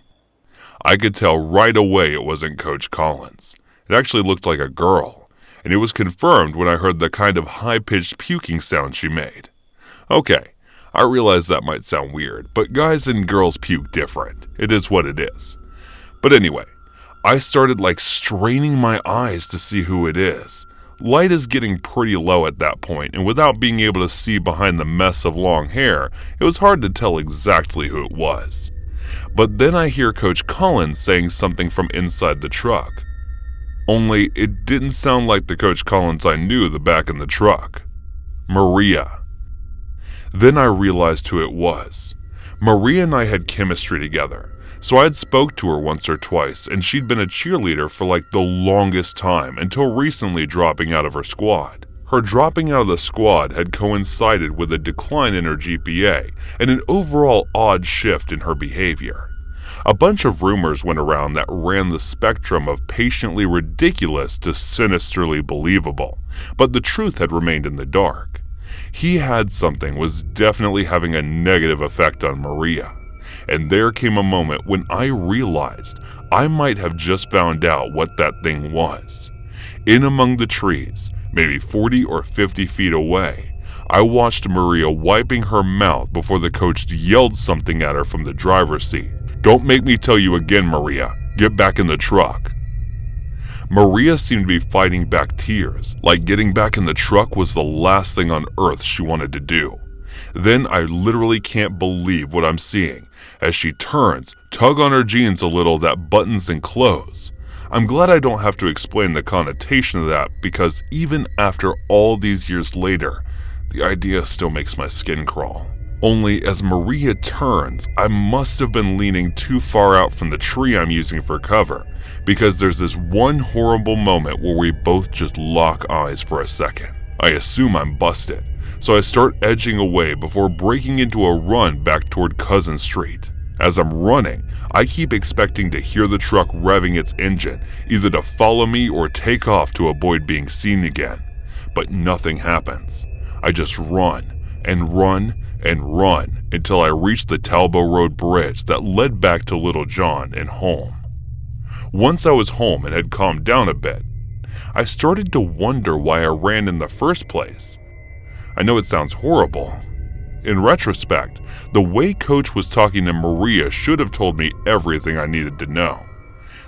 I could tell right away it wasn't Coach Collins. It actually looked like a girl, and it was confirmed when I heard the kind of high-pitched puking sound she made. Okay, I realize that might sound weird, but guys and girls puke different. It is what it is. But anyway, I started straining my eyes to see who it is. Light is getting pretty low at that point, and without being able to see behind the mess of long hair, it was hard to tell exactly who it was. But then I hear Coach Collins saying something from inside the truck. Only it didn't sound like the Coach Collins I knew the back in the truck. Maria. Then I realized who it was. Maria and I had chemistry together. So I had spoke to her once or twice, and she'd been a cheerleader for the longest time until recently dropping out of her squad. Her dropping out of the squad had coincided with a decline in her GPA and an overall odd shift in her behavior. A bunch of rumors went around that ran the spectrum of patiently ridiculous to sinisterly believable, but the truth had remained in the dark. He had something was definitely having a negative effect on Maria. And there came a moment when I realized I might have just found out what that thing was. In among the trees, maybe 40 or 50 feet away, I watched Maria wiping her mouth before the coach yelled something at her from the driver's seat. "Don't make me tell you again, Maria. Get back in the truck." Maria seemed to be fighting back tears, like getting back in the truck was the last thing on earth she wanted to do. Then I literally can't believe what I'm seeing as she turns, tug on her jeans a little that buttons and close. I'm glad I don't have to explain the connotation of that because even after all these years later, the idea still makes my skin crawl. Only as Maria turns, I must have been leaning too far out from the tree I'm using for cover because there's this one horrible moment where we both just lock eyes for a second. I assume I'm busted, so I start edging away before breaking into a run back toward Cousin Street. As I'm running, I keep expecting to hear the truck revving its engine, either to follow me or take off to avoid being seen again. But nothing happens. I just run and run and run until I reach the Talbot Road bridge that led back to Little John and home. Once I was home and had calmed down a bit, I started to wonder why I ran in the first place. I know it sounds horrible. In retrospect, the way Coach was talking to Maria should have told me everything I needed to know.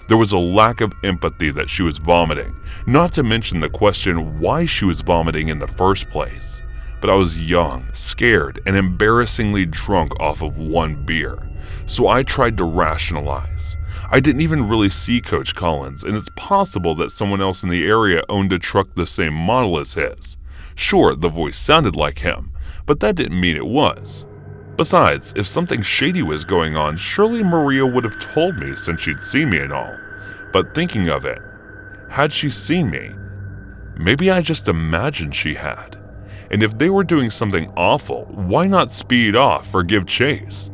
There was a lack of empathy that she was vomiting, not to mention the question why she was vomiting in the first place. But I was young, scared, and embarrassingly drunk off of one beer, so I tried to rationalize. I didn't even really see Coach Collins, and it's possible that someone else in the area owned a truck the same model as his. Sure, the voice sounded like him, but that didn't mean it was. Besides, if something shady was going on, surely Maria would have told me since she'd seen me and all. But thinking of it, had she seen me? Maybe I just imagined she had. And if they were doing something awful, why not speed off or give chase?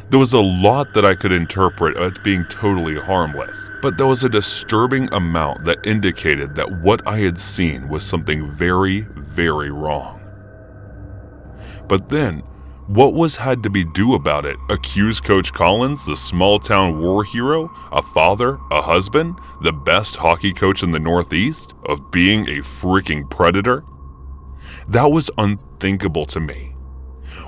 There was a lot that I could interpret as being totally harmless, but there was a disturbing amount that indicated that what I had seen was something very, very wrong. But then, what was had to be do about it? Accuse Coach Collins, the small-town war hero, a father, a husband, the best hockey coach in the Northeast, of being a freaking predator? That was unthinkable to me.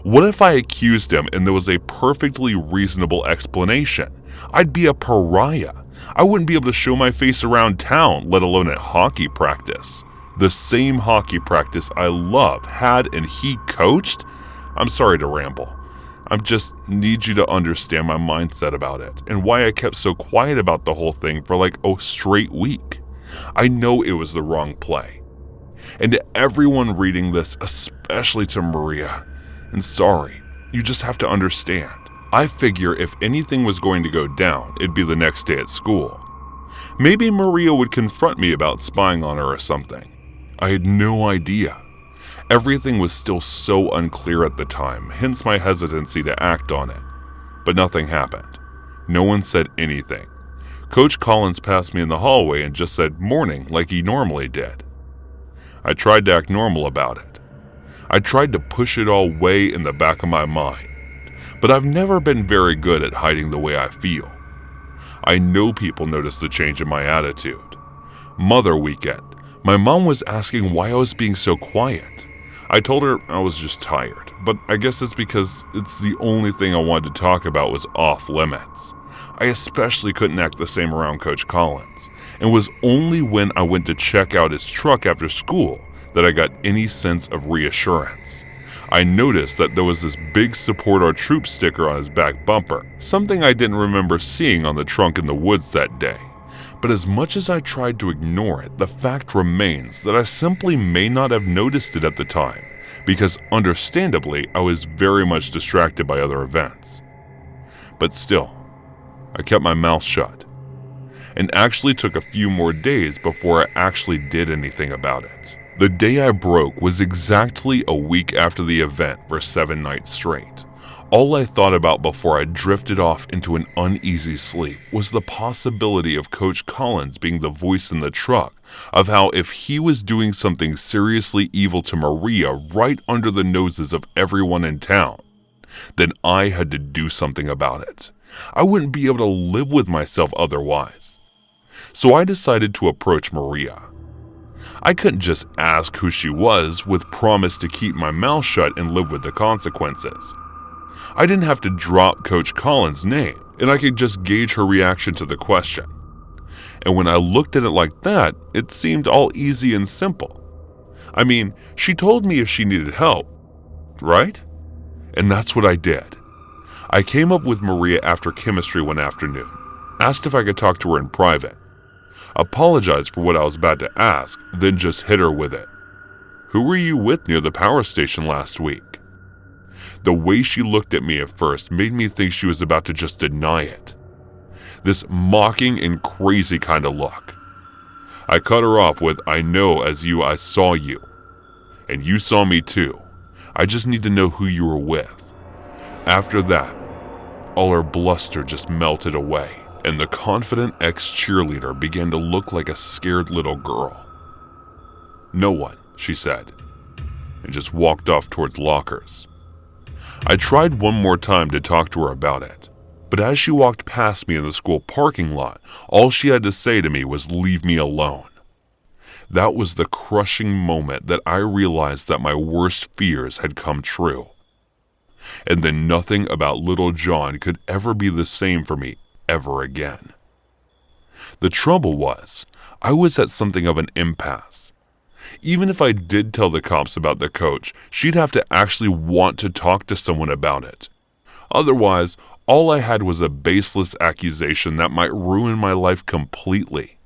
What if I accused him and there was a perfectly reasonable explanation? I'd be a pariah. I wouldn't be able to show my face around town, let alone at hockey practice. The same hockey practice I love had and he coached? I'm sorry to ramble, I just need you to understand my mindset about it and why I kept so quiet about the whole thing for like a straight week. I know it was the wrong play. And to everyone reading this, especially to Maria, and sorry, you just have to understand. I figure if anything was going to go down, it'd be the next day at school. Maybe Maria would confront me about spying on her or something. I had no idea. Everything was still so unclear at the time, hence my hesitancy to act on it. But nothing happened. No one said anything. Coach Collins passed me in the hallway and just said morning like he normally did. I tried to act normal about it. I tried to push it all way in the back of my mind. But I've never been very good at hiding the way I feel. I know people noticed the change in my attitude. Mother weekend, my mom was asking why I was being so quiet. I told her I was just tired, but I guess it's because it's the only thing I wanted to talk about was off limits. I especially couldn't act the same around Coach Collins, and it was only when I went to check out his truck after school that I got any sense of reassurance. I noticed that there was this big support our troops sticker on his back bumper, something I didn't remember seeing on the trunk in the woods that day. But as much as I tried to ignore it, the fact remains that I simply may not have noticed it at the time, because understandably I was very much distracted by other events. But still, I kept my mouth shut, and actually took a few more days before I actually did anything about it. The day I broke was exactly a week after the event for 7 nights straight. All I thought about before I drifted off into an uneasy sleep was the possibility of Coach Collins being the voice in the truck, of how if he was doing something seriously evil to Maria right under the noses of everyone in town, then I had to do something about it. I wouldn't be able to live with myself otherwise. So I decided to approach Maria. I couldn't just ask who she was with promise to keep my mouth shut and live with the consequences. I didn't have to drop Coach Collins' name, and I could just gauge her reaction to the question. And when I looked at it like that, it seemed all easy and simple. I mean, she told me if she needed help, right? And that's what I did. I came up with Maria after chemistry one afternoon, asked if I could talk to her in private, apologized for what I was about to ask, then just hit her with it. Who were you with near the power station last week? The way she looked at me at first made me think she was about to just deny it. This mocking and crazy kind of look. I cut her off with, I know as you I saw you. And you saw me too. I just need to know who you were with. After that, all her bluster just melted away, and the confident ex-cheerleader began to look like a scared little girl. No one, she said, and just walked off towards lockers. I tried one more time to talk to her about it, but as she walked past me in the school parking lot, all she had to say to me was leave me alone. That was the crushing moment that I realized that my worst fears had come true. And then nothing about little John could ever be the same for me ever again. The trouble was, I was at something of an impasse. Even if I did tell the cops about the coach, she'd have to actually want to talk to someone about it. Otherwise, all I had was a baseless accusation that might ruin my life completely.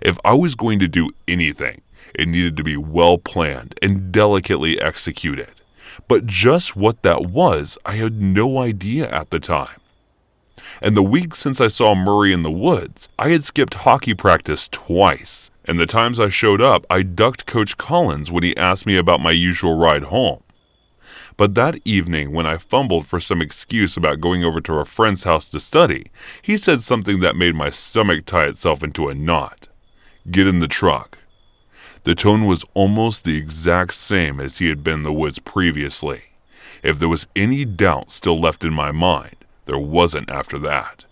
If I was going to do anything, it needed to be well planned and delicately executed. But just what that was, I had no idea at the time. And the week since I saw Murray in the woods, I had skipped hockey practice twice. And the times I showed up, I ducked Coach Collins when he asked me about my usual ride home. But that evening, when I fumbled for some excuse about going over to a friend's house to study, he said something that made my stomach tie itself into a knot. Get in the truck. The tone was almost the exact same as he had been in the woods previously. If there was any doubt still left in my mind, there wasn't after that.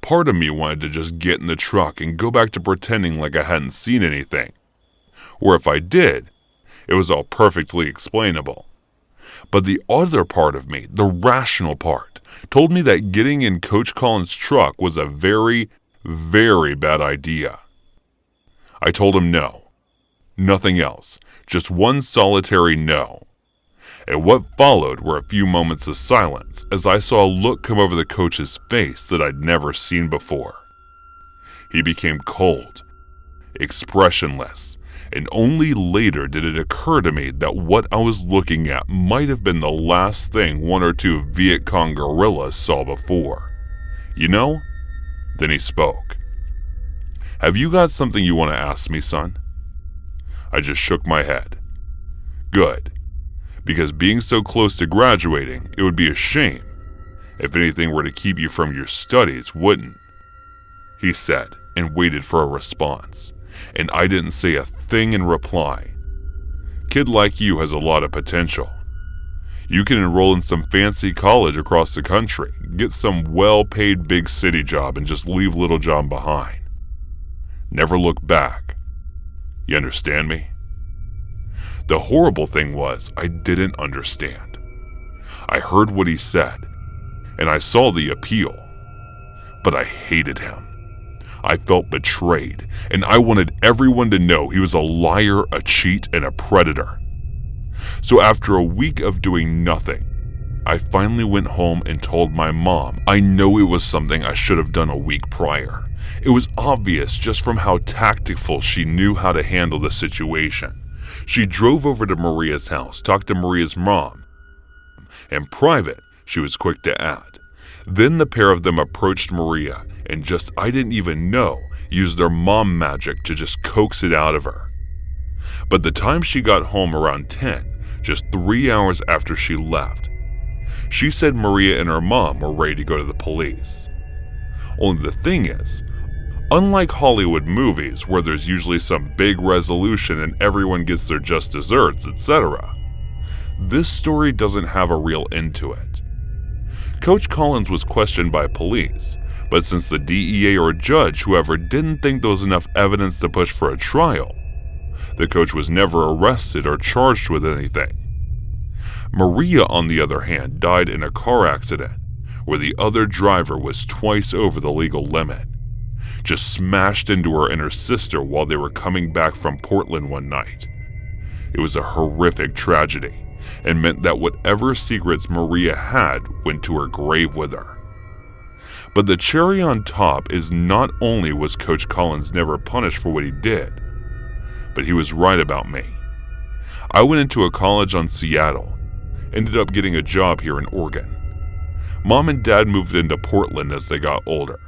Part of me wanted to just get in the truck and go back to pretending like I hadn't seen anything. Or if I did, it was all perfectly explainable. But the other part of me, the rational part, told me that getting in Coach Collins' truck was a very, very bad idea. I told him no. Nothing else. Just one solitary no. And what followed were a few moments of silence as I saw a look come over the coach's face that I'd never seen before. He became cold, expressionless, and only later did it occur to me that what I was looking at might have been the last thing one or two Viet Cong guerrillas saw before. You know? Then he spoke. "Have you got something you want to ask me, son?" I just shook my head. Good. Because being so close to graduating, it would be a shame if anything were to keep you from your studies, wouldn't? He said, and waited for a response, and I didn't say a thing in reply. Kid like you has a lot of potential. You can enroll in some fancy college across the country, get some well-paid big city job, and just leave little John behind. Never look back. You understand me? The horrible thing was, I didn't understand. I heard what he said, and I saw the appeal, but I hated him. I felt betrayed, and I wanted everyone to know he was a liar, a cheat, and a predator. So after a week of doing nothing, I finally went home and told my mom I know it was something I should have done a week prior. It was obvious just from how tactful she knew how to handle the situation. She drove over to Maria's house, talked to Maria's mom, and private, she was quick to add. Then the pair of them approached Maria and just, I didn't even know, used their mom magic to just coax it out of her. But the time she got home around 10, just 3 hours after she left, she said Maria and her mom were ready to go to the police. Only the thing is, unlike Hollywood movies where there's usually some big resolution and everyone gets their just desserts, etc., this story doesn't have a real end to it. Coach Collins was questioned by police, but since the DEA or judge, whoever, didn't think there was enough evidence to push for a trial, the coach was never arrested or charged with anything. Maria, on the other hand, died in a car accident where the other driver was twice over the legal limit. Just smashed into her and her sister while they were coming back from Portland one night. It was a horrific tragedy and meant that whatever secrets Maria had went to her grave with her. But the cherry on top is not only was Coach Collins never punished for what he did, but he was right about me. I went into a college on Seattle, ended up getting a job here in Oregon. Mom and Dad moved into Portland as they got older,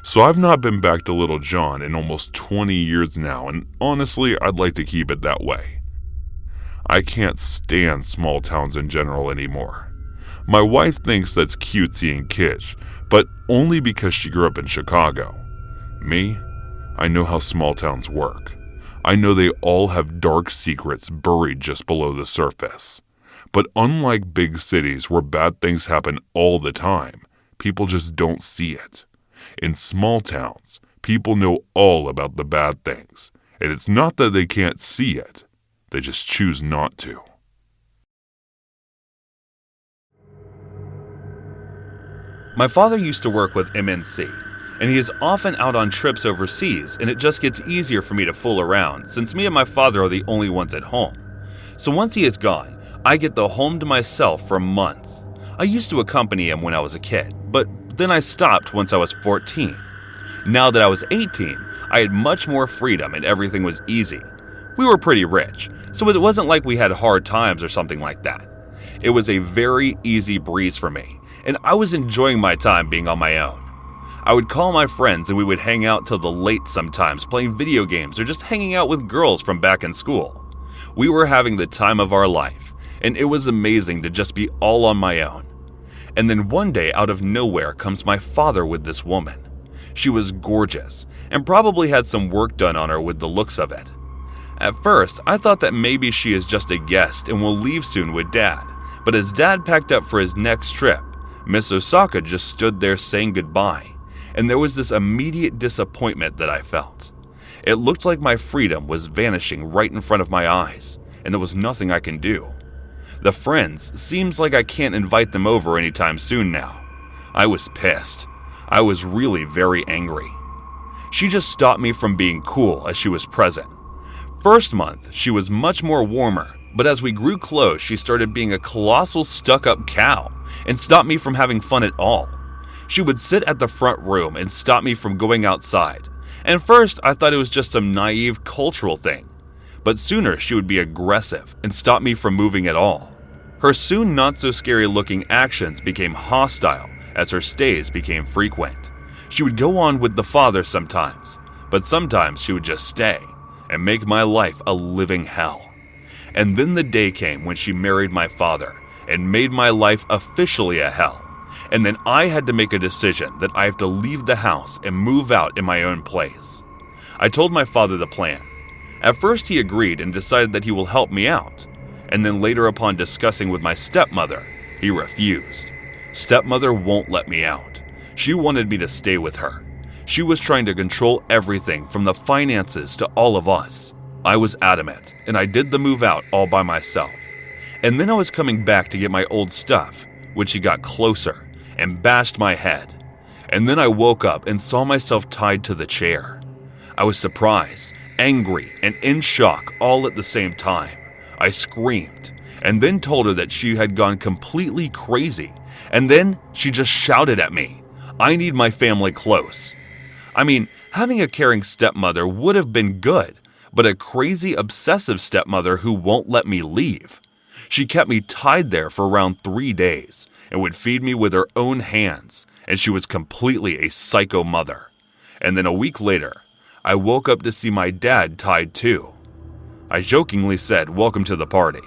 so I've not been back to Little John in almost 20 years now, and honestly, I'd like to keep it that way. I can't stand small towns in general anymore. My wife thinks that's cutesy and kitsch, but only because she grew up in Chicago. Me, I know how small towns work. I know they all have dark secrets buried just below the surface. But unlike big cities where bad things happen all the time, people just don't see it. In small towns, people know all about the bad things, and it's not that they can't see it, they just choose not to. My father used to work with MNC, and he is often out on trips overseas, and it just gets easier for me to fool around since me and my father are the only ones at home. So once he is gone, I get the home to myself for months. I used to accompany him when I was a kid, but then I stopped once I was 14. Now that I was 18, I had much more freedom and everything was easy. We were pretty rich, so it wasn't like we had hard times or something like that. It was a very easy breeze for me, and I was enjoying my time being on my own. I would call my friends and we would hang out till the late sometimes, playing video games or just hanging out with girls from back in school. We were having the time of our life, and it was amazing to just be all on my own. And then one day, out of nowhere, comes my father with this woman. She was gorgeous, and probably had some work done on her with the looks of it. At first, I thought that maybe she is just a guest and will leave soon with Dad, but as Dad packed up for his next trip, Miss Osaka just stood there saying goodbye, and there was this immediate disappointment that I felt. It looked like my freedom was vanishing right in front of my eyes, and there was nothing I can do. The friends, seems like I can't invite them over anytime soon now. I was pissed. I was really very angry. She just stopped me from being cool as she was present. First month, she was much more warmer, But as we grew close, she started being a colossal stuck-up cow and stopped me from having fun at all. She would sit at the front room and stop me from going outside. And first, I thought it was just some naive cultural thing. But sooner, she would be aggressive and stop me from moving at all. Her soon not-so-scary-looking actions became hostile as her stays became frequent. She would go on with the father sometimes, but sometimes she would just stay and make my life a living hell. And then the day came when she married my father and made my life officially a hell. And then I had to make a decision that I have to leave the house and move out in my own place. I told my father the plan. At first he agreed and decided that he will help me out. And then later, upon discussing with my stepmother, he refused. Stepmother won't let me out. She wanted me to stay with her. She was trying to control everything from the finances to all of us. I was adamant, and I did the move out all by myself. And then I was coming back to get my old stuff, when she got closer and bashed my head. And then I woke up and saw myself tied to the chair. I was surprised, angry, and in shock all at the same time. I screamed, and then told her that she had gone completely crazy, and then she just shouted at me, "I need my family close." I mean, having a caring stepmother would have been good, but a crazy, obsessive stepmother who won't let me leave. She kept me tied there for around 3 days, and would feed me with her own hands, and she was completely a psycho mother. And then a week later, I woke up to see my dad tied too. I jokingly said, "Welcome to the party,"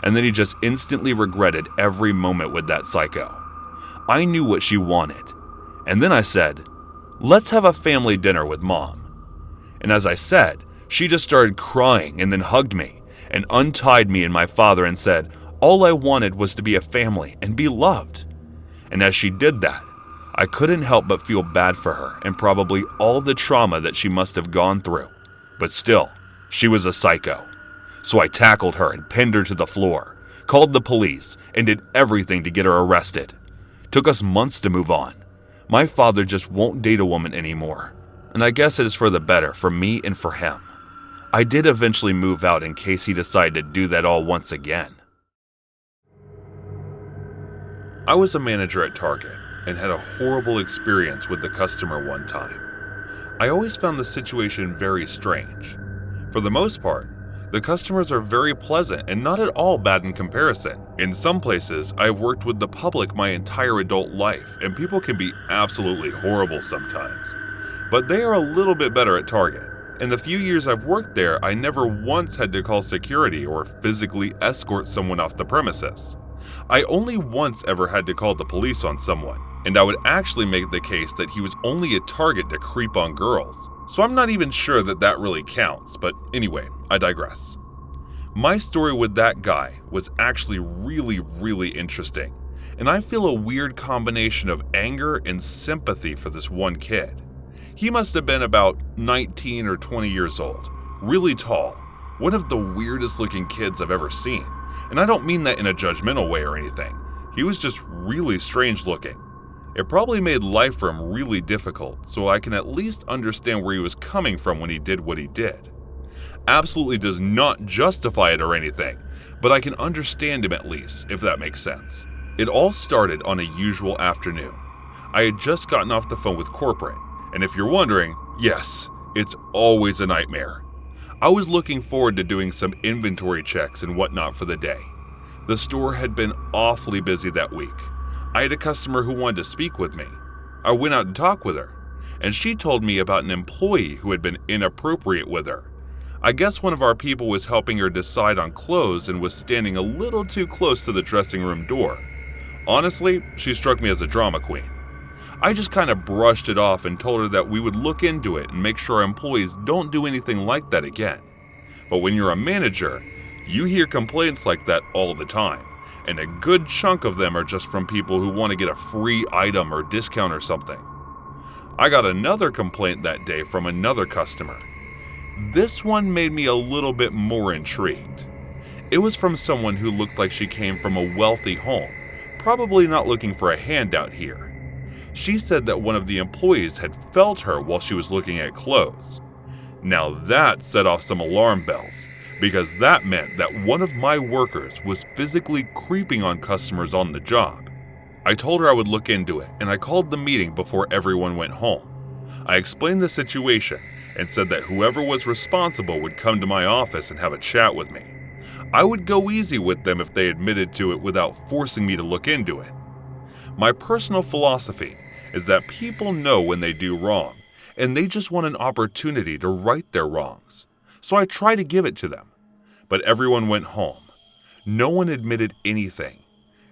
and then he just instantly regretted every moment with that psycho. I knew what she wanted, and then I said, "Let's have a family dinner with Mom." And as I said, she just started crying and then hugged me and untied me and my father and said, all I wanted was to be a family and be loved. And as she did that, I couldn't help but feel bad for her and probably all the trauma that she must have gone through. But still, she was a psycho. So I tackled her and pinned her to the floor, called the police, and did everything to get her arrested. Took us months to move on. My father just won't date a woman anymore. And I guess it is for the better for me and for him. I did eventually move out in case he decided to do that all once again. I was a manager at Target and had a horrible experience with the customer one time. I always found the situation very strange. For the most part, the customers are very pleasant and not at all bad in comparison. In some places, I've worked with the public my entire adult life, and people can be absolutely horrible sometimes. But they are a little bit better at Target. In the few years I've worked there, I never once had to call security or physically escort someone off the premises. I only once ever had to call the police on someone, and I would actually make the case that he was only a target to creep on girls. So I'm not even sure that that really counts, but anyway, I digress. My story with that guy was actually really interesting, and I feel a weird combination of anger and sympathy for this one kid. He must have been about 19 or 20 years old, really tall, one of the weirdest looking kids I've ever seen. And I don't mean that in a judgmental way or anything. He was just really strange looking. It probably made life for him really difficult, so I can at least understand where he was coming from when he did what he did. Absolutely does not justify it or anything, but I can understand him at least, if that makes sense. It all started on a usual afternoon. I had just gotten off the phone with corporate, and if you're wondering, yes, it's always a nightmare. I was looking forward to doing some inventory checks and whatnot for the day. The store had been awfully busy that week. I had a customer who wanted to speak with me. I went out to talk with her, and she told me about an employee who had been inappropriate with her. I guess one of our people was helping her decide on clothes and was standing a little too close to the dressing room door. Honestly, she struck me as a drama queen. I just kind of brushed it off and told her that we would look into it and make sure our employees don't do anything like that again. But when you're a manager, you hear complaints like that all the time, and a good chunk of them are just from people who want to get a free item or discount or something. I got another complaint that day from another customer. This one made me a little bit more intrigued. It was from someone who looked like she came from a wealthy home, probably not looking for a handout here. She said that one of the employees had felt her while she was looking at clothes. Now that set off some alarm bells, because that meant that one of my workers was physically creeping on customers on the job. I told her I would look into it, and I called the meeting before everyone went home. I explained the situation and said that whoever was responsible would come to my office and have a chat with me. I would go easy with them if they admitted to it without forcing me to look into it. My personal philosophy is that people know when they do wrong, and they just want an opportunity to right their wrongs. So I try to give it to them. But everyone went home. No one admitted anything,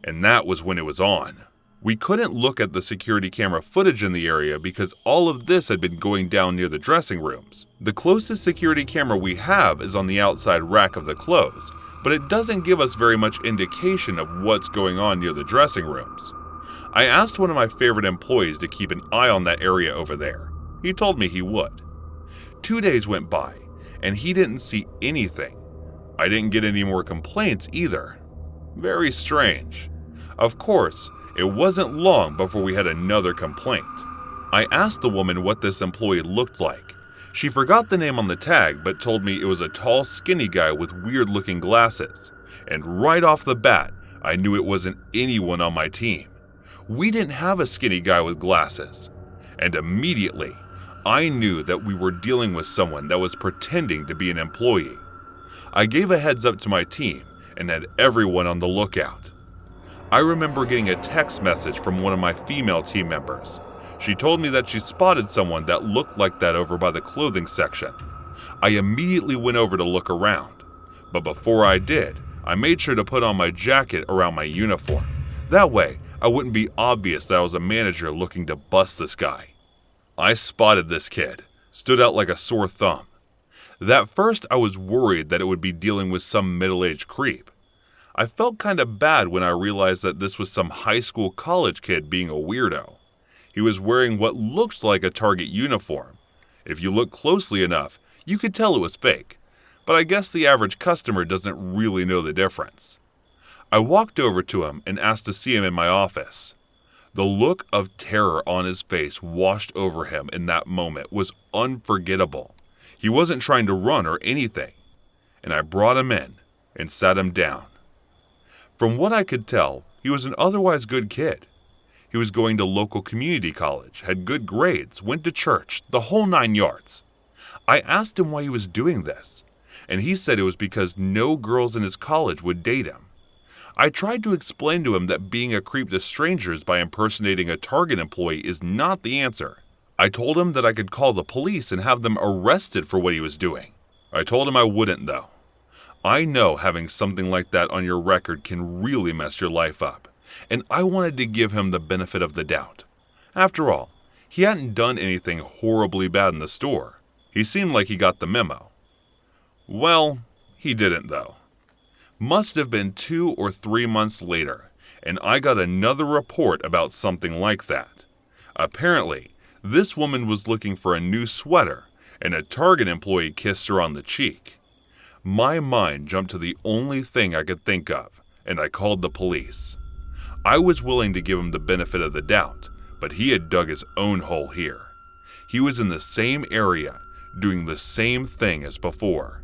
and that was when it was on. We couldn't look at the security camera footage in the area because all of this had been going down near the dressing rooms. The closest security camera we have is on the outside rack of the clothes, but it doesn't give us very much indication of what's going on near the dressing rooms. I asked one of my favorite employees to keep an eye on that area over there. He told me he would. 2 days went by, and he didn't see anything. I didn't get any more complaints either. Very strange. Of course, it wasn't long before we had another complaint. I asked the woman what this employee looked like. She forgot the name on the tag, but told me it was a tall, skinny guy with weird-looking glasses. And right off the bat, I knew it wasn't anyone on my team. We didn't have a skinny guy with glasses. And immediately, I knew that we were dealing with someone that was pretending to be an employee. I gave a heads up to my team and had everyone on the lookout. I remember getting a text message from one of my female team members. She told me that she spotted someone that looked like that over by the clothing section. I immediately went over to look around, but before I did, I made sure to put on my jacket around my uniform. That way, I wouldn't be obvious that I was a manager looking to bust this guy. I spotted this kid, stood out like a sore thumb. At first, I was worried that it would be dealing with some middle-aged creep. I felt kind of bad when I realized that this was some high school college kid being a weirdo. He was wearing what looked like a Target uniform. If you look closely enough, you could tell it was fake, but I guess the average customer doesn't really know the difference. I walked over to him and asked to see him in my office. The look of terror on his face washed over him in that moment was unforgettable. He wasn't trying to run or anything, and I brought him in and sat him down. From what I could tell, he was an otherwise good kid. He was going to local community college, had good grades, went to church, the whole 9 yards. I asked him why he was doing this, and he said it was because no girls in his college would date him. I tried to explain to him that being a creep to strangers by impersonating a Target employee is not the answer. I told him that I could call the police and have them arrested for what he was doing. I told him I wouldn't though. I know having something like that on your record can really mess your life up, and I wanted to give him the benefit of the doubt. After all, he hadn't done anything horribly bad in the store. He seemed like he got the memo. Well, he didn't though. Must have been 2 or 3 months later, and I got another report about something like that. Apparently, this woman was looking for a new sweater, and a Target employee kissed her on the cheek. My mind jumped to the only thing I could think of, and I called the police. I was willing to give him the benefit of the doubt, but he had dug his own hole here. He was in the same area, doing the same thing as before.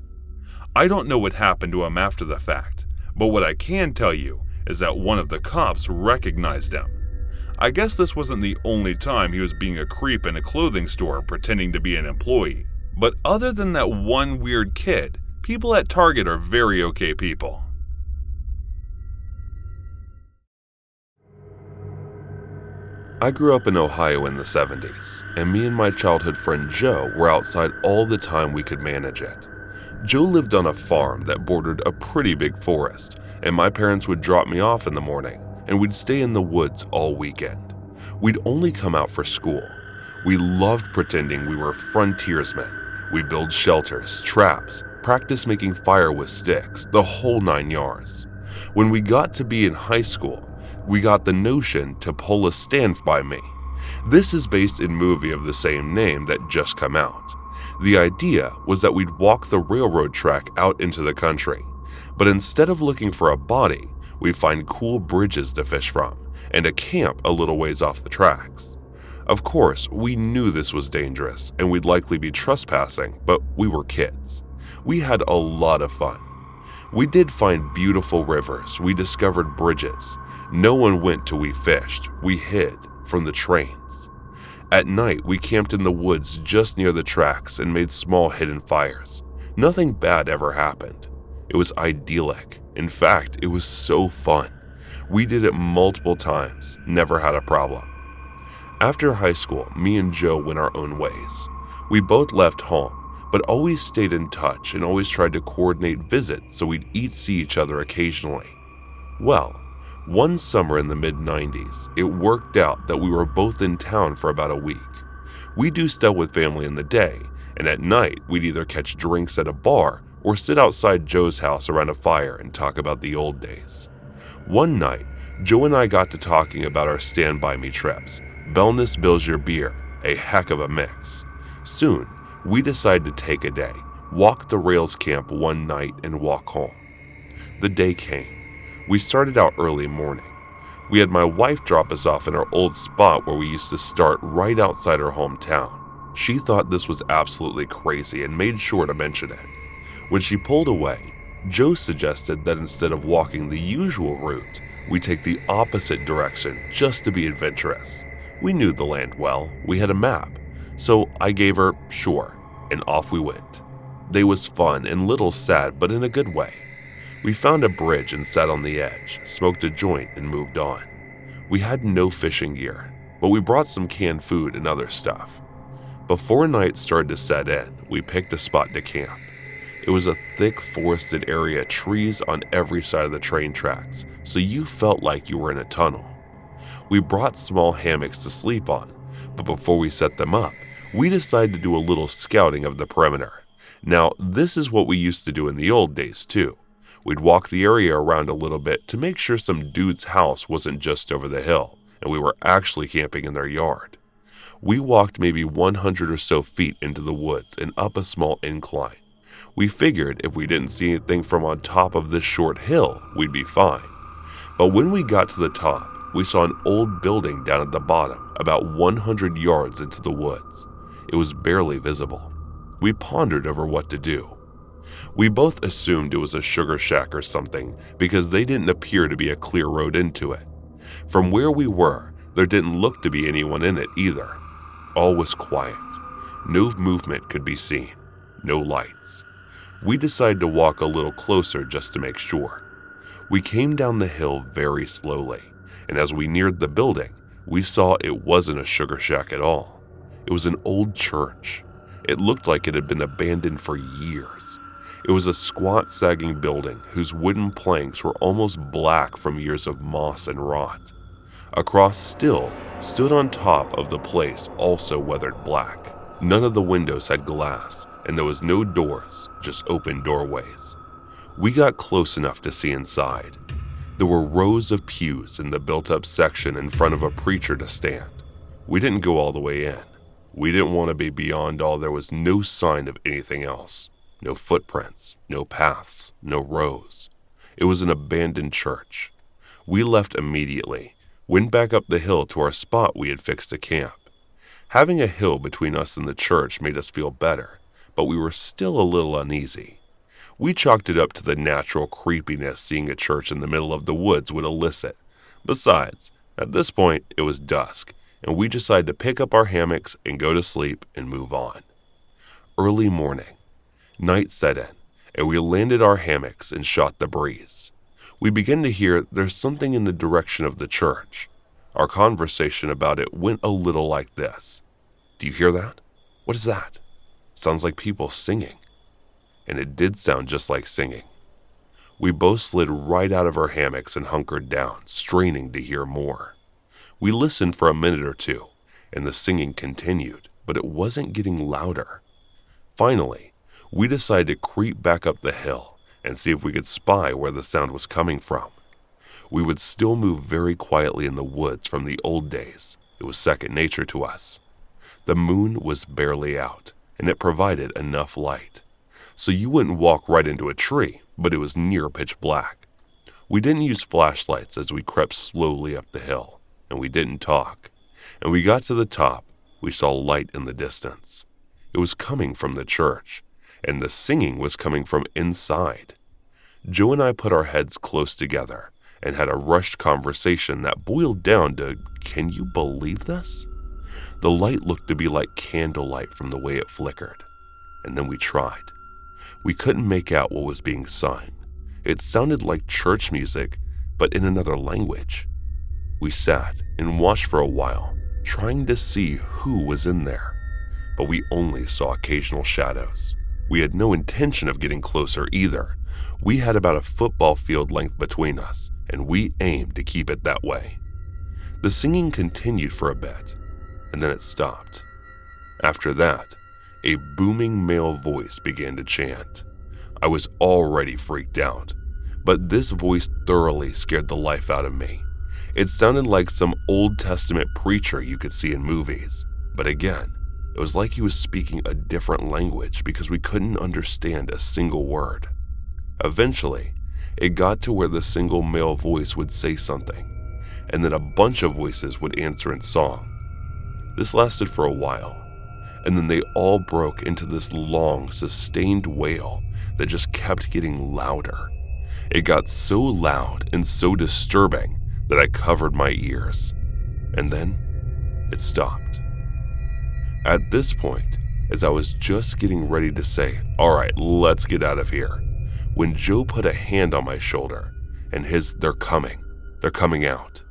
I don't know what happened to him after the fact, but what I can tell you is that one of the cops recognized him. I guess this wasn't the only time he was being a creep in a clothing store pretending to be an employee. But other than that one weird kid, people at Target are very okay people. I grew up in Ohio in the 70s, and me and my childhood friend Joe were outside all the time we could manage it. Joe lived on a farm that bordered a pretty big forest, and my parents would drop me off in the morning, and we'd stay in the woods all weekend. We'd only come out for school. We loved pretending we were frontiersmen. We'd build shelters, traps, practice making fire with sticks, the whole 9 yards. When we got to be in high school, we got the notion to pull a Stand By Me. This is based in a movie of the same name that just come out. The idea was that we'd walk the railroad track out into the country, but instead of looking for a body, we'd find cool bridges to fish from and a camp a little ways off the tracks. Of course, we knew this was dangerous and we'd likely be trespassing, but we were kids. We had a lot of fun. We did find beautiful rivers, we discovered bridges. No one went till we fished, we hid from the trains. At night, we camped in the woods just near the tracks and made small hidden fires. Nothing bad ever happened. It was idyllic. In fact, it was so fun. We did it multiple times, never had a problem. After high school, me and Joe went our own ways. We both left home, but always stayed in touch and always tried to coordinate visits so we'd each see each other occasionally. Well, one summer in the mid-90s, it worked out that we were both in town for about a week. We do stuff with family in the day, and at night we'd either catch drinks at a bar or sit outside Joe's house around a fire and talk about the old days. One night, Joe and I got to talking about our Stand By Me trips. Bellness bills your beer, a heck of a mix. Soon, we decided to take a day, walk the rails camp one night and walk home. The day came. We started out early morning. We had my wife drop us off in our old spot where we used to start right outside our hometown. She thought this was absolutely crazy and made sure to mention it. When she pulled away, Joe suggested that instead of walking the usual route, we take the opposite direction just to be adventurous. We knew the land well, we had a map, so I gave her sure, and off we went. Day was fun and little sad, but in a good way. We found a bridge and sat on the edge, smoked a joint and moved on. We had no fishing gear, but we brought some canned food and other stuff. Before night started to set in, we picked a spot to camp. It was a thick forested area, trees on every side of the train tracks, so you felt like you were in a tunnel. We brought small hammocks to sleep on, but before we set them up, we decided to do a little scouting of the perimeter. Now, this is what we used to do in the old days too. We'd walk the area around a little bit to make sure some dude's house wasn't just over the hill, and we were actually camping in their yard. We walked maybe 100 or so feet into the woods and up a small incline. We figured if we didn't see anything from on top of this short hill, we'd be fine. But when we got to the top, we saw an old building down at the bottom, about 100 yards into the woods. It was barely visible. We pondered over what to do. We both assumed it was a sugar shack or something because they didn't appear to be a clear road into it. From where we were, there didn't look to be anyone in it either. All was quiet. No movement could be seen. No lights. We decided to walk a little closer just to make sure. We came down the hill very slowly, and as we neared the building, we saw it wasn't a sugar shack at all. It was an old church. It looked like it had been abandoned for years. It was a squat, sagging building whose wooden planks were almost black from years of moss and rot. A cross still stood on top of the place, also weathered black. None of the windows had glass, and there was no doors, just open doorways. We got close enough to see inside. There were rows of pews in the built-up section in front of a preacher to stand. We didn't go all the way in. We didn't want to be beyond all. There was no sign of anything else. No footprints, no paths, no rows. It was an abandoned church. We left immediately, went back up the hill to our spot we had fixed to camp. Having a hill between us and the church made us feel better, but we were still a little uneasy. We chalked it up to the natural creepiness seeing a church in the middle of the woods would elicit. Besides, at this point, it was dusk, and we decided to pick up our hammocks and go to sleep and move on. Early morning. Night set in, and we landed our hammocks and shot the breeze. We began to hear there's something in the direction of the church. Our conversation about it went a little like this. Do you hear that? What is that? Sounds like people singing. And it did sound just like singing. We both slid right out of our hammocks and hunkered down, straining to hear more. We listened for a minute or two, and the singing continued, but it wasn't getting louder. Finally, we decided to creep back up the hill and see if we could spy where the sound was coming from. We would still move very quietly in the woods from the old days. It was second nature to us. The moon was barely out, and it provided enough light. So you wouldn't walk right into a tree, but it was near pitch black. We didn't use flashlights as we crept slowly up the hill, and we didn't talk. And we got to the top, we saw light in the distance. It was coming from the church. and the singing was coming from inside. Joe and I put our heads close together and had a rushed conversation that boiled down to, can you believe this? The light looked to be like candlelight from the way it flickered, and then we tried. We couldn't make out what was being sung. It sounded like church music, but in another language. We sat and watched for a while, trying to see who was in there, but we only saw occasional shadows. We had no intention of getting closer either. We had about a football field length between us, and we aimed to keep it that way. The singing continued for a bit, and then it stopped. After that, a booming male voice began to chant. I was already freaked out, but this voice thoroughly scared the life out of me. It sounded like some Old Testament preacher you could see in movies, but again, it was like he was speaking a different language because we couldn't understand a single word. Eventually, it got to where the single male voice would say something, and then a bunch of voices would answer in song. This lasted for a while, and then they all broke into this long, sustained wail that just kept getting louder. It got so loud and so disturbing that I covered my ears, and then it stopped. At this point, as I was just getting ready to say, "All right, let's get out of here," when Joe put a hand on my shoulder and they're coming out.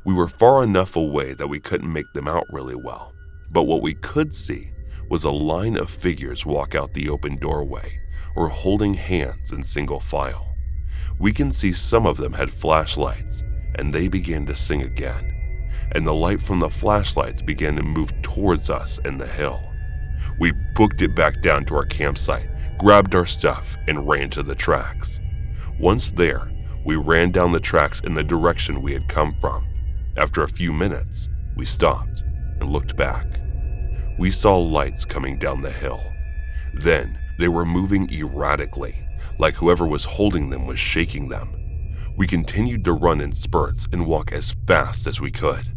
We were far enough away that we couldn't make them out really well, but what we could see was a line of figures walk out the open doorway or holding hands in single file. We can see some of them had flashlights, and they began to sing again, and the light from the flashlights began to move towards us in the hill. We booked it back down to our campsite, grabbed our stuff, and ran to the tracks. Once there, we ran down the tracks in the direction we had come from. After a few minutes, we stopped and looked back. We saw lights coming down the hill. Then they were moving erratically, like whoever was holding them was shaking them. We continued to run in spurts and walk as fast as we could.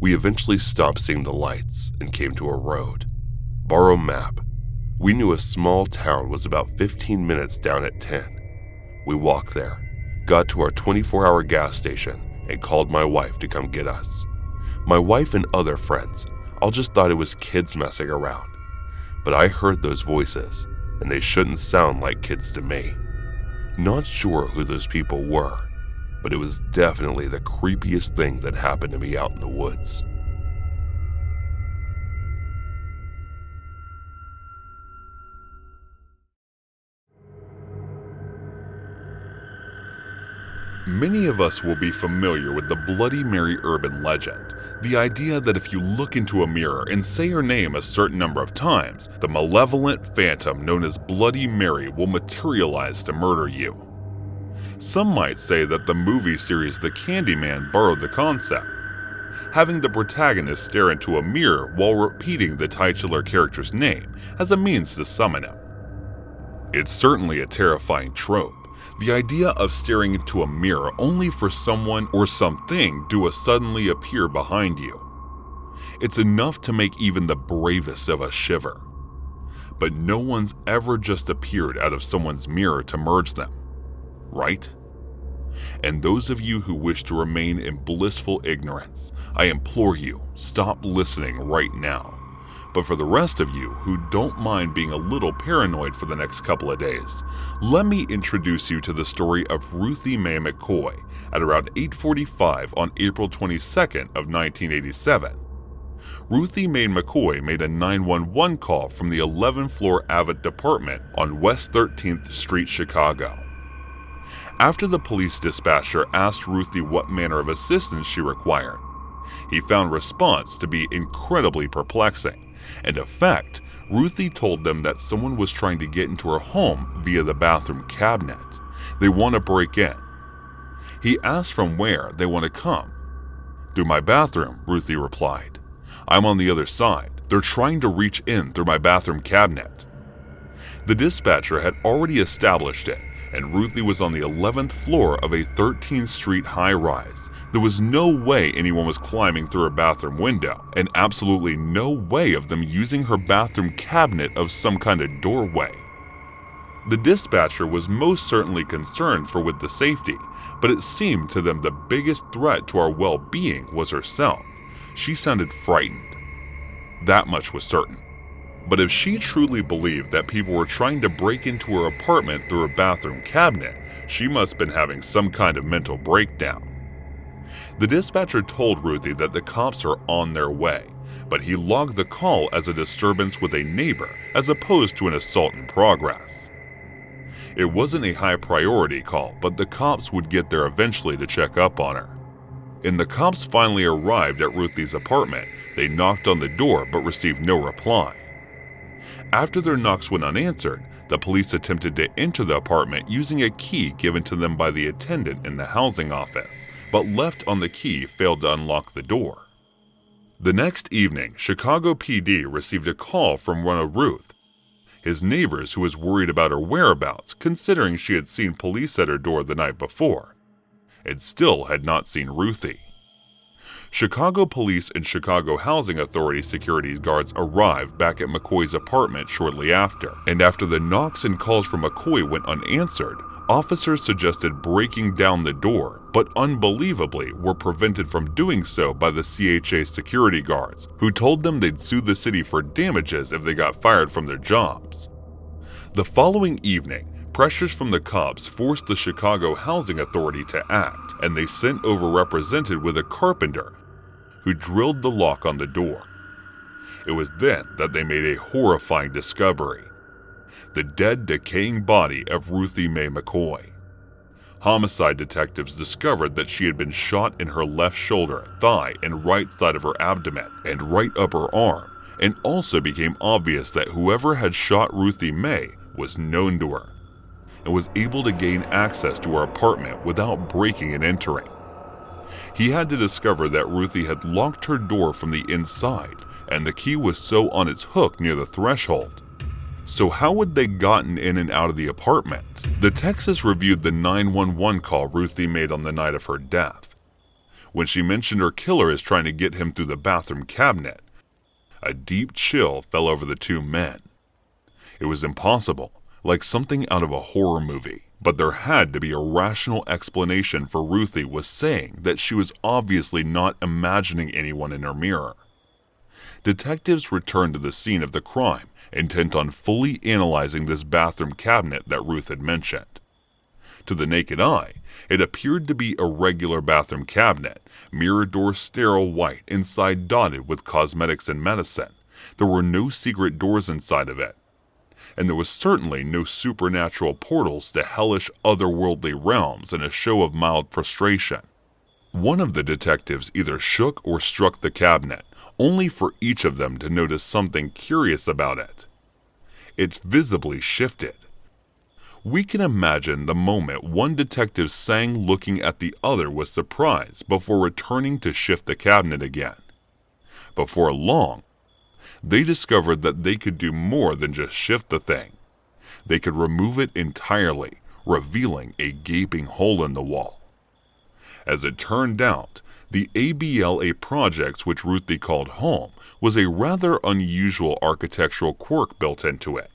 We eventually stopped seeing the lights and came to a road. Borrow map. We knew a small town was about 15 minutes down at 10. We walked there, got to our 24-hour gas station, and called my wife to come get us. My wife and other friends all just thought it was kids messing around. But I heard those voices, and they shouldn't sound like kids to me. Not sure who those people were, but it was definitely the creepiest thing that happened to me out in the woods. Many of us will be familiar with the Bloody Mary urban legend, the idea that if you look into a mirror and say her name a certain number of times, the malevolent phantom known as Bloody Mary will materialize to murder you. Some might say that the movie series The Candyman borrowed the concept, having the protagonist stare into a mirror while repeating the titular character's name as a means to summon him. It's certainly a terrifying trope. The idea of staring into a mirror only for someone or something to suddenly appear behind you. It's enough to make even the bravest of us shiver. But no one's ever just appeared out of someone's mirror to merge them, right? And those of you who wish to remain in blissful ignorance, I implore you, stop listening right now. But for the rest of you who don't mind being a little paranoid for the next couple of days, let me introduce you to the story of Ruthie Mae McCoy at around 8:45 on April 22nd of 1987. Ruthie Mae McCoy made a 911 call from the 11th floor Avett Department on West 13th Street, Chicago. After the police dispatcher asked Ruthie what manner of assistance she required, he found response to be incredibly perplexing. And in fact, Ruthie told them that someone was trying to get into her home via the bathroom cabinet. They want to break in. He asked from where they want to come. "Through my bathroom," Ruthie replied. "I'm on the other side. They're trying to reach in through my bathroom cabinet." The dispatcher had already established it, and Ruthie was on the 11th floor of a 13th Street high-rise. There was no way anyone was climbing through her bathroom window, and absolutely no way of them using her bathroom cabinet of some kind of doorway. The dispatcher was most certainly concerned with the safety, but it seemed to them the biggest threat to our well-being was herself. She sounded frightened. That much was certain. But if she truly believed that people were trying to break into her apartment through a bathroom cabinet, she must have been having some kind of mental breakdown. The dispatcher told Ruthie that the cops are on their way, but he logged the call as a disturbance with a neighbor as opposed to an assault in progress. It wasn't a high priority call, but the cops would get there eventually to check up on her. And the cops finally arrived at Ruthie's apartment. They knocked on the door but received no reply. After their knocks went unanswered, the police attempted to enter the apartment using a key given to them by the attendant in the housing office, but left on the key failed to unlock the door. The next evening, Chicago PD received a call from one of Ruth, his neighbors, who was worried about her whereabouts considering she had seen police at her door the night before, and still had not seen Ruthie. Chicago police and Chicago Housing Authority security guards arrived back at McCoy's apartment shortly after, and after the knocks and calls from McCoy went unanswered, officers suggested breaking down the door, but unbelievably were prevented from doing so by the CHA security guards, who told them they'd sue the city for damages if they got fired from their jobs. The following evening, pressures from the cops forced the Chicago Housing Authority to act, and they sent over represented with a carpenter who drilled the lock on the door. It was then that they made a horrifying discovery: the dead, decaying body of Ruthie Mae McCoy. Homicide detectives discovered that she had been shot in her left shoulder, thigh, and right side of her abdomen, and right upper arm, and also became obvious that whoever had shot Ruthie Mae was known to her, and was able to gain access to her apartment without breaking and entering. He had to discover that Ruthie had locked her door from the inside, and the key was so on its hook near the threshold. So how would they gotten in and out of the apartment? The Texas reviewed the 911 call Ruthie made on the night of her death. When she mentioned her killer is trying to get him through the bathroom cabinet, a deep chill fell over the two men. It was impossible, like something out of a horror movie, but there had to be a rational explanation for Ruthie was saying that she was obviously not imagining anyone in her mirror. Detectives returned to the scene of the crime, intent on fully analyzing this bathroom cabinet that Ruth had mentioned. To the naked eye, it appeared to be a regular bathroom cabinet, mirror door sterile white, inside dotted with cosmetics and medicine. There were no secret doors inside of it, and there was certainly no supernatural portals to hellish otherworldly realms in a show of mild frustration. One of the detectives either shook or struck the cabinet, only for each of them to notice something curious about it. It visibly shifted. We can imagine the moment one detective sang, looking at the other with surprise before returning to shift the cabinet again. Before long, they discovered that they could do more than just shift the thing. They could remove it entirely, revealing a gaping hole in the wall. As it turned out, the ABLA projects, which Ruthie called home, was a rather unusual architectural quirk built into it,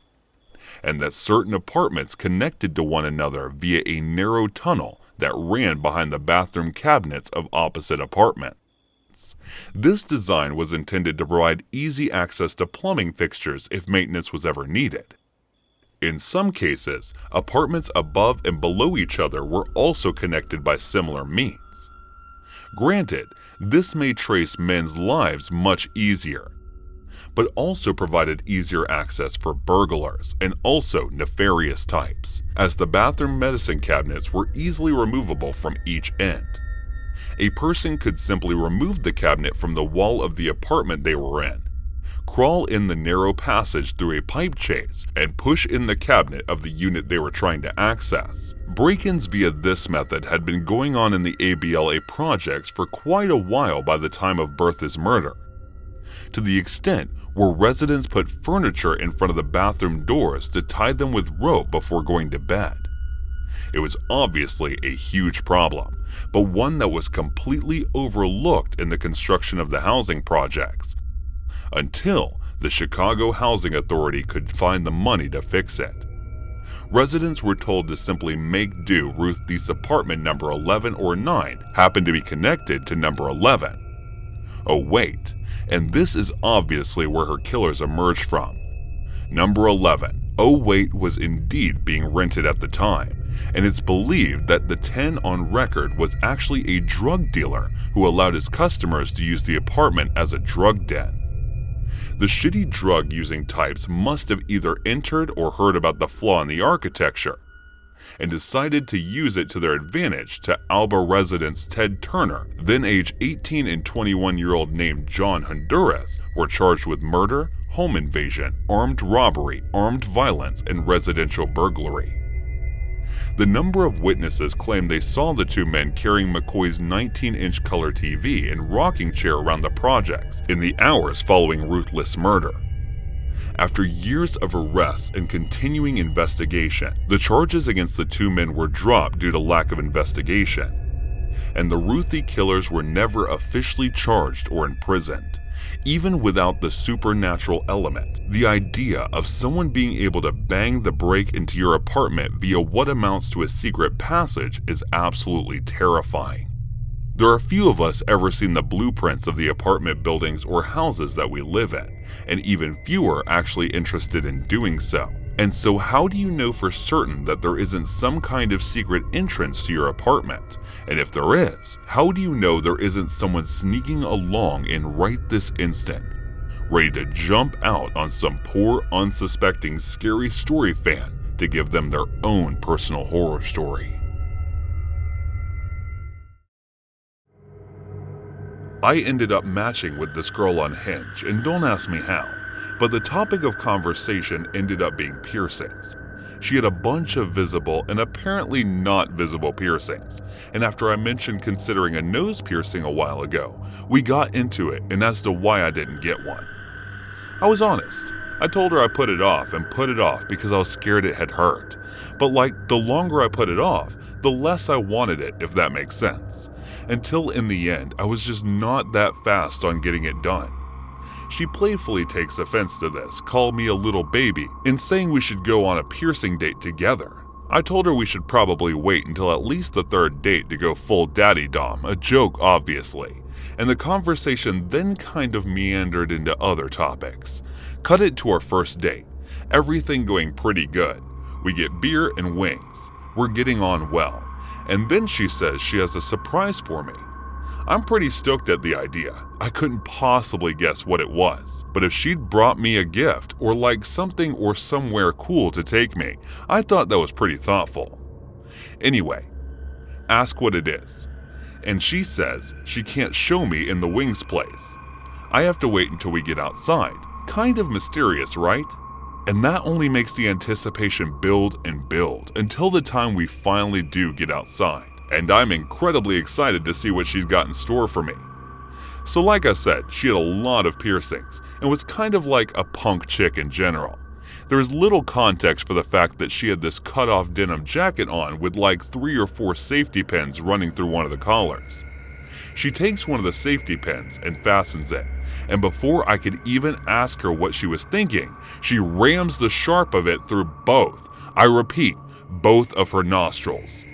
and that certain apartments connected to one another via a narrow tunnel that ran behind the bathroom cabinets of opposite apartments. This design was intended to provide easy access to plumbing fixtures if maintenance was ever needed. In some cases, apartments above and below each other were also connected by similar means. Granted, this made trace men's lives much easier, but also provided easier access for burglars and also nefarious types, as the bathroom medicine cabinets were easily removable from each end. A person could simply remove the cabinet from the wall of the apartment they were in, crawl in the narrow passage through a pipe chase, and push in the cabinet of the unit they were trying to access. Break-ins via this method had been going on in the ABLA projects for quite a while by the time of Bertha's murder, to the extent where residents put furniture in front of the bathroom doors to tie them with rope before going to bed. It was obviously a huge problem, but one that was completely overlooked in the construction of the housing projects, until the Chicago Housing Authority could find the money to fix it. Residents were told to simply make do. Ruth Dee's apartment number 11 or 9 happened to be connected to number 11. Oh wait, and this is obviously where her killers emerged from. Number 11, oh wait, was indeed being rented at the time, and it's believed that the 10 on record was actually a drug dealer who allowed his customers to use the apartment as a drug den. The shitty drug-using types must have either entered or heard about the flaw in the architecture, and decided to use it to their advantage. To Alba residents Ted Turner, then age 18 and 21-year-old named John Honduras, were charged with murder, home invasion, armed robbery, armed violence, and residential burglary. The number of witnesses claimed they saw the two men carrying McCoy's 19-inch color TV and rocking chair around the projects in the hours following ruthless murder. After years of arrests and continuing investigation, the charges against the two men were dropped due to lack of investigation, and the Ruthie killers were never officially charged or imprisoned. Even without the supernatural element, the idea of someone being able to bang the break into your apartment via what amounts to a secret passage is absolutely terrifying. There are few of us ever seen the blueprints of the apartment buildings or houses that we live in, and even fewer actually interested in doing so. And so how do you know for certain that there isn't some kind of secret entrance to your apartment? And if there is, how do you know there isn't someone sneaking along in right this instant, ready to jump out on some poor, unsuspecting, scary story fan to give them their own personal horror story? I ended up matching with this girl on Hinge, and don't ask me how, but the topic of conversation ended up being piercings. She had a bunch of visible and apparently not visible piercings, and after I mentioned considering a nose piercing a while ago, we got into it and as to why I didn't get one. I was honest. I told her I put it off because I was scared it had hurt, but the longer I put it off, the less I wanted it, if that makes sense. Until in the end, I was just not that fast on getting it done. She playfully takes offense to this, called me a little baby, and saying we should go on a piercing date together. I told her we should probably wait until at least the third date to go full daddy dom, a joke obviously, and the conversation then kind of meandered into other topics. Cut it to our first date, everything going pretty good. We get beer and wings, we're getting on well, and then she says she has a surprise for me. I'm pretty stoked at the idea. I couldn't possibly guess what it was, but if she'd brought me a gift or something or somewhere cool to take me, I thought that was pretty thoughtful. Anyway, ask what it is, and she says she can't show me in the wings place. I have to wait until we get outside. Kind of mysterious, right? And that only makes the anticipation build and build until the time we finally do get outside. And I'm incredibly excited to see what she's got in store for me. So like I said, she had a lot of piercings and was kind of like a punk chick in general. There is little context for the fact that she had this cut-off denim jacket on with 3 or 4 safety pins running through one of the collars. She takes one of the safety pins and fastens it, and before I could even ask her what she was thinking, she rams the sharp of it through both, I repeat, both of her nostrils.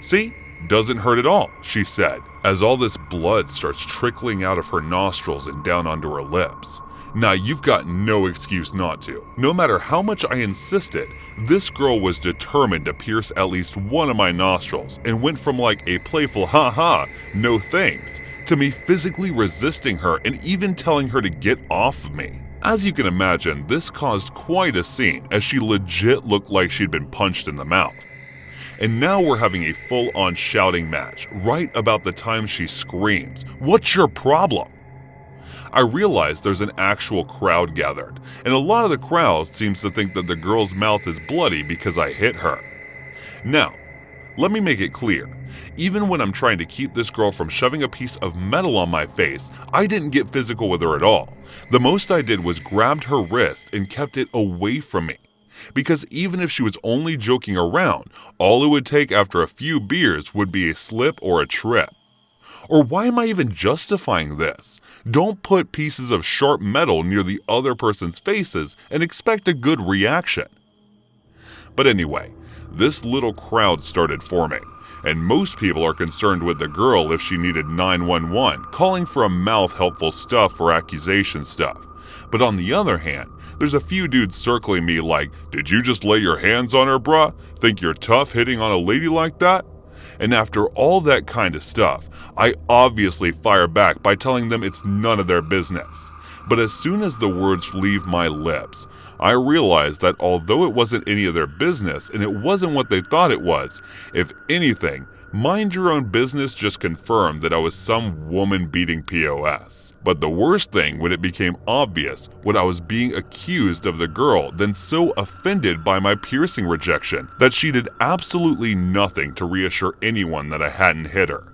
"See? Doesn't hurt at all," she said, as all this blood starts trickling out of her nostrils and down onto her lips. Now you've got no excuse not to. No matter how much I insisted, this girl was determined to pierce at least one of my nostrils and went from a playful "ha-ha, no thanks" to me physically resisting her and even telling her to get off of me. As you can imagine, this caused quite a scene as she legit looked like she'd been punched in the mouth. And now we're having a full-on shouting match right about the time she screams, "What's your problem?" I realize there's an actual crowd gathered, and a lot of the crowd seems to think that the girl's mouth is bloody because I hit her. Now, let me make it clear, even when I'm trying to keep this girl from shoving a piece of metal on my face, I didn't get physical with her at all. The most I did was grabbed her wrist and kept it away from me. Because even if she was only joking around, all it would take after a few beers would be a slip or a trip. Or why am I even justifying this? Don't put pieces of sharp metal near the other person's faces and expect a good reaction. But anyway, this little crowd started forming, and most people are concerned with the girl if she needed 911, calling for a mouth helpful stuff or accusation stuff. But on the other hand, there's a few dudes circling me like, "Did you just lay your hands on her, bruh? Think you're tough hitting on a lady like that?" And after all that kind of stuff, I obviously fire back by telling them it's none of their business. But as soon as the words leave my lips, I realized that although it wasn't any of their business and it wasn't what they thought it was, if anything, mind your own business just confirmed that I was some woman beating POS. But the worst thing when it became obvious when I was being accused of the girl, then so offended by my piercing rejection that she did absolutely nothing to reassure anyone that I hadn't hit her.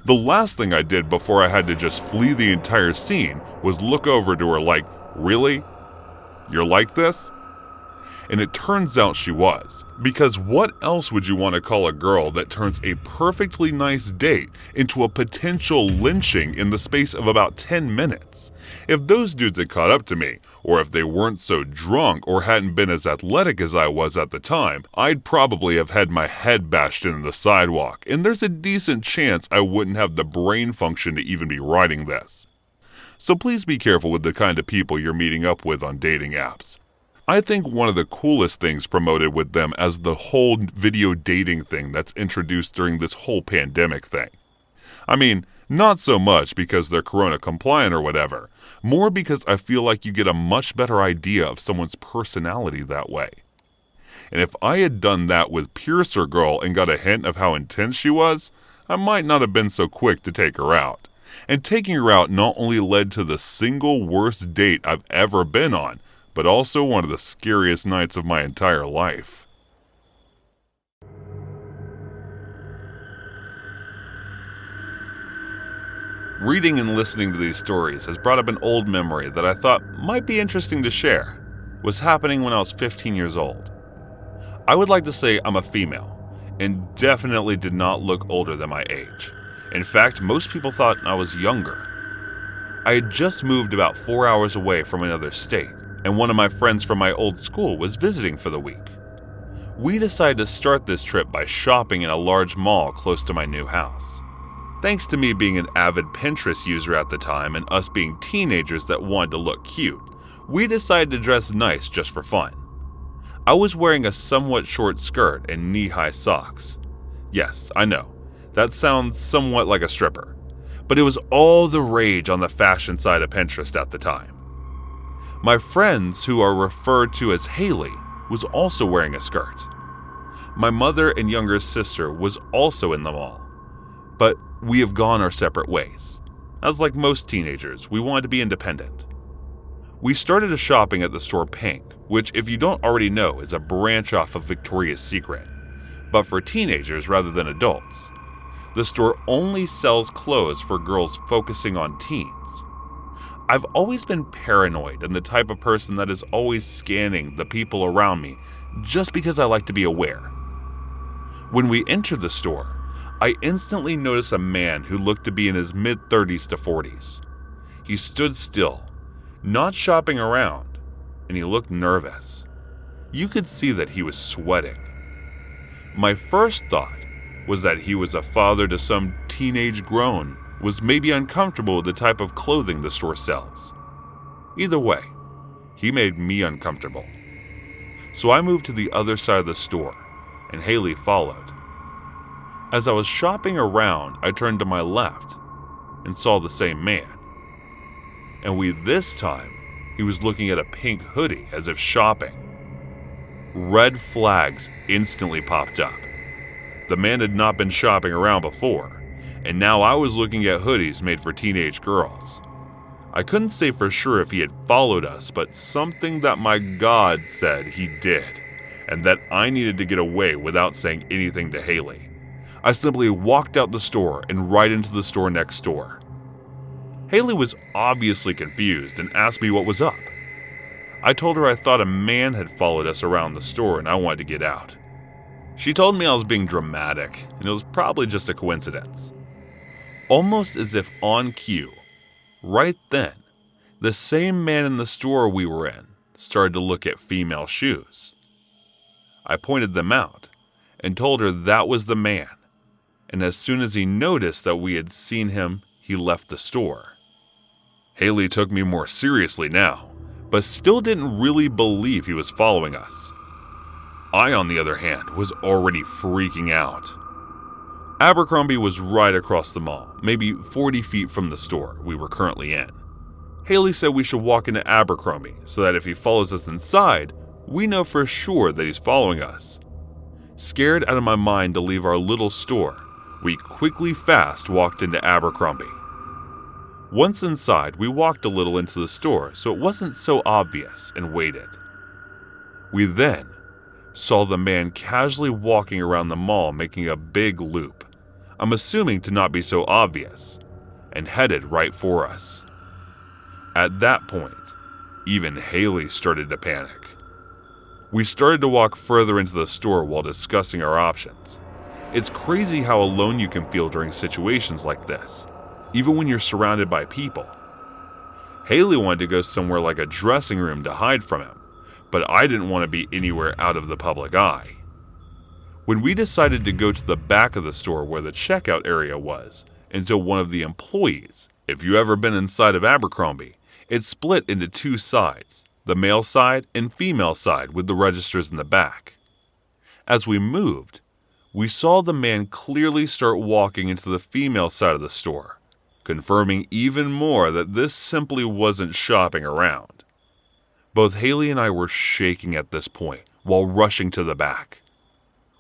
The last thing I did before I had to just flee the entire scene was look over to her like, "Really? You're like this?" And it turns out she was. Because what else would you want to call a girl that turns a perfectly nice date into a potential lynching in the space of about 10 minutes? If those dudes had caught up to me, or if they weren't so drunk or hadn't been as athletic as I was at the time, I'd probably have had my head bashed into the sidewalk, and there's a decent chance I wouldn't have the brain function to even be writing this. So please be careful with the kind of people you're meeting up with on dating apps. I think one of the coolest things promoted with them as the whole video dating thing that's introduced during this whole pandemic thing. I mean, not so much because they're corona compliant or whatever, more because I feel like you get a much better idea of someone's personality that way. And if I had done that with Piercer Girl and got a hint of how intense she was, I might not have been so quick to take her out. And taking her out not only led to the single worst date I've ever been on, but also one of the scariest nights of my entire life. Reading and listening to these stories has brought up an old memory that I thought might be interesting to share. It was happening when I was 15 years old. I would like to say I'm a female, and definitely did not look older than my age. In fact, most people thought I was younger. I had just moved about 4 hours away from another state, and one of my friends from my old school was visiting for the week. We decided to start this trip by shopping in a large mall close to my new house. Thanks to me being an avid Pinterest user at the time and us being teenagers that wanted to look cute, we decided to dress nice just for fun. I was wearing a somewhat short skirt and knee-high socks. Yes, I know, that sounds somewhat like a stripper, but it was all the rage on the fashion side of Pinterest at the time. My friends, who are referred to as Haley, was also wearing a skirt. My mother and younger sister was also in the mall, but we have gone our separate ways. As like most teenagers, we wanted to be independent. We started shopping at the store Pink, which if you don't already know is a branch off of Victoria's Secret, but for teenagers rather than adults. The store only sells clothes for girls focusing on teens. I've always been paranoid and the type of person that is always scanning the people around me just because I like to be aware. When we entered the store, I instantly noticed a man who looked to be in his mid-30s to 40s. He stood still, not shopping around, and he looked nervous. You could see that he was sweating. My first thought was that he was a father to some teenage grown, was maybe uncomfortable with the type of clothing the store sells. Either way, he made me uncomfortable. So I moved to the other side of the store, and Haley followed. As I was shopping around, I turned to my left and saw the same man. And this time, he was looking at a pink hoodie as if shopping. Red flags instantly popped up. The man had not been shopping around before, and now I was looking at hoodies made for teenage girls. I couldn't say for sure if he had followed us, but something that my God said he did, and that I needed to get away without saying anything to Haley. I simply walked out the store and right into the store next door. Haley was obviously confused and asked me what was up. I told her I thought a man had followed us around the store and I wanted to get out. She told me I was being dramatic and it was probably just a coincidence. Almost as if on cue, right then, the same man in the store we were in started to look at female shoes. I pointed them out and told her that was the man, and as soon as he noticed that we had seen him, he left the store. Haley took me more seriously now, but still didn't really believe he was following us. I, on the other hand, was already freaking out. Abercrombie was right across the mall, maybe 40 feet from the store we were currently in. Haley said we should walk into Abercrombie so that if he follows us inside, we know for sure that he's following us. Scared out of my mind to leave our little store, we quickly fast walked into Abercrombie. Once inside, we walked a little into the store so it wasn't so obvious and waited. We then saw the man casually walking around the mall making a big loop, I'm assuming to not be so obvious, and headed right for us. At that point, even Haley started to panic. We started to walk further into the store while discussing our options. It's crazy how alone you can feel during situations like this, even when you're surrounded by people. Haley wanted to go somewhere like a dressing room to hide from him, but I didn't want to be anywhere out of the public eye. When we decided to go to the back of the store where the checkout area was, and to one of the employees, if you've ever been inside of Abercrombie, it's split into two sides, the male side and female side with the registers in the back. As we moved, we saw the man clearly start walking into the female side of the store, confirming even more that this simply wasn't shopping around. Both Haley and I were shaking at this point while rushing to the back.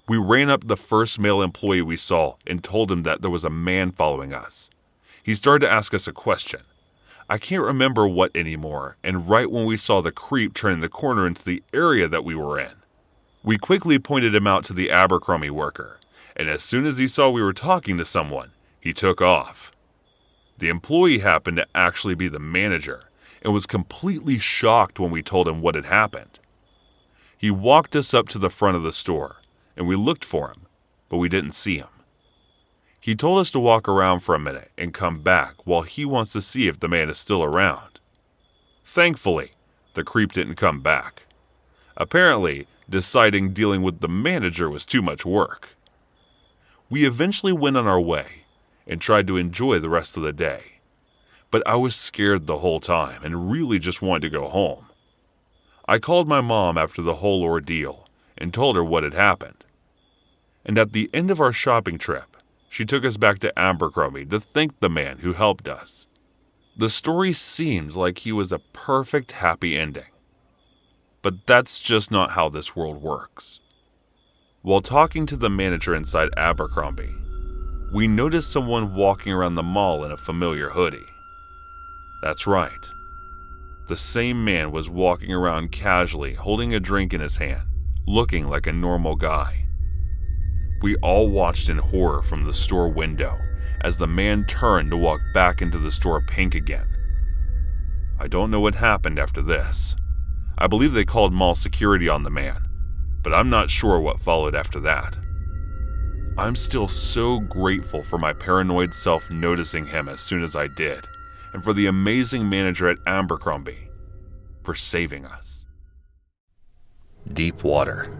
We ran up the first male employee we saw and told him that there was a man following us. He started to ask us a question. I can't remember what anymore, and right when we saw the creep turning the corner into the area that we were in, we quickly pointed him out to the Abercrombie worker, and as soon as he saw we were talking to someone, he took off. The employee happened to actually be the manager, and was completely shocked when we told him what had happened. He walked us up to the front of the store, and we looked for him, but we didn't see him. He told us to walk around for a minute and come back while he wants to see if the man is still around. Thankfully, the creep didn't come back. Apparently, deciding dealing with the manager was too much work. We eventually went on our way and tried to enjoy the rest of the day. But I was scared the whole time and really just wanted to go home. I called my mom after the whole ordeal and told her what had happened. And at the end of our shopping trip, she took us back to Abercrombie to thank the man who helped us. The story seemed like he was a perfect happy ending. But that's just not how this world works. While talking to the manager inside Abercrombie, we noticed someone walking around the mall in a familiar hoodie. That's right. The same man was walking around casually, holding a drink in his hand, looking like a normal guy. We all watched in horror from the store window as the man turned to walk back into the store pink again. I don't know what happened after this. I believe they called mall security on the man, but I'm not sure what followed after that. I'm still so grateful for my paranoid self noticing him as soon as I did, and for the amazing manager at Abercrombie for saving us. Deep water.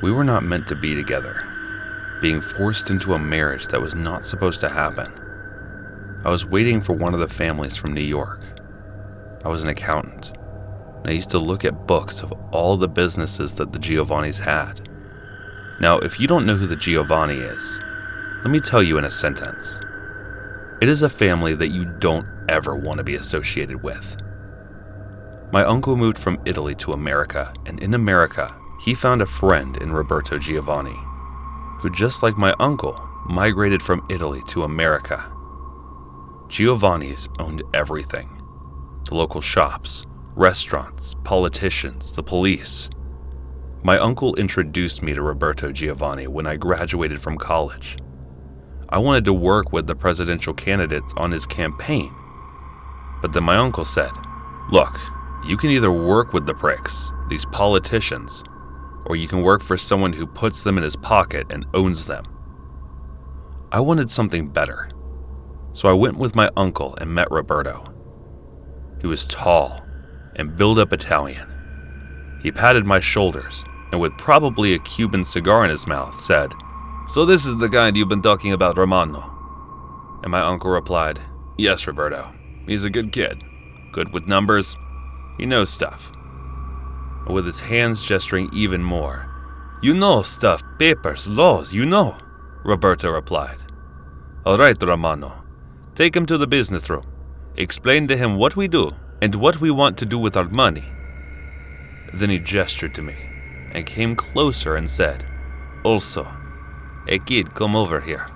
We were not meant to be together, being forced into a marriage that was not supposed to happen. I was waiting for one of the families from New York. I was an accountant, and I used to look at books of all the businesses that the Giovannis had. Now, if you don't know who the Giovanni is, let me tell you in a sentence. It is a family that you don't ever want to be associated with. My uncle moved from Italy to America, and in America, he found a friend in Roberto Giovanni, who just like my uncle, migrated from Italy to America. Giovanni's owned everything. The local shops, restaurants, politicians, the police. My uncle introduced me to Roberto Giovanni when I graduated from college. I wanted to work with the presidential candidates on his campaign. But then my uncle said, "Look, you can either work with the pricks, these politicians, or you can work for someone who puts them in his pocket and owns them." I wanted something better, so I went with my uncle and met Roberto. He was tall and built-up Italian. He patted my shoulders and, with probably a Cuban cigar in his mouth, said, "So this is the kind you've been talking about, Romano?" And my uncle replied, "Yes, Roberto. He's a good kid. Good with numbers. He knows stuff." And with his hands gesturing even more, "You know stuff, papers, laws, you know," Roberto replied. "All right, Romano. Take him to the business room. Explain to him what we do and what we want to do with our money." Then he gestured to me and came closer and said, "Also, hey kid, come over here."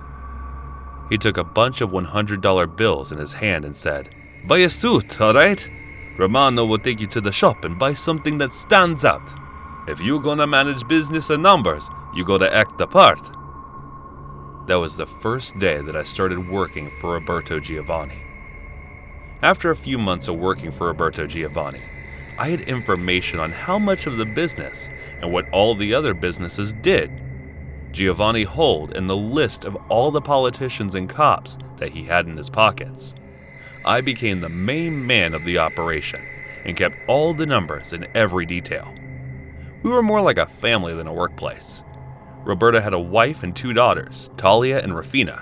He took a bunch of $100 bills in his hand and said, "Buy a suit, all right? Romano will take you to the shop and buy something that stands out. If you're gonna manage business and numbers, you gotta act the part." That was the first day that I started working for Roberto Giovanni. After a few months of working for Roberto Giovanni, I had information on how much of the business and what all the other businesses did. Giovanni held in the list of all the politicians and cops that he had in his pockets. I became the main man of the operation and kept all the numbers in every detail. We were more like a family than a workplace. Roberta had a wife and 2 daughters, Talia and Rafina.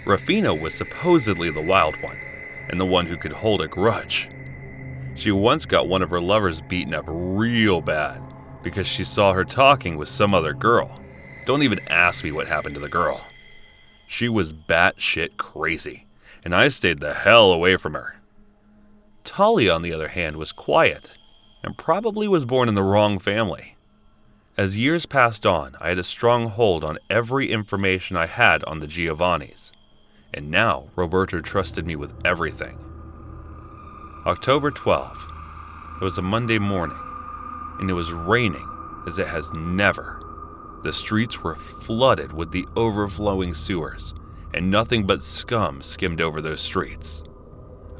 Rafina was supposedly the wild one, and the one who could hold a grudge. She once got one of her lovers beaten up real bad because she saw her talking with some other girl. Don't even ask me what happened to the girl. She was batshit crazy, and I stayed the hell away from her. Talia, on the other hand, was quiet and probably was born in the wrong family. As years passed on, I had a strong hold on every information I had on the Giovannis, and now Roberto trusted me with everything. October 12th. It was a Monday morning, and it was raining as it has never. The streets were flooded with the overflowing sewers, and nothing but scum skimmed over those streets.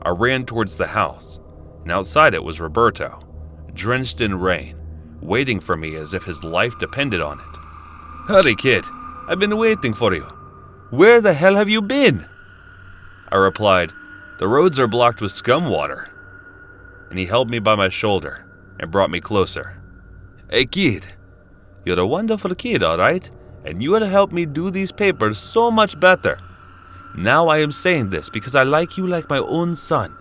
I ran towards the house, and outside it was Roberto, drenched in rain, waiting for me as if his life depended on it. "Hurry, kid. I've been waiting for you. Where the hell have you been?" I replied, "The roads are blocked with scum water." And he held me by my shoulder and brought me closer. "Hey, kid. You're a wonderful kid, all right? And you will help me do these papers so much better. Now I am saying this because I like you like my own son,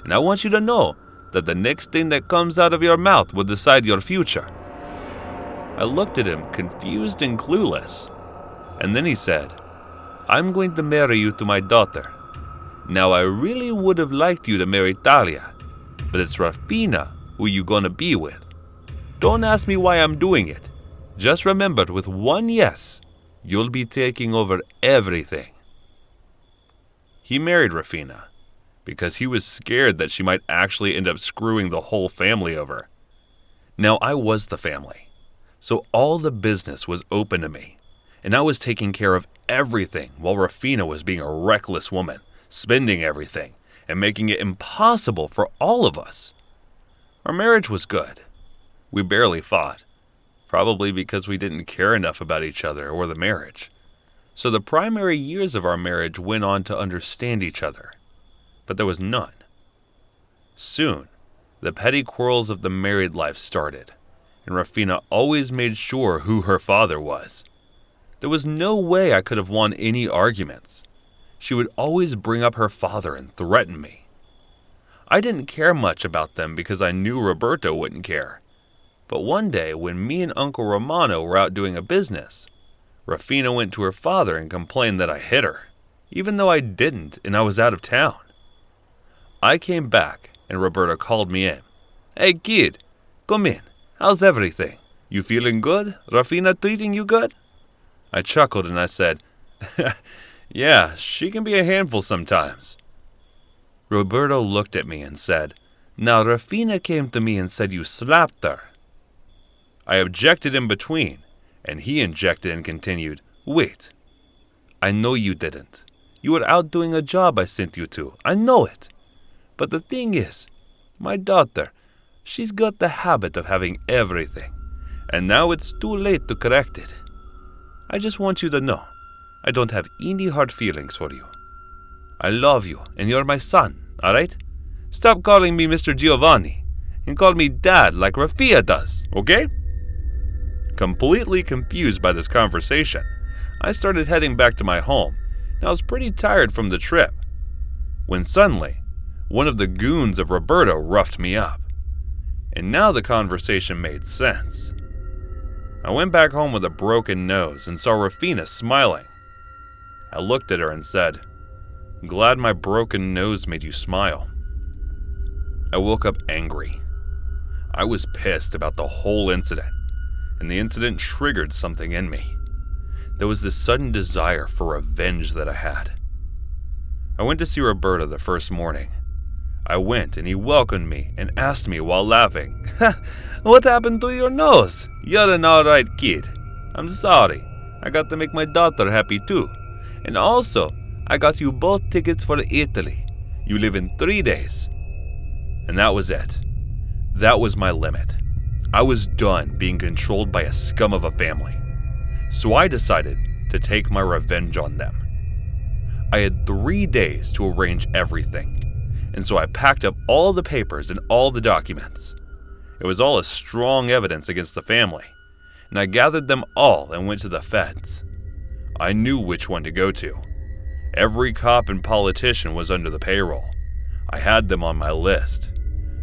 and I want you to know that the next thing that comes out of your mouth will decide your future." I looked at him, confused and clueless, and then he said, "I'm going to marry you to my daughter. Now I really would have liked you to marry Talia, but it's Rafina who you're gonna be with. Don't ask me why I'm doing it. Just remember, with one yes, you'll be taking over everything." He married Rafina because he was scared that she might actually end up screwing the whole family over. Now I was the family, so all the business was open to me, and I was taking care of everything while Rafina was being a reckless woman, spending everything, and making it impossible for all of us. Our marriage was good. We barely fought, probably because we didn't care enough about each other or the marriage. So the primary years of our marriage went on to understand each other, but there was none. Soon, the petty quarrels of the married life started, and Rafina always made sure who her father was. There was no way I could have won any arguments. She would always bring up her father and threaten me. I didn't care much about them because I knew Roberto wouldn't care. But one day, when me and Uncle Romano were out doing a business, Rafina went to her father and complained that I hit her, even though I didn't and I was out of town. I came back and Roberto called me in. "Hey kid, come in. How's everything? You feeling good? Rafina treating you good?" I chuckled and I said, "Yeah, she can be a handful sometimes." Roberto looked at me and said, "Now Rafina came to me and said you slapped her." I objected in between, and he injected and continued, "Wait, I know you didn't. You were out doing a job I sent you to. I know it. But the thing is, my daughter, she's got the habit of having everything, and now it's too late to correct it. I just want you to know, I don't have any hard feelings for you. I love you, and you're my son, all right? Stop calling me Mr. Giovanni, and call me dad like Rafia does, okay? Completely confused by this conversation, I started heading back to my home, and I was pretty tired from the trip. When suddenly, one of the goons of Roberto roughed me up. And now the conversation made sense. I went back home with a broken nose and saw Rafina smiling. I looked at her and said, "Glad my broken nose made you smile." I woke up angry. I was pissed about the whole incident, and the incident triggered something in me. There was this sudden desire for revenge that I had. I went to see Roberto the first morning. I went and he welcomed me and asked me while laughing, "What happened to your nose? You're an alright kid. I'm sorry. I got to make my daughter happy too. And also, I got you both tickets for Italy. You live in 3 days." And that was it. That was my limit. I was done being controlled by a scum of a family. So I decided to take my revenge on them. I had 3 days to arrange everything. And so I packed up all the papers and all the documents. It was all a strong evidence against the family, and I gathered them all and went to the feds. I knew which one to go to. Every cop and politician was under the payroll. I had them on my list.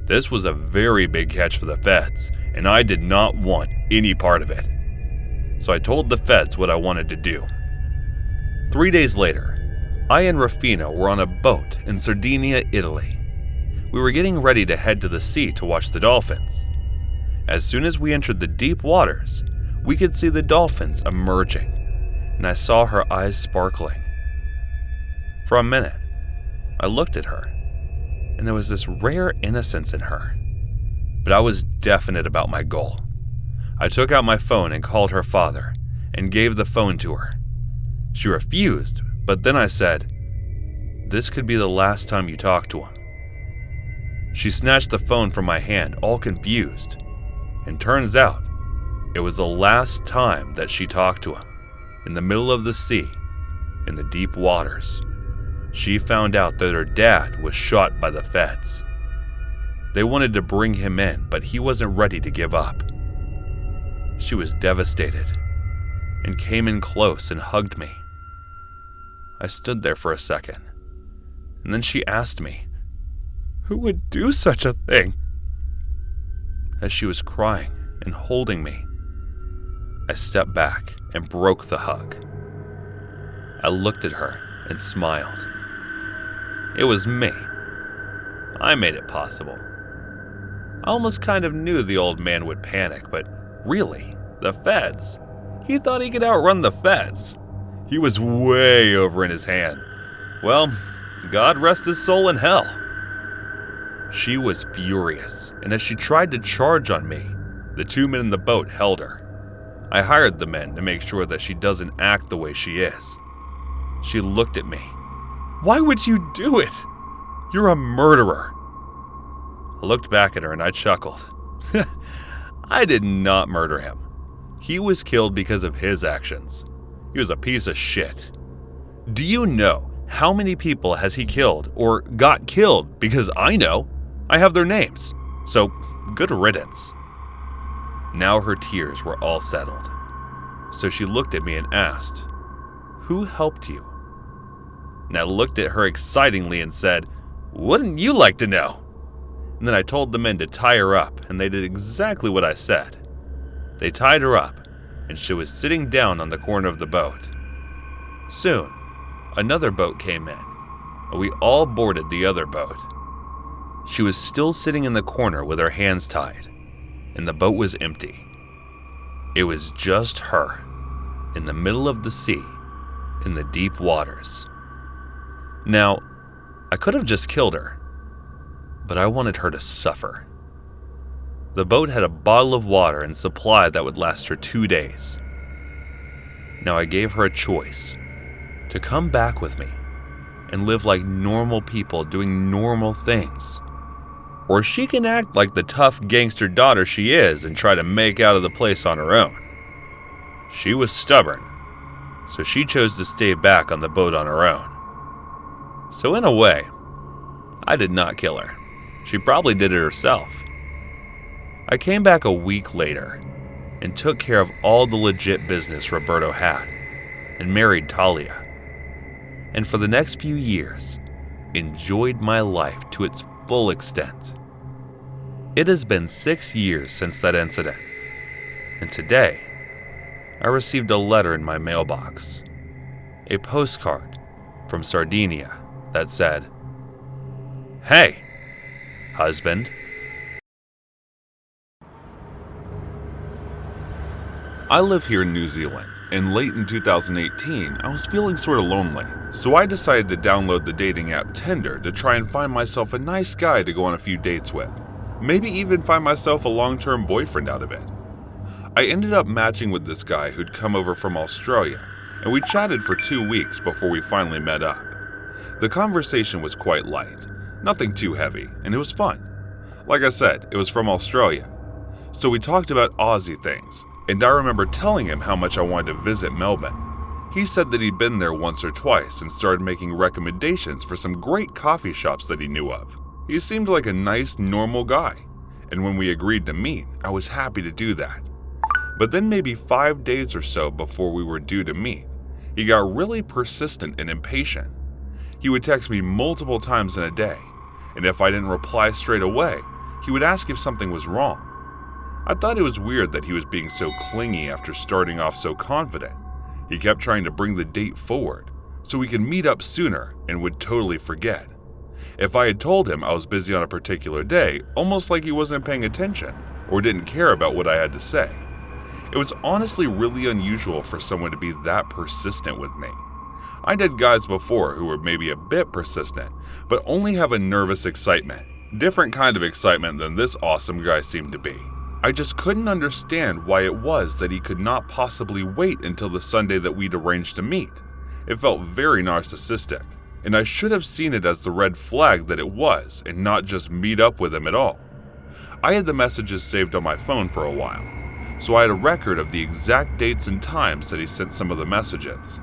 This was a very big catch for the feds, and I did not want any part of it. So I told the feds what I wanted to do. 3 days later, I and Rafina were on a boat in Sardinia, Italy. We were getting ready to head to the sea to watch the dolphins. As soon as we entered the deep waters, we could see the dolphins emerging, and I saw her eyes sparkling. For a minute, I looked at her, and there was this rare innocence in her. But I was definite about my goal. I took out my phone and called her father, and gave the phone to her. She refused, but then I said, "This could be the last time you talk to him." She snatched the phone from my hand, all confused, and turns out it was the last time that she talked to him, in the middle of the sea, in the deep waters. She found out that her dad was shot by the feds. They wanted to bring him in, but he wasn't ready to give up. She was devastated, and came in close and hugged me. I stood there for a second, and then she asked me, "Who would do such a thing?" As she was crying and holding me, I stepped back and broke the hug. I looked at her and smiled. It was me. I made it possible. I almost kind of knew the old man would panic, but really, the feds? He thought he could outrun the feds. He was way over in his hand. Well, God rest his soul in hell. She was furious, and as she tried to charge on me, the 2 men in the boat held her. I hired the men to make sure that she doesn't act the way she is. She looked at me. "Why would you do it? You're a murderer." I looked back at her and I chuckled. I did not murder him. He was killed because of his actions. He was a piece of shit. Do you know how many people has he killed or got killed? Because I know. I have their names. So, good riddance. Now her tears were all settled. So she looked at me and asked, "Who helped you?" And I looked at her excitingly and said, "Wouldn't you like to know?" And then I told the men to tie her up, and they did exactly what I said. They tied her up, and she was sitting down on the corner of the boat. Soon, another boat came in, and we all boarded the other boat. She was still sitting in the corner with her hands tied, and the boat was empty. It was just her, in the middle of the sea, in the deep waters. Now, I could have just killed her, but I wanted her to suffer. The boat had a bottle of water and supply that would last her 2 days. Now I gave her a choice, to come back with me and live like normal people doing normal things. Or she can act like the tough gangster daughter she is and try to make out of the place on her own. She was stubborn, so she chose to stay back on the boat on her own. So in a way, I did not kill her. She probably did it herself. I came back a week later and took care of all the legit business Roberto had and married Talia. And for the next few years, enjoyed my life to its full extent. It has been 6 years since that incident, and today, I received a letter in my mailbox, a postcard from Sardinia that said, "Hey, husband." I live here in New Zealand, and late in 2018, I was feeling sort of lonely. So I decided to download the dating app Tinder to try and find myself a nice guy to go on a few dates with. Maybe even find myself a long-term boyfriend out of it. I ended up matching with this guy who'd come over from Australia, and we chatted for 2 weeks before we finally met up. The conversation was quite light, nothing too heavy, and it was fun. Like I said, it was from Australia. So we talked about Aussie things, and I remember telling him how much I wanted to visit Melbourne. He said that he'd been there once or twice and started making recommendations for some great coffee shops that he knew of. He seemed like a nice, normal guy, and when we agreed to meet, I was happy to do that. But then maybe 5 days or so before we were due to meet, he got really persistent and impatient. He would text me multiple times in a day, and if I didn't reply straight away, he would ask if something was wrong. I thought it was weird that he was being so clingy after starting off so confident. He kept trying to bring the date forward so we could meet up sooner and would totally forget. If I had told him I was busy on a particular day, almost like he wasn't paying attention or didn't care about what I had to say. It was honestly really unusual for someone to be that persistent with me. I'd had guys before who were maybe a bit persistent, but only have a nervous excitement. Different kind of excitement than this awesome guy seemed to be. I just couldn't understand why it was that he could not possibly wait until the Sunday that we'd arranged to meet. It felt very narcissistic, and I should have seen it as the red flag that it was and not just meet up with him at all. I had the messages saved on my phone for a while, so I had a record of the exact dates and times that he sent some of the messages.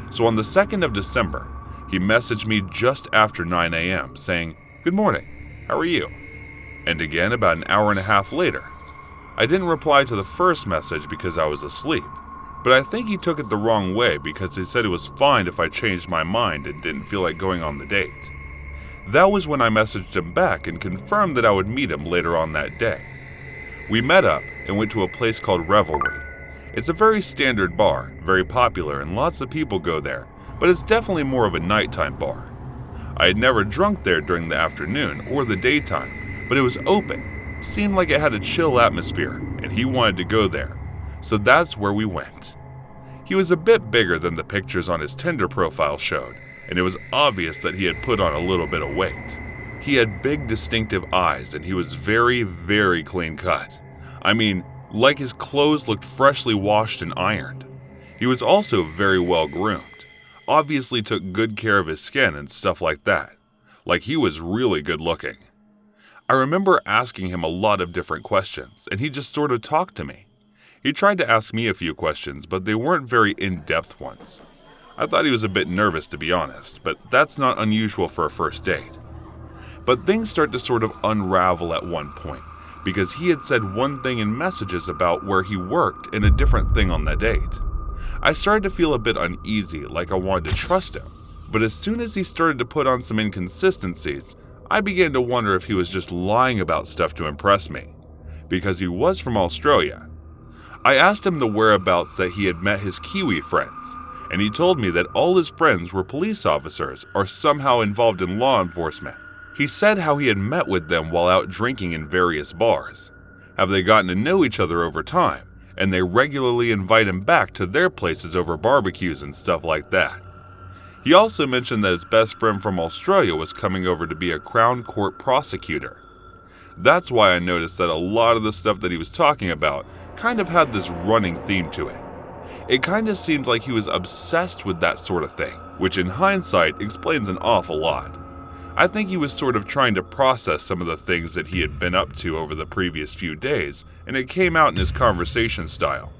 So on the 2nd of December, he messaged me just after 9 a.m. saying, "Good morning, how are you?" And again about an hour and a half later. I didn't reply to the first message because I was asleep, but I think he took it the wrong way because he said it was fine if I changed my mind and didn't feel like going on the date. That was when I messaged him back and confirmed that I would meet him later on that day. We met up and went to a place called Revelry. It's a very standard bar, very popular, and lots of people go there, but it's definitely more of a nighttime bar. I had never drunk there during the afternoon or the daytime, but it was open. Seemed like it had a chill atmosphere, and he wanted to go there, so that's where we went. He was a bit bigger than the pictures on his Tinder profile showed, and it was obvious that he had put on a little bit of weight. He had big distinctive eyes, and he was very, very clean cut. I mean, like his clothes looked freshly washed and ironed. He was also very well groomed, obviously took good care of his skin and stuff like that. Like he was really good looking. I remember asking him a lot of different questions, and he just sort of talked to me. He tried to ask me a few questions, but they weren't very in-depth ones. I thought he was a bit nervous, to be honest, but that's not unusual for a first date. But things start to sort of unravel at one point, because he had said one thing in messages about where he worked and a different thing on the date. I started to feel a bit uneasy, like I wanted to trust him, but as soon as he started to put on some inconsistencies, I began to wonder if he was just lying about stuff to impress me, because he was from Australia. I asked him the whereabouts that he had met his Kiwi friends, and he told me that all his friends were police officers or somehow involved in law enforcement. He said how he had met with them while out drinking in various bars, how they gotten to know each other over time, and they regularly invite him back to their places over barbecues and stuff like that. He also mentioned that his best friend from Australia was coming over to be a Crown Court prosecutor. That's why I noticed that a lot of the stuff that he was talking about kind of had this running theme to it. It kind of seemed like he was obsessed with that sort of thing, which in hindsight explains an awful lot. I think he was sort of trying to process some of the things that he had been up to over the previous few days, and it came out in his conversation style.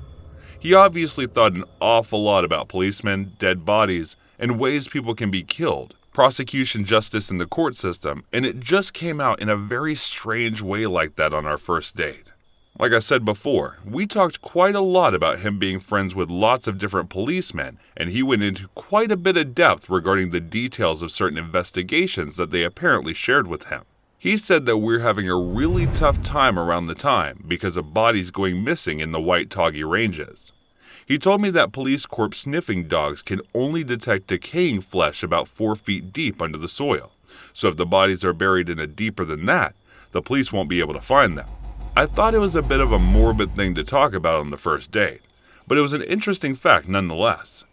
He obviously thought an awful lot about policemen, dead bodies, and ways people can be killed, prosecution justice in the court system, and it just came out in a very strange way like that on our first date. Like I said before, we talked quite a lot about him being friends with lots of different policemen, and he went into quite a bit of depth regarding the details of certain investigations that they apparently shared with him. He said that we're having a really tough time around the time because of bodies going missing in the White Toggy Ranges. He told me that police corpse sniffing dogs can only detect decaying flesh about 4 feet deep under the soil, so if the bodies are buried in a deeper than that, the police won't be able to find them. I thought it was a bit of a morbid thing to talk about on the first date, but it was an interesting fact nonetheless.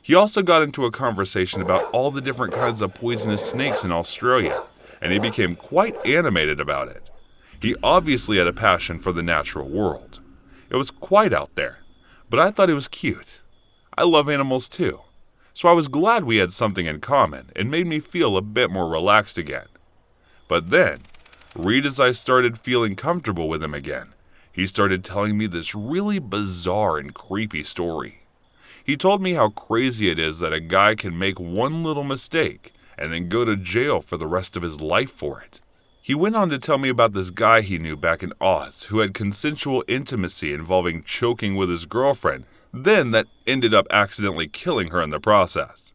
He also got into a conversation about all the different kinds of poisonous snakes in Australia, and he became quite animated about it. He obviously had a passion for the natural world. It was quite out there, but I thought it was cute. I love animals too, so I was glad we had something in common and made me feel a bit more relaxed again. But then, right as I started feeling comfortable with him again, he started telling me this really bizarre and creepy story. He told me how crazy it is that a guy can make one little mistake and then go to jail for the rest of his life for it. He went on to tell me about this guy he knew back in Oz who had consensual intimacy involving choking with his girlfriend, then that ended up accidentally killing her in the process.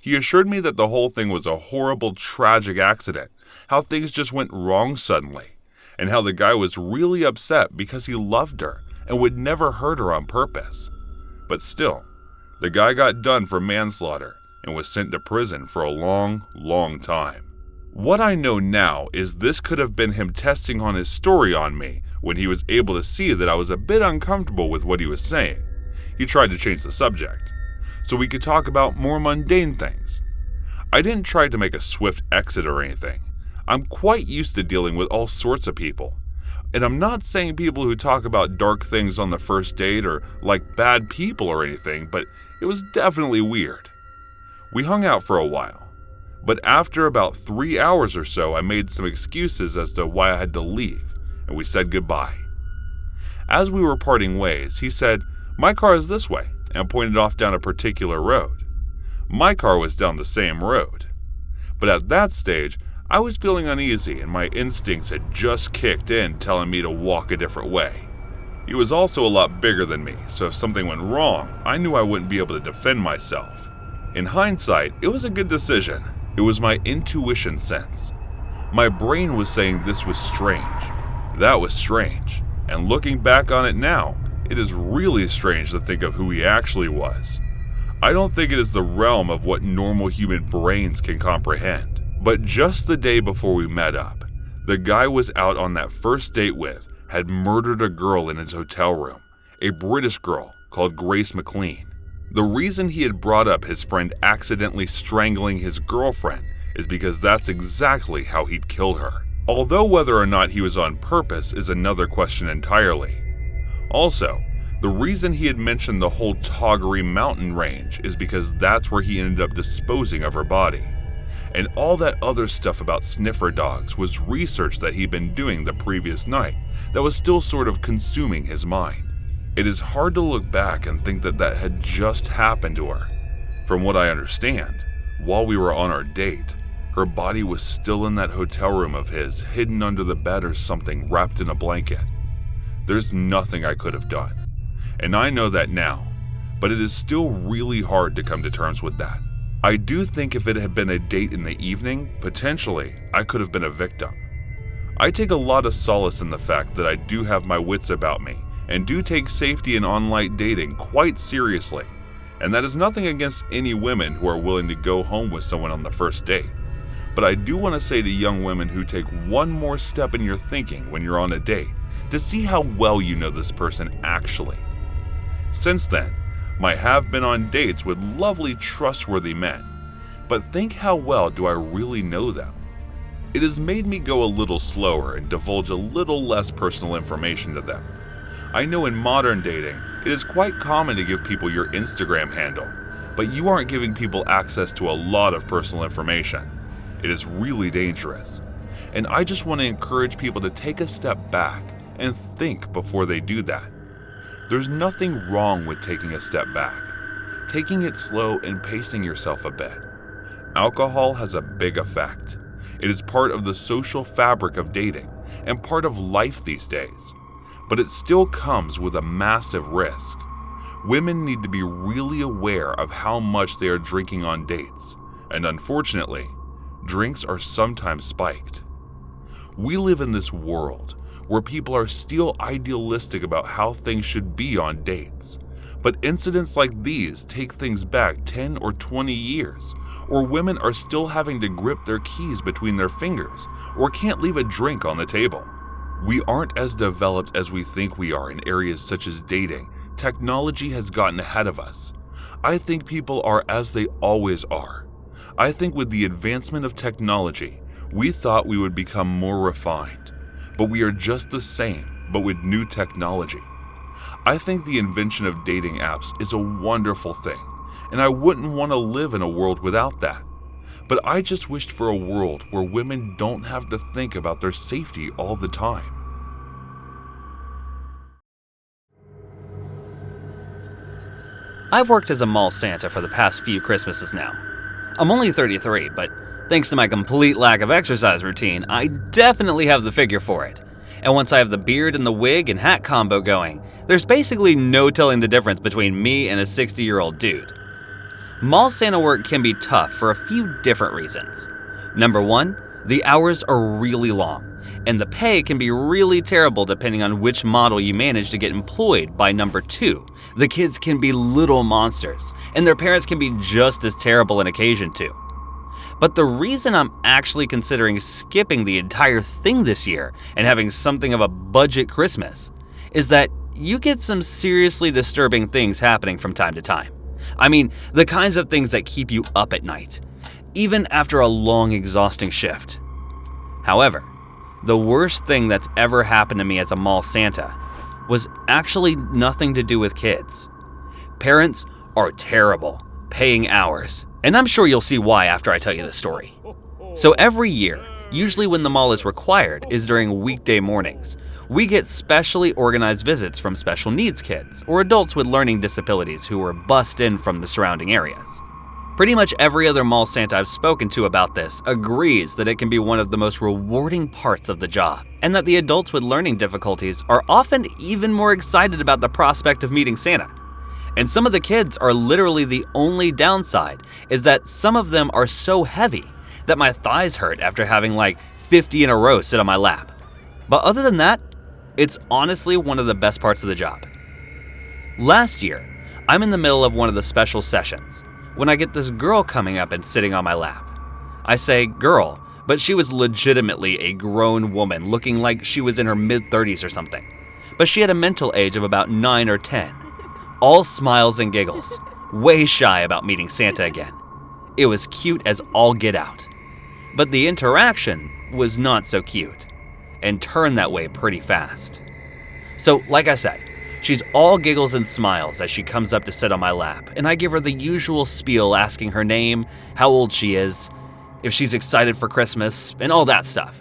He assured me that the whole thing was a horrible, tragic accident, how things just went wrong suddenly, and how the guy was really upset because he loved her and would never hurt her on purpose. But still, the guy got done for manslaughter and was sent to prison for a long, long time. What I know now is this could have been him testing on his story on me when he was able to see that I was a bit uncomfortable with what he was saying. He tried to change the subject, so we could talk about more mundane things. I didn't try to make a swift exit or anything. I'm quite used to dealing with all sorts of people. And I'm not saying people who talk about dark things on the first date are like bad people or anything, but it was definitely weird. We hung out for a while, but after about 3 hours or so, I made some excuses as to why I had to leave, and we said goodbye. As we were parting ways, he said, "My car is this way," and pointed off down a particular road. My car was down the same road. But at that stage, I was feeling uneasy and my instincts had just kicked in telling me to walk a different way. He was also a lot bigger than me, so if something went wrong, I knew I wouldn't be able to defend myself. In hindsight, it was a good decision. It was my intuition sense. My brain was saying this was strange. That was strange. And looking back on it now, it is really strange to think of who he actually was. I don't think it is the realm of what normal human brains can comprehend. But just the day before we met up, the guy was out on that first date with had murdered a girl in his hotel room, a British girl called Grace MacLeod. The reason he had brought up his friend accidentally strangling his girlfriend is because that's exactly how he'd killed her. Although whether or not he was on purpose is another question entirely. Also, the reason he had mentioned the whole Toggery mountain range is because that's where he ended up disposing of her body. And all that other stuff about sniffer dogs was research that he'd been doing the previous night that was still sort of consuming his mind. It is hard to look back and think that that had just happened to her. From what I understand, while we were on our date, her body was still in that hotel room of his, hidden under the bed or something, wrapped in a blanket. There's nothing I could have done, and I know that now, but it is still really hard to come to terms with that. I do think if it had been a date in the evening, potentially, I could have been a victim. I take a lot of solace in the fact that I do have my wits about me and do take safety in online dating quite seriously, and that is nothing against any women who are willing to go home with someone on the first date. But I do want to say to young women who take one more step in your thinking when you're on a date to see how well you know this person actually. Since then, I have been on dates with lovely, trustworthy men, but think how well do I really know them? It has made me go a little slower and divulge a little less personal information to them. I know in modern dating, it is quite common to give people your Instagram handle, but you aren't giving people access to a lot of personal information. It is really dangerous. And I just want to encourage people to take a step back and think before they do that. There's nothing wrong with taking a step back, taking it slow and pacing yourself a bit. Alcohol has a big effect. It is part of the social fabric of dating and part of life these days. but it still comes with a massive risk. Women need to be really aware of how much they are drinking on dates, and unfortunately, drinks are sometimes spiked. We live in this world where people are still idealistic about how things should be on dates, but incidents like these take things back 10 or 20 years, or women are still having to grip their keys between their fingers, or can't leave a drink on the table. We aren't as developed as we think we are in areas such as dating. Technology has gotten ahead of us. I think people are as they always are. I think with the advancement of technology, we thought we would become more refined, but we are just the same, but with new technology. I think the invention of dating apps is a wonderful thing, and I wouldn't want to live in a world without that. But I just wished for a world where women don't have to think about their safety all the time. I've worked as a mall Santa for the past few Christmases now. I'm only 33, but thanks to my complete lack of exercise routine, I definitely have the figure for it. And once I have the beard and the wig and hat combo going, there's basically no telling the difference between me and a 60-year-old dude. Mall Santa work can be tough for a few different reasons. Number one, the hours are really long, and the pay can be really terrible depending on which model you manage to get employed by. Number two, the kids can be little monsters, and their parents can be just as terrible on occasion too. But the reason I'm actually considering skipping the entire thing this year and having something of a budget Christmas is that you get some seriously disturbing things happening from time to time. I mean, the kinds of things that keep you up at night, even after a long, exhausting shift. However, the worst thing that's ever happened to me as a mall Santa was actually nothing to do with kids. Parents are terrible, paying hours, and I'm sure you'll see why after I tell you the story. So every year, usually when the mall is required is during weekday mornings, we get specially organized visits from special needs kids or adults with learning disabilities who were bussed in from the surrounding areas. Pretty much every other mall Santa I've spoken to about this agrees that it can be one of the most rewarding parts of the job, and that the adults with learning difficulties are often even more excited about the prospect of meeting Santa. And some of the kids are literally the only downside is that some of them are so heavy that my thighs hurt after having like 50 in a row sit on my lap. But other than that, it's honestly one of the best parts of the job. Last year, I'm in the middle of one of the special sessions when I get this girl coming up and sitting on my lap. I say girl, but she was legitimately a grown woman looking like she was in her mid-30s or something. But she had a mental age of about 9 or 10. All smiles and giggles, way shy about meeting Santa again. It was cute as all get out. But the interaction was not so cute, and turned that way pretty fast. So, like I said, she's all giggles and smiles as she comes up to sit on my lap, and I give her the usual spiel asking her name, how old she is, if she's excited for Christmas, and all that stuff.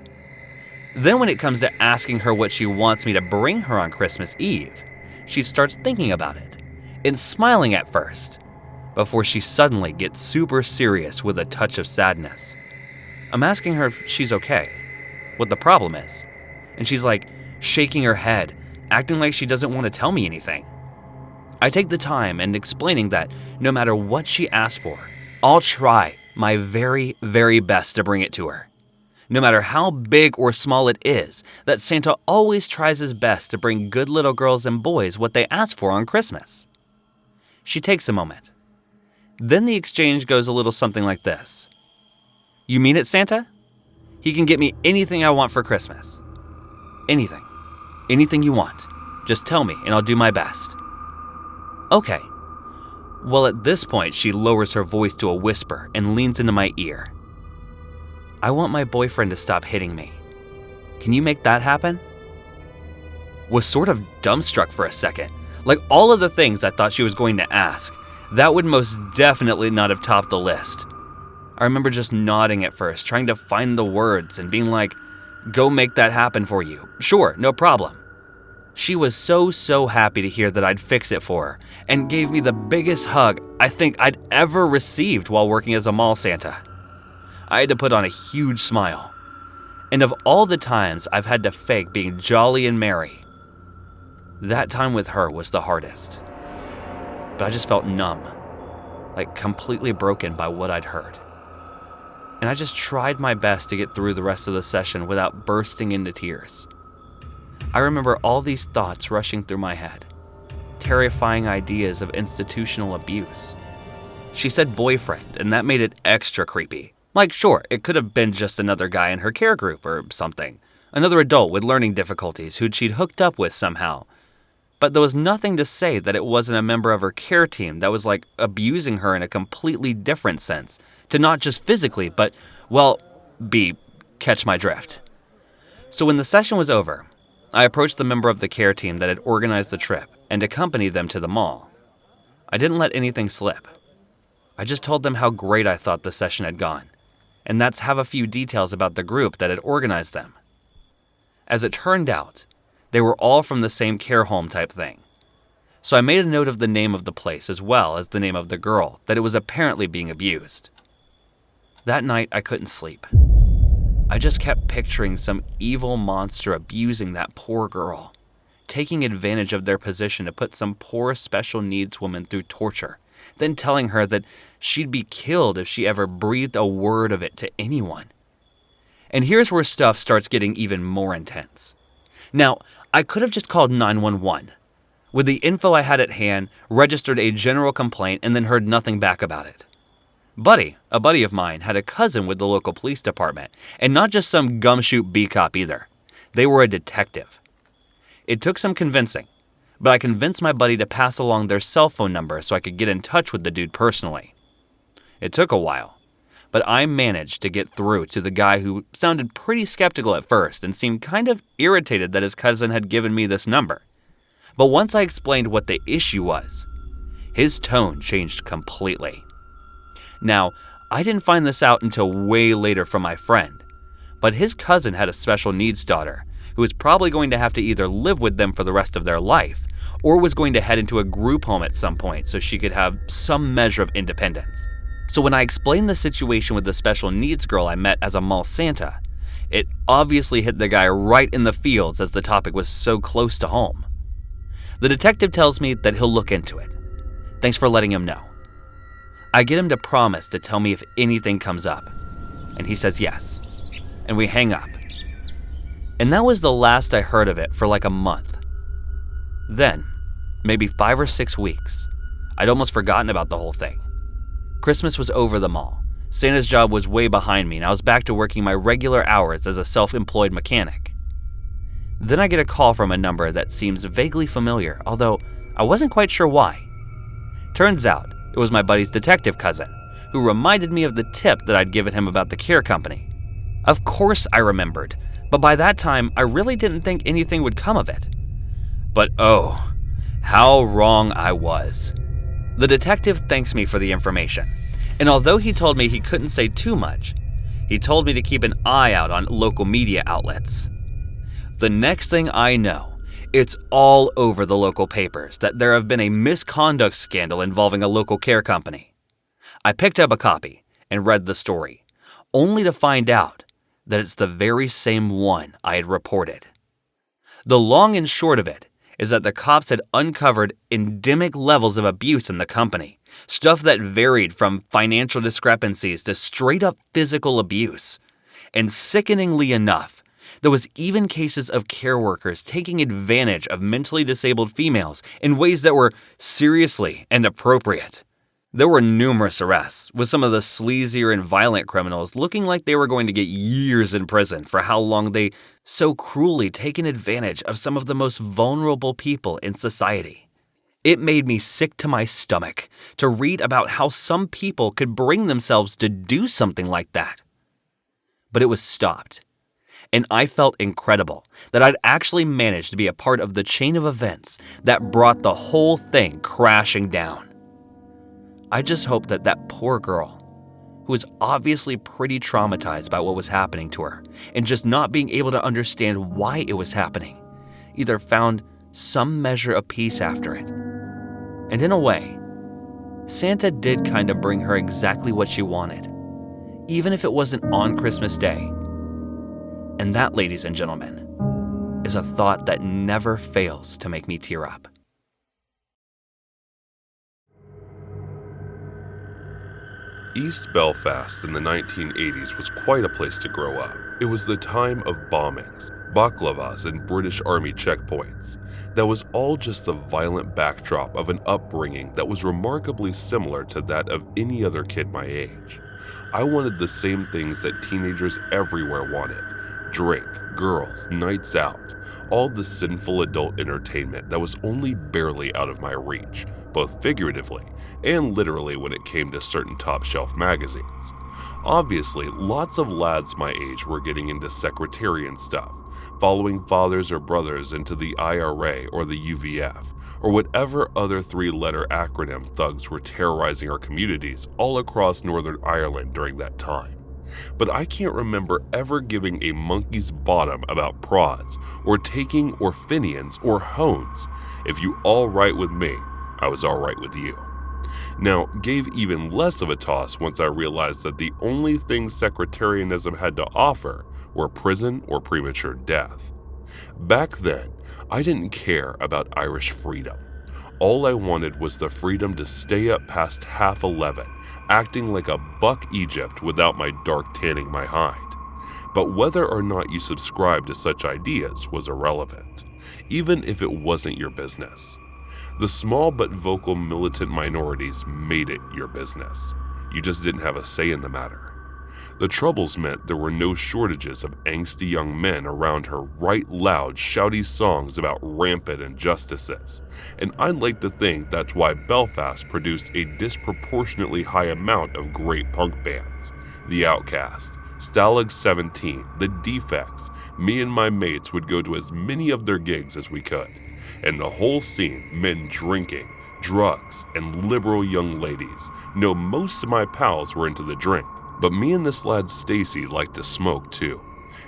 Then when it comes to asking her what she wants me to bring her on Christmas Eve, she starts thinking about it, and smiling at first, before she suddenly gets super serious with a touch of sadness. I'm asking her if she's okay, what the problem is, and she's like shaking her head, acting like she doesn't want to tell me anything. I take the time and explaining that no matter what she asks for, I'll try my very, very best to bring it to her. No matter how big or small it is, that Santa always tries his best to bring good little girls and boys what they ask for on Christmas. She takes a moment. Then the exchange goes a little something like this. You mean it, Santa? He can get me anything I want for Christmas. Anything. Anything you want. Just tell me and I'll do my best. Okay. Well, at this point, she lowers her voice to a whisper and leans into my ear. I want my boyfriend to stop hitting me. Can you make that happen? Was sort of dumbstruck for a second. Like all of the things I thought she was going to ask, that would most definitely not have topped the list. I remember just nodding at first, trying to find the words and being like, go make that happen for you. Sure, no problem. She was so happy to hear that I'd fix it for her and gave me the biggest hug I think I'd ever received while working as a mall Santa. I had to put on a huge smile. And of all the times I've had to fake being jolly and merry, That time with her was the hardest. But I just felt numb, like completely broken by what I'd heard. And I just tried my best to get through the rest of the session without bursting into tears. I remember all these thoughts rushing through my head, terrifying ideas of institutional abuse. She said boyfriend, and that made it extra creepy. Like, sure, it could have been just another guy in her care group or something. Another adult with learning difficulties who she'd hooked up with somehow. But there was nothing to say that it wasn't a member of her care team that was like abusing her in a completely different sense. To not just physically, but, well, catch my drift. So when the session was over, I approached the member of the care team that had organized the trip and accompanied them to the mall. I didn't let anything slip. I just told them how great I thought the session had gone, and that's have a few details about the group that had organized them. As it turned out, they were all from the same care home type thing. So I made a note of the name of the place as well as the name of the girl that it was apparently being abused. That night, I couldn't sleep. I just kept picturing some evil monster abusing that poor girl, taking advantage of their position to put some poor special needs woman through torture, then telling her that she'd be killed if she ever breathed a word of it to anyone. And here's where stuff starts getting even more intense. Now, I could have just called 911. With the info I had at hand, registered a general complaint, and then heard nothing back about it. A buddy of mine, had a cousin with the local police department, and not just some gumshoe B-cop either. They were a detective. It took some convincing, but I convinced my buddy to pass along their cell phone number so I could get in touch with the dude personally. It took a while, but I managed to get through to the guy who sounded pretty skeptical at first and seemed kind of irritated that his cousin had given me this number. But once I explained what the issue was, his tone changed completely. Now, I didn't find this out until way later from my friend, but his cousin had a special needs daughter who was probably going to have to either live with them for the rest of their life or was going to head into a group home at some point so she could have some measure of independence. So when I explained the situation with the special needs girl I met as a mall Santa, it obviously hit the guy right in the feels as the topic was so close to home. The detective tells me that he'll look into it. Thanks for letting him know. I get him to promise to tell me if anything comes up, and he says yes, and we hang up. And that was the last I heard of it for like a month. Then, maybe 5 or 6 weeks, I'd almost forgotten about the whole thing. Christmas was over the mall. Santa's job was way behind me, and I was back to working my regular hours as a self-employed mechanic. Then I get a call from a number that seems vaguely familiar, although I wasn't quite sure why. Turns out, it was my buddy's detective cousin, who reminded me of the tip that I'd given him about the care company. Of course I remembered, but by that time, I really didn't think anything would come of it. But oh, how wrong I was. The detective thanks me for the information, and although he told me he couldn't say too much, he told me to keep an eye out on local media outlets. The next thing I know, it's all over the local papers that there have been a misconduct scandal involving a local care company. I picked up a copy and read the story, only to find out that it's the very same one I had reported. The long and short of it is that the cops had uncovered endemic levels of abuse in the company, stuff that varied from financial discrepancies to straight-up physical abuse. And sickeningly enough, there was even cases of care workers taking advantage of mentally disabled females in ways that were seriously inappropriate. There were numerous arrests, with some of the sleazier and violent criminals looking like they were going to get years in prison for how long they so cruelly taken advantage of some of the most vulnerable people in society. It made me sick to my stomach to read about how some people could bring themselves to do something like that. But it was stopped. And I felt incredible that I'd actually managed to be a part of the chain of events that brought the whole thing crashing down. I just hope that that poor girl, who was obviously pretty traumatized by what was happening to her and just not being able to understand why it was happening, either found some measure of peace after it. And in a way, Santa did kind of bring her exactly what she wanted, even if it wasn't on Christmas Day. And that, ladies and gentlemen, is a thought that never fails to make me tear up. East Belfast in the 1980s was quite a place to grow up. It was the time of bombings, baklavas, and British Army checkpoints. That was all just the violent backdrop of an upbringing that was remarkably similar to that of any other kid my age. I wanted the same things that teenagers everywhere wanted: drink, girls, nights out, all the sinful adult entertainment that was only barely out of my reach, both figuratively and literally when it came to certain top-shelf magazines. Obviously, lots of lads my age were getting into secretarian stuff, following fathers or brothers into the IRA or the UVF, or whatever other three-letter acronym thugs were terrorizing our communities all across Northern Ireland during that time. But I can't remember ever giving a monkey's bottom about prods, or taking or Finians or hones. If you all right with me, I was all right with you. Now, gave even less of a toss once I realized that the only things secretarianism had to offer were prison or premature death. Back then, I didn't care about Irish freedom. All I wanted was the freedom to stay up past 11:30, acting like a buck Egypt without my dark tanning my hide. But whether or not you subscribe to such ideas was irrelevant, even if it wasn't your business. The small but vocal militant minorities made it your business. You just didn't have a say in the matter. The troubles meant there were no shortages of angsty young men around her write loud, shouty songs about rampant injustices, and I'd like to think that's why Belfast produced a disproportionately high amount of great punk bands. The Outcast, Stalag 17, The Defects. Me and my mates would go to as many of their gigs as we could, and the whole scene, men drinking, drugs, and liberal young ladies. No, most of my pals were into the drink, but me and this lad Stacy liked to smoke too,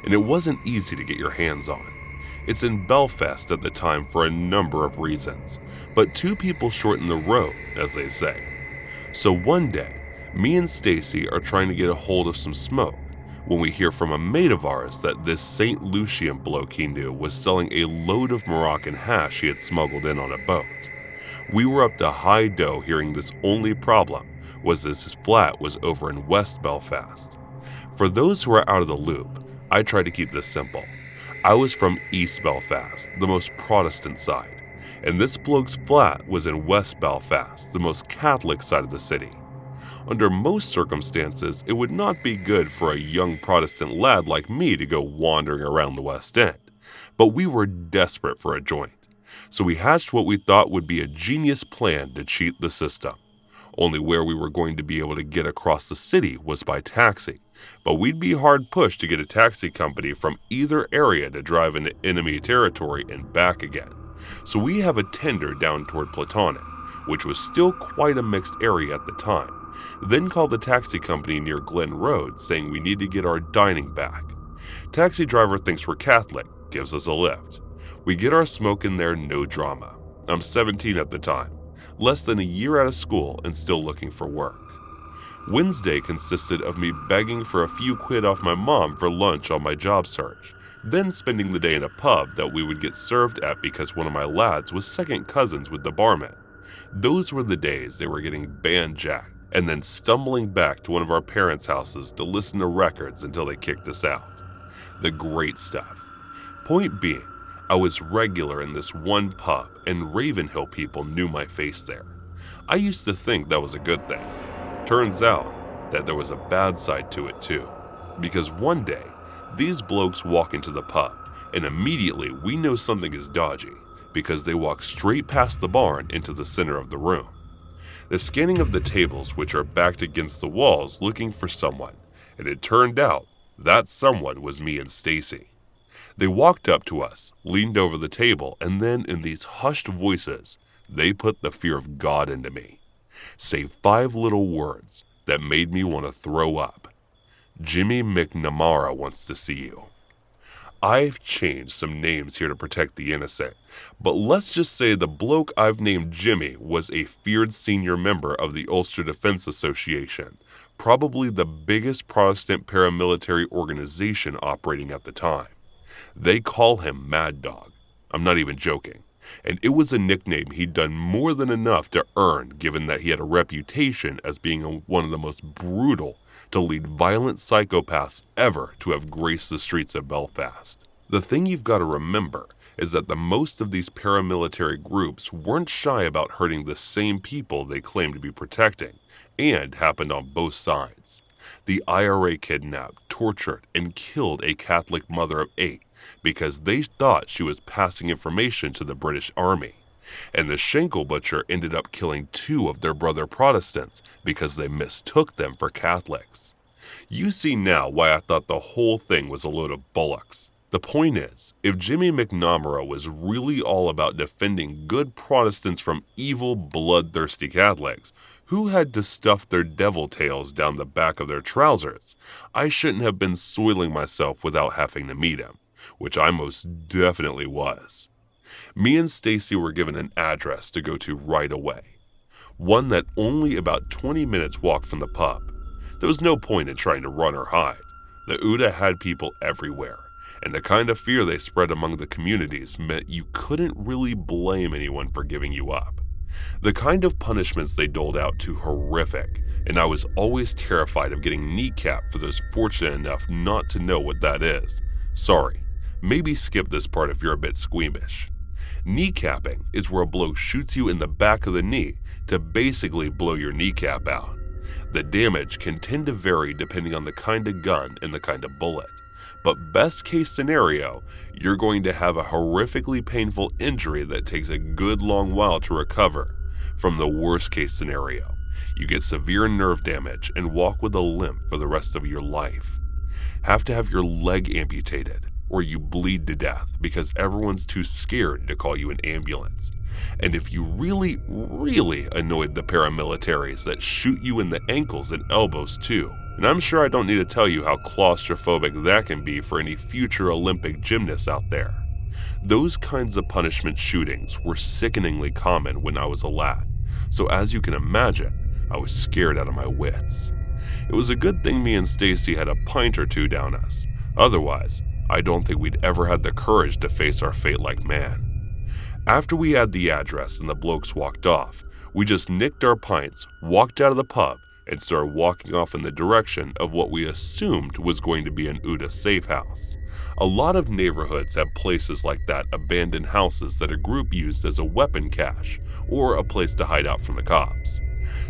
and it wasn't easy to get your hands on. It's in Belfast at the time for a number of reasons, but two people shorten the road, as they say. So one day, me and Stacy are trying to get a hold of some smoke when we hear from a mate of ours that this St. Lucian bloke he knew was selling a load of Moroccan hash he had smuggled in on a boat. We were up to high dough hearing this. Only problem was that his flat was over in West Belfast. For those who are out of the loop, I try to keep this simple. I was from East Belfast, the most Protestant side, and this bloke's flat was in West Belfast, the most Catholic side of the city. Under most circumstances, it would not be good for a young Protestant lad like me to go wandering around the West End, but we were desperate for a joint, so we hatched what we thought would be a genius plan to cheat the system. Only where we were going to be able to get across the city was by taxi, but we'd be hard pushed to get a taxi company from either area to drive into enemy territory and back again. So we have a tender down toward Platonic, which was still quite a mixed area at the time, then called the taxi company near Glen Road saying we need to get our dining back. Taxi driver thinks we're Catholic, gives us a lift. We get our smoke in there, no drama. I'm 17 at the time, less than a year out of school and still looking for work. Wednesday consisted of me begging for a few quid off my mom for lunch on my job search, then spending the day in a pub that we would get served at because one of my lads was second cousins with the barman. Those were the days they were getting band-jacked, and then stumbling back to one of our parents' houses to listen to records until they kicked us out. The great stuff. Point being, I was regular in this one pub, and Ravenhill people knew my face there. I used to think that was a good thing. Turns out that there was a bad side to it too, because one day, these blokes walk into the pub, and immediately we know something is dodgy, because they walk straight past the barn into the center of the room. The scanning of the tables, which are backed against the walls, looking for someone, and it turned out that someone was me and Stacy. They walked up to us, leaned over the table, and then in these hushed voices, they put the fear of God into me. Say 5 little words that made me want to throw up. Jimmy McNamara wants to see you. I've changed some names here to protect the innocent, but let's just say the bloke I've named Jimmy was a feared senior member of the Ulster Defense Association, probably the biggest Protestant paramilitary organization operating at the time. They call him Mad Dog. I'm not even joking. And it was a nickname he'd done more than enough to earn, given that he had a reputation as being one of the most brutal to lead violent psychopaths ever to have graced the streets of Belfast. The thing you've got to remember is that the most of these paramilitary groups weren't shy about hurting the same people they claimed to be protecting, and happened on both sides. The IRA kidnapped, tortured, and killed a Catholic mother of 8 because they thought she was passing information to the British Army. And the Schenkel butcher ended up killing 2 of their brother Protestants because they mistook them for Catholics. You see now why I thought the whole thing was a load of bollocks. The point is, if Jimmy McNamara was really all about defending good Protestants from evil, bloodthirsty Catholics who had to stuff their devil tails down the back of their trousers, I shouldn't have been soiling myself without having to meet him, which I most definitely was. Me and Stacy were given an address to go to right away, one that only about 20 minutes walk from the pub. There was no point in trying to run or hide. The UDA had people everywhere, and the kind of fear they spread among the communities meant you couldn't really blame anyone for giving you up. The kind of punishments they doled out too horrific, and I was always terrified of getting kneecapped for those fortunate enough not to know what that is. Sorry, maybe skip this part if you're a bit squeamish. Kneecapping is where a bloke shoots you in the back of the knee to basically blow your kneecap out. The damage can tend to vary depending on the kind of gun and the kind of bullet. But best case scenario, you're going to have a horrifically painful injury that takes a good long while to recover. From the worst case scenario, you get severe nerve damage and walk with a limp for the rest of your life. Have to have your leg amputated, or you bleed to death because everyone's too scared to call you an ambulance. And if you really annoyed the paramilitaries that shoot you in the ankles and elbows too. And I'm sure I don't need to tell you how claustrophobic that can be for any future Olympic gymnasts out there. Those kinds of punishment shootings were sickeningly common when I was a lad, so as you can imagine, I was scared out of my wits. It was a good thing me and Stacy had a pint or 2 down us. Otherwise, I don't think we'd ever had the courage to face our fate like man. After we had the address and the blokes walked off, we just nicked our pints, walked out of the pub, and started walking off in the direction of what we assumed was going to be an UDA safe house. A lot of neighborhoods have places like that, abandoned houses that a group used as a weapon cache or a place to hide out from the cops.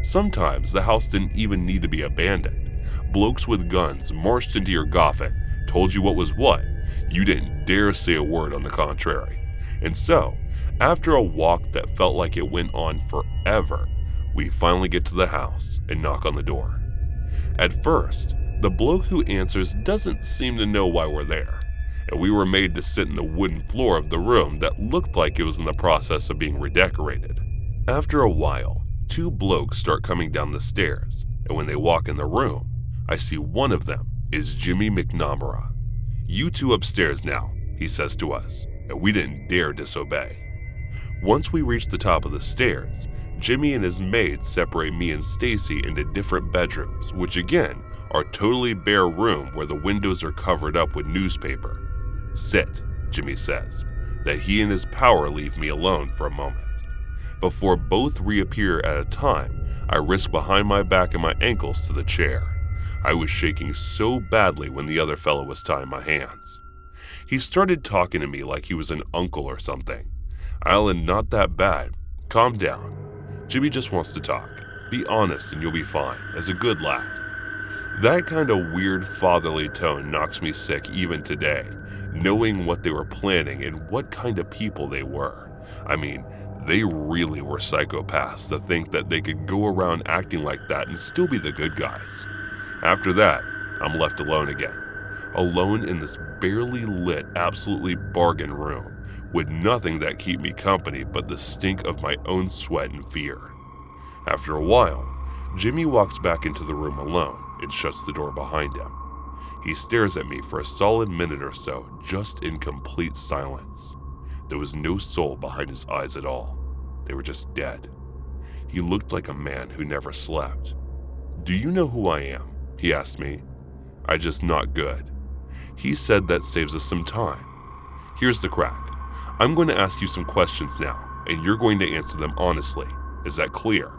Sometimes the house didn't even need to be abandoned. Blokes with guns marched into your coffin, told you what was what. You didn't dare say a word on the contrary. And so, after a walk that felt like it went on forever, we finally get to the house and knock on the door. At first, the bloke who answers doesn't seem to know why we're there, and we were made to sit in the wooden floor of the room that looked like it was in the process of being redecorated. After a while, 2 blokes start coming down the stairs, and when they walk in the room, I see one of them is Jimmy McNamara. "You 2 upstairs now," he says to us, and we didn't dare disobey. Once we reach the top of the stairs, Jimmy and his maid separate me and Stacy into different bedrooms, which again are totally bare room where the windows are covered up with newspaper. "Sit," Jimmy says, that he and his power leave me alone for a moment. Before both reappear at a time, I risk behind my back and my ankles to the chair. I was shaking so badly when the other fellow was tying my hands. He started talking to me like he was an uncle or something. "Alan, not that bad. Calm down. Jimmy just wants to talk. Be honest and you'll be fine, as a good lad." That kind of weird fatherly tone knocks me sick even today, knowing what they were planning and what kind of people they were. I mean, they really were psychopaths to think that they could go around acting like that and still be the good guys. After that, I'm left alone again. Alone in this barely lit, absolutely bargain room, with nothing that keep me company but the stink of my own sweat and fear. After a while, Jimmy walks back into the room alone and shuts the door behind him. He stares at me for a solid minute or so, just in complete silence. There was no soul behind his eyes at all. They were just dead. He looked like a man who never slept. "Do you know who I am?" he asked me. I just not good. He said that saves us some time. Here's the crack. I'm going to ask you some questions now, and you're going to answer them honestly. Is that clear?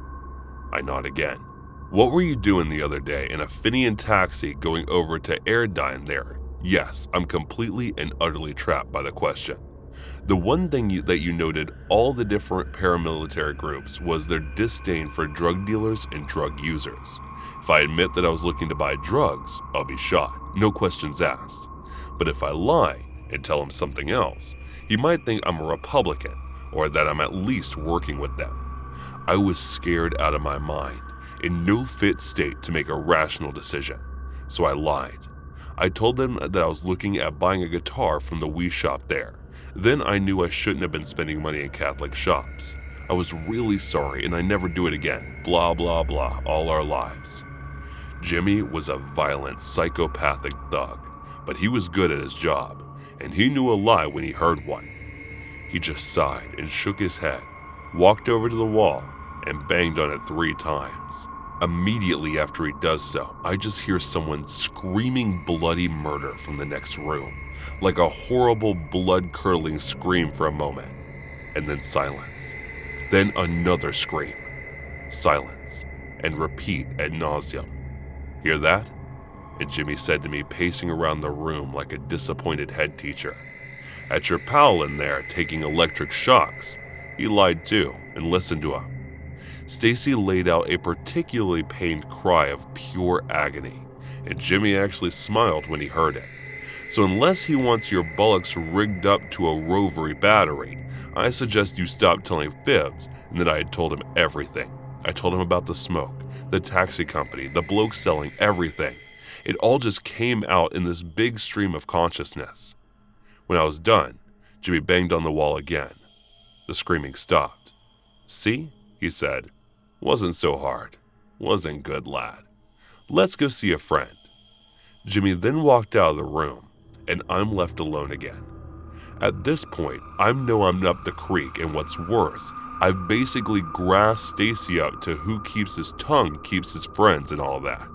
I nod again. What were you doing the other day in a Finian taxi going over to Erdine there? Yes, I'm completely and utterly trapped by the question. The one thing that you noted all the different paramilitary groups was their disdain for drug dealers and drug users. If I admit that I was looking to buy drugs, I'll be shot, no questions asked. But if I lie and tell him something else, he might think I'm a Republican or that I'm at least working with them. I was scared out of my mind, in no fit state to make a rational decision, so I lied. I told them that I was looking at buying a guitar from the Wii shop there. Then I knew I shouldn't have been spending money in Catholic shops. I was really sorry and I never do it again. Blah, blah, blah, all our lives. Jimmy was a violent, psychopathic thug, but he was good at his job, and he knew a lie when he heard one. He just sighed and shook his head, walked over to the wall, and banged on it 3 times. Immediately after he does so, I just hear someone screaming bloody murder from the next room, like a horrible blood-curdling scream for a moment, and then silence. Then another scream, silence, and repeat ad nauseum. Hear that? And Jimmy said to me, pacing around the room like a disappointed head teacher. At your pal in there taking electric shocks. He lied too, and listened to him. Stacy laid out a particularly pained cry of pure agony, and Jimmy actually smiled when he heard it. So unless he wants your bullocks rigged up to a rovery battery, I suggest you stop telling fibs and that I had told him everything. I told him about the smoke, the taxi company, the bloke selling everything. It all just came out in this big stream of consciousness. When I was done, Jimmy banged on the wall again. The screaming stopped. See, he said, wasn't so hard. Wasn't good, lad. Let's go see a friend. Jimmy then walked out of the room, and I'm left alone again. At this point, I know I'm up the creek, and what's worse, I've basically grassed Stacy up to who keeps his tongue keeps his friends and all that.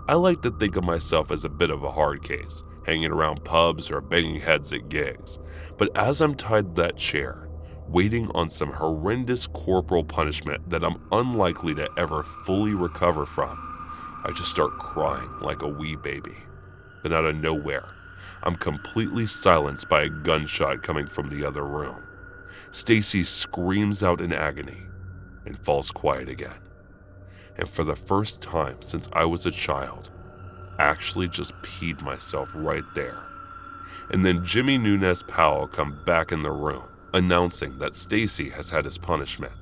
I like to think of myself as a bit of a hard case, hanging around pubs or banging heads at gigs. But as I'm tied to that chair, waiting on some horrendous corporal punishment that I'm unlikely to ever fully recover from, I just start crying like a wee baby. Then out of nowhere, I'm completely silenced by a gunshot coming from the other room. Stacy screams out in agony and falls quiet again. And for the first time since I was a child, actually just peed myself right there. And then Jimmy Nunez Powell come back in the room, announcing that Stacy has had his punishment.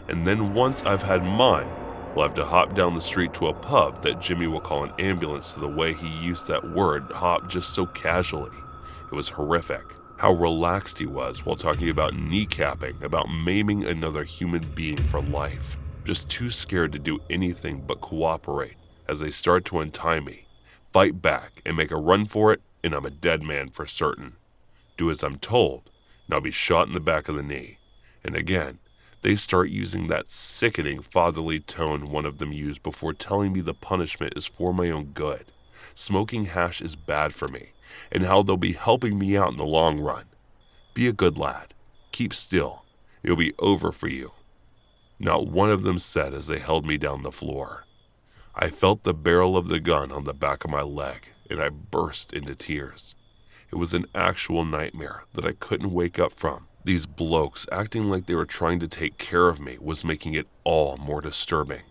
And then once I've had mine, we'll have to hop down the street to a pub that Jimmy will call an ambulance to the way he used that word hop just so casually. It was horrific. How relaxed he was while talking about kneecapping, about maiming another human being for life. Just too scared to do anything but cooperate as they start to untie me, fight back and make a run for it, and I'm a dead man for certain. Do as I'm told, and I'll be shot in the back of the knee. And again, they start using that sickening fatherly tone one of them used before telling me the punishment is for my own good. Smoking hash is bad for me, and how they'll be helping me out in the long run. Be a good lad. Keep still. It'll be over for you. Not one of them said as they held me down the floor. I felt the barrel of the gun on the back of my leg, and I burst into tears. It was an actual nightmare that I couldn't wake up from. These blokes acting like they were trying to take care of me was making it all more disturbing.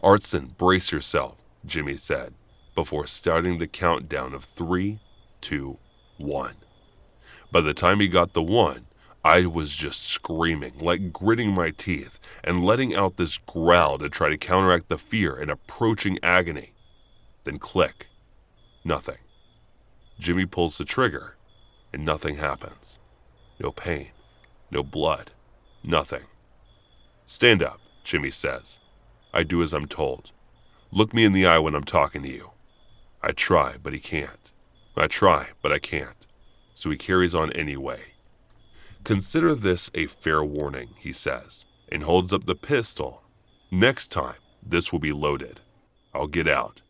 Artson, brace yourself, Jimmy said, before starting the countdown of 3, 2, 1. By the time he got the 1, I was just screaming, like gritting my teeth, and letting out this growl to try to counteract the fear and approaching agony. Then click. Nothing. Jimmy pulls the trigger, and nothing happens. No pain. No blood. Nothing. Stand up, Jimmy says. I do as I'm told. Look me in the eye when I'm talking to you. I try, but he can't. I try, but I can't. So he carries on anyway. Consider this a fair warning, he says, and holds up the pistol. Next time, this will be loaded. I'll get out.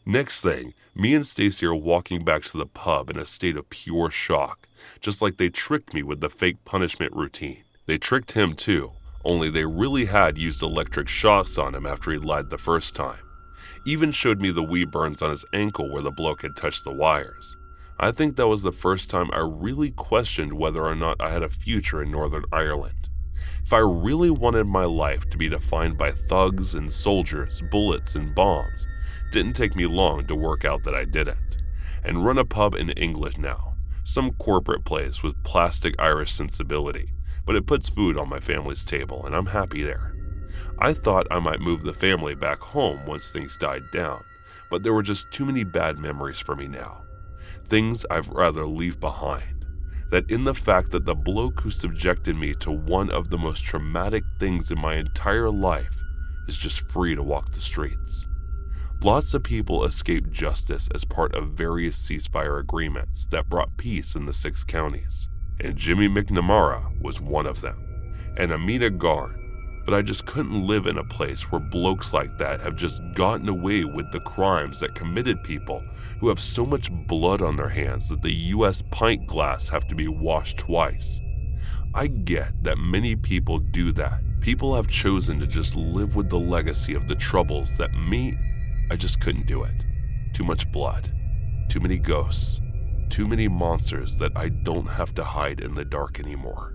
Next thing, me and Stacy are walking back to the pub in a state of pure shock, just like they tricked me with the fake punishment routine. They tricked him too, only they really had used electric shocks on him after he lied the first time. Even showed me the wee burns on his ankle where the bloke had touched the wires. I think that was the first time I really questioned whether or not I had a future in Northern Ireland. If I really wanted my life to be defined by thugs and soldiers, bullets and bombs, it didn't take me long to work out that I didn't. And run a pub in English now, some corporate place with plastic Irish sensibility, but it puts food on my family's table and I'm happy there. I thought I might move the family back home once things died down, but there were just too many bad memories for me now. Things I'd rather leave behind. That in the fact that the bloke who subjected me to one of the most traumatic things in my entire life is just free to walk the streets. Lots of people escaped justice as part of various ceasefire agreements that brought peace in the 6 counties, and Jimmy McNamara was one of them, and Amina Garn. But I just couldn't live in a place where blokes like that have just gotten away with the crimes that committed people who have so much blood on their hands that the US pint glass have to be washed twice. I get that many people do that. People have chosen to just live with the legacy of the troubles that me, I just couldn't do it. Too much blood, too many ghosts, too many monsters that I don't have to hide in the dark anymore.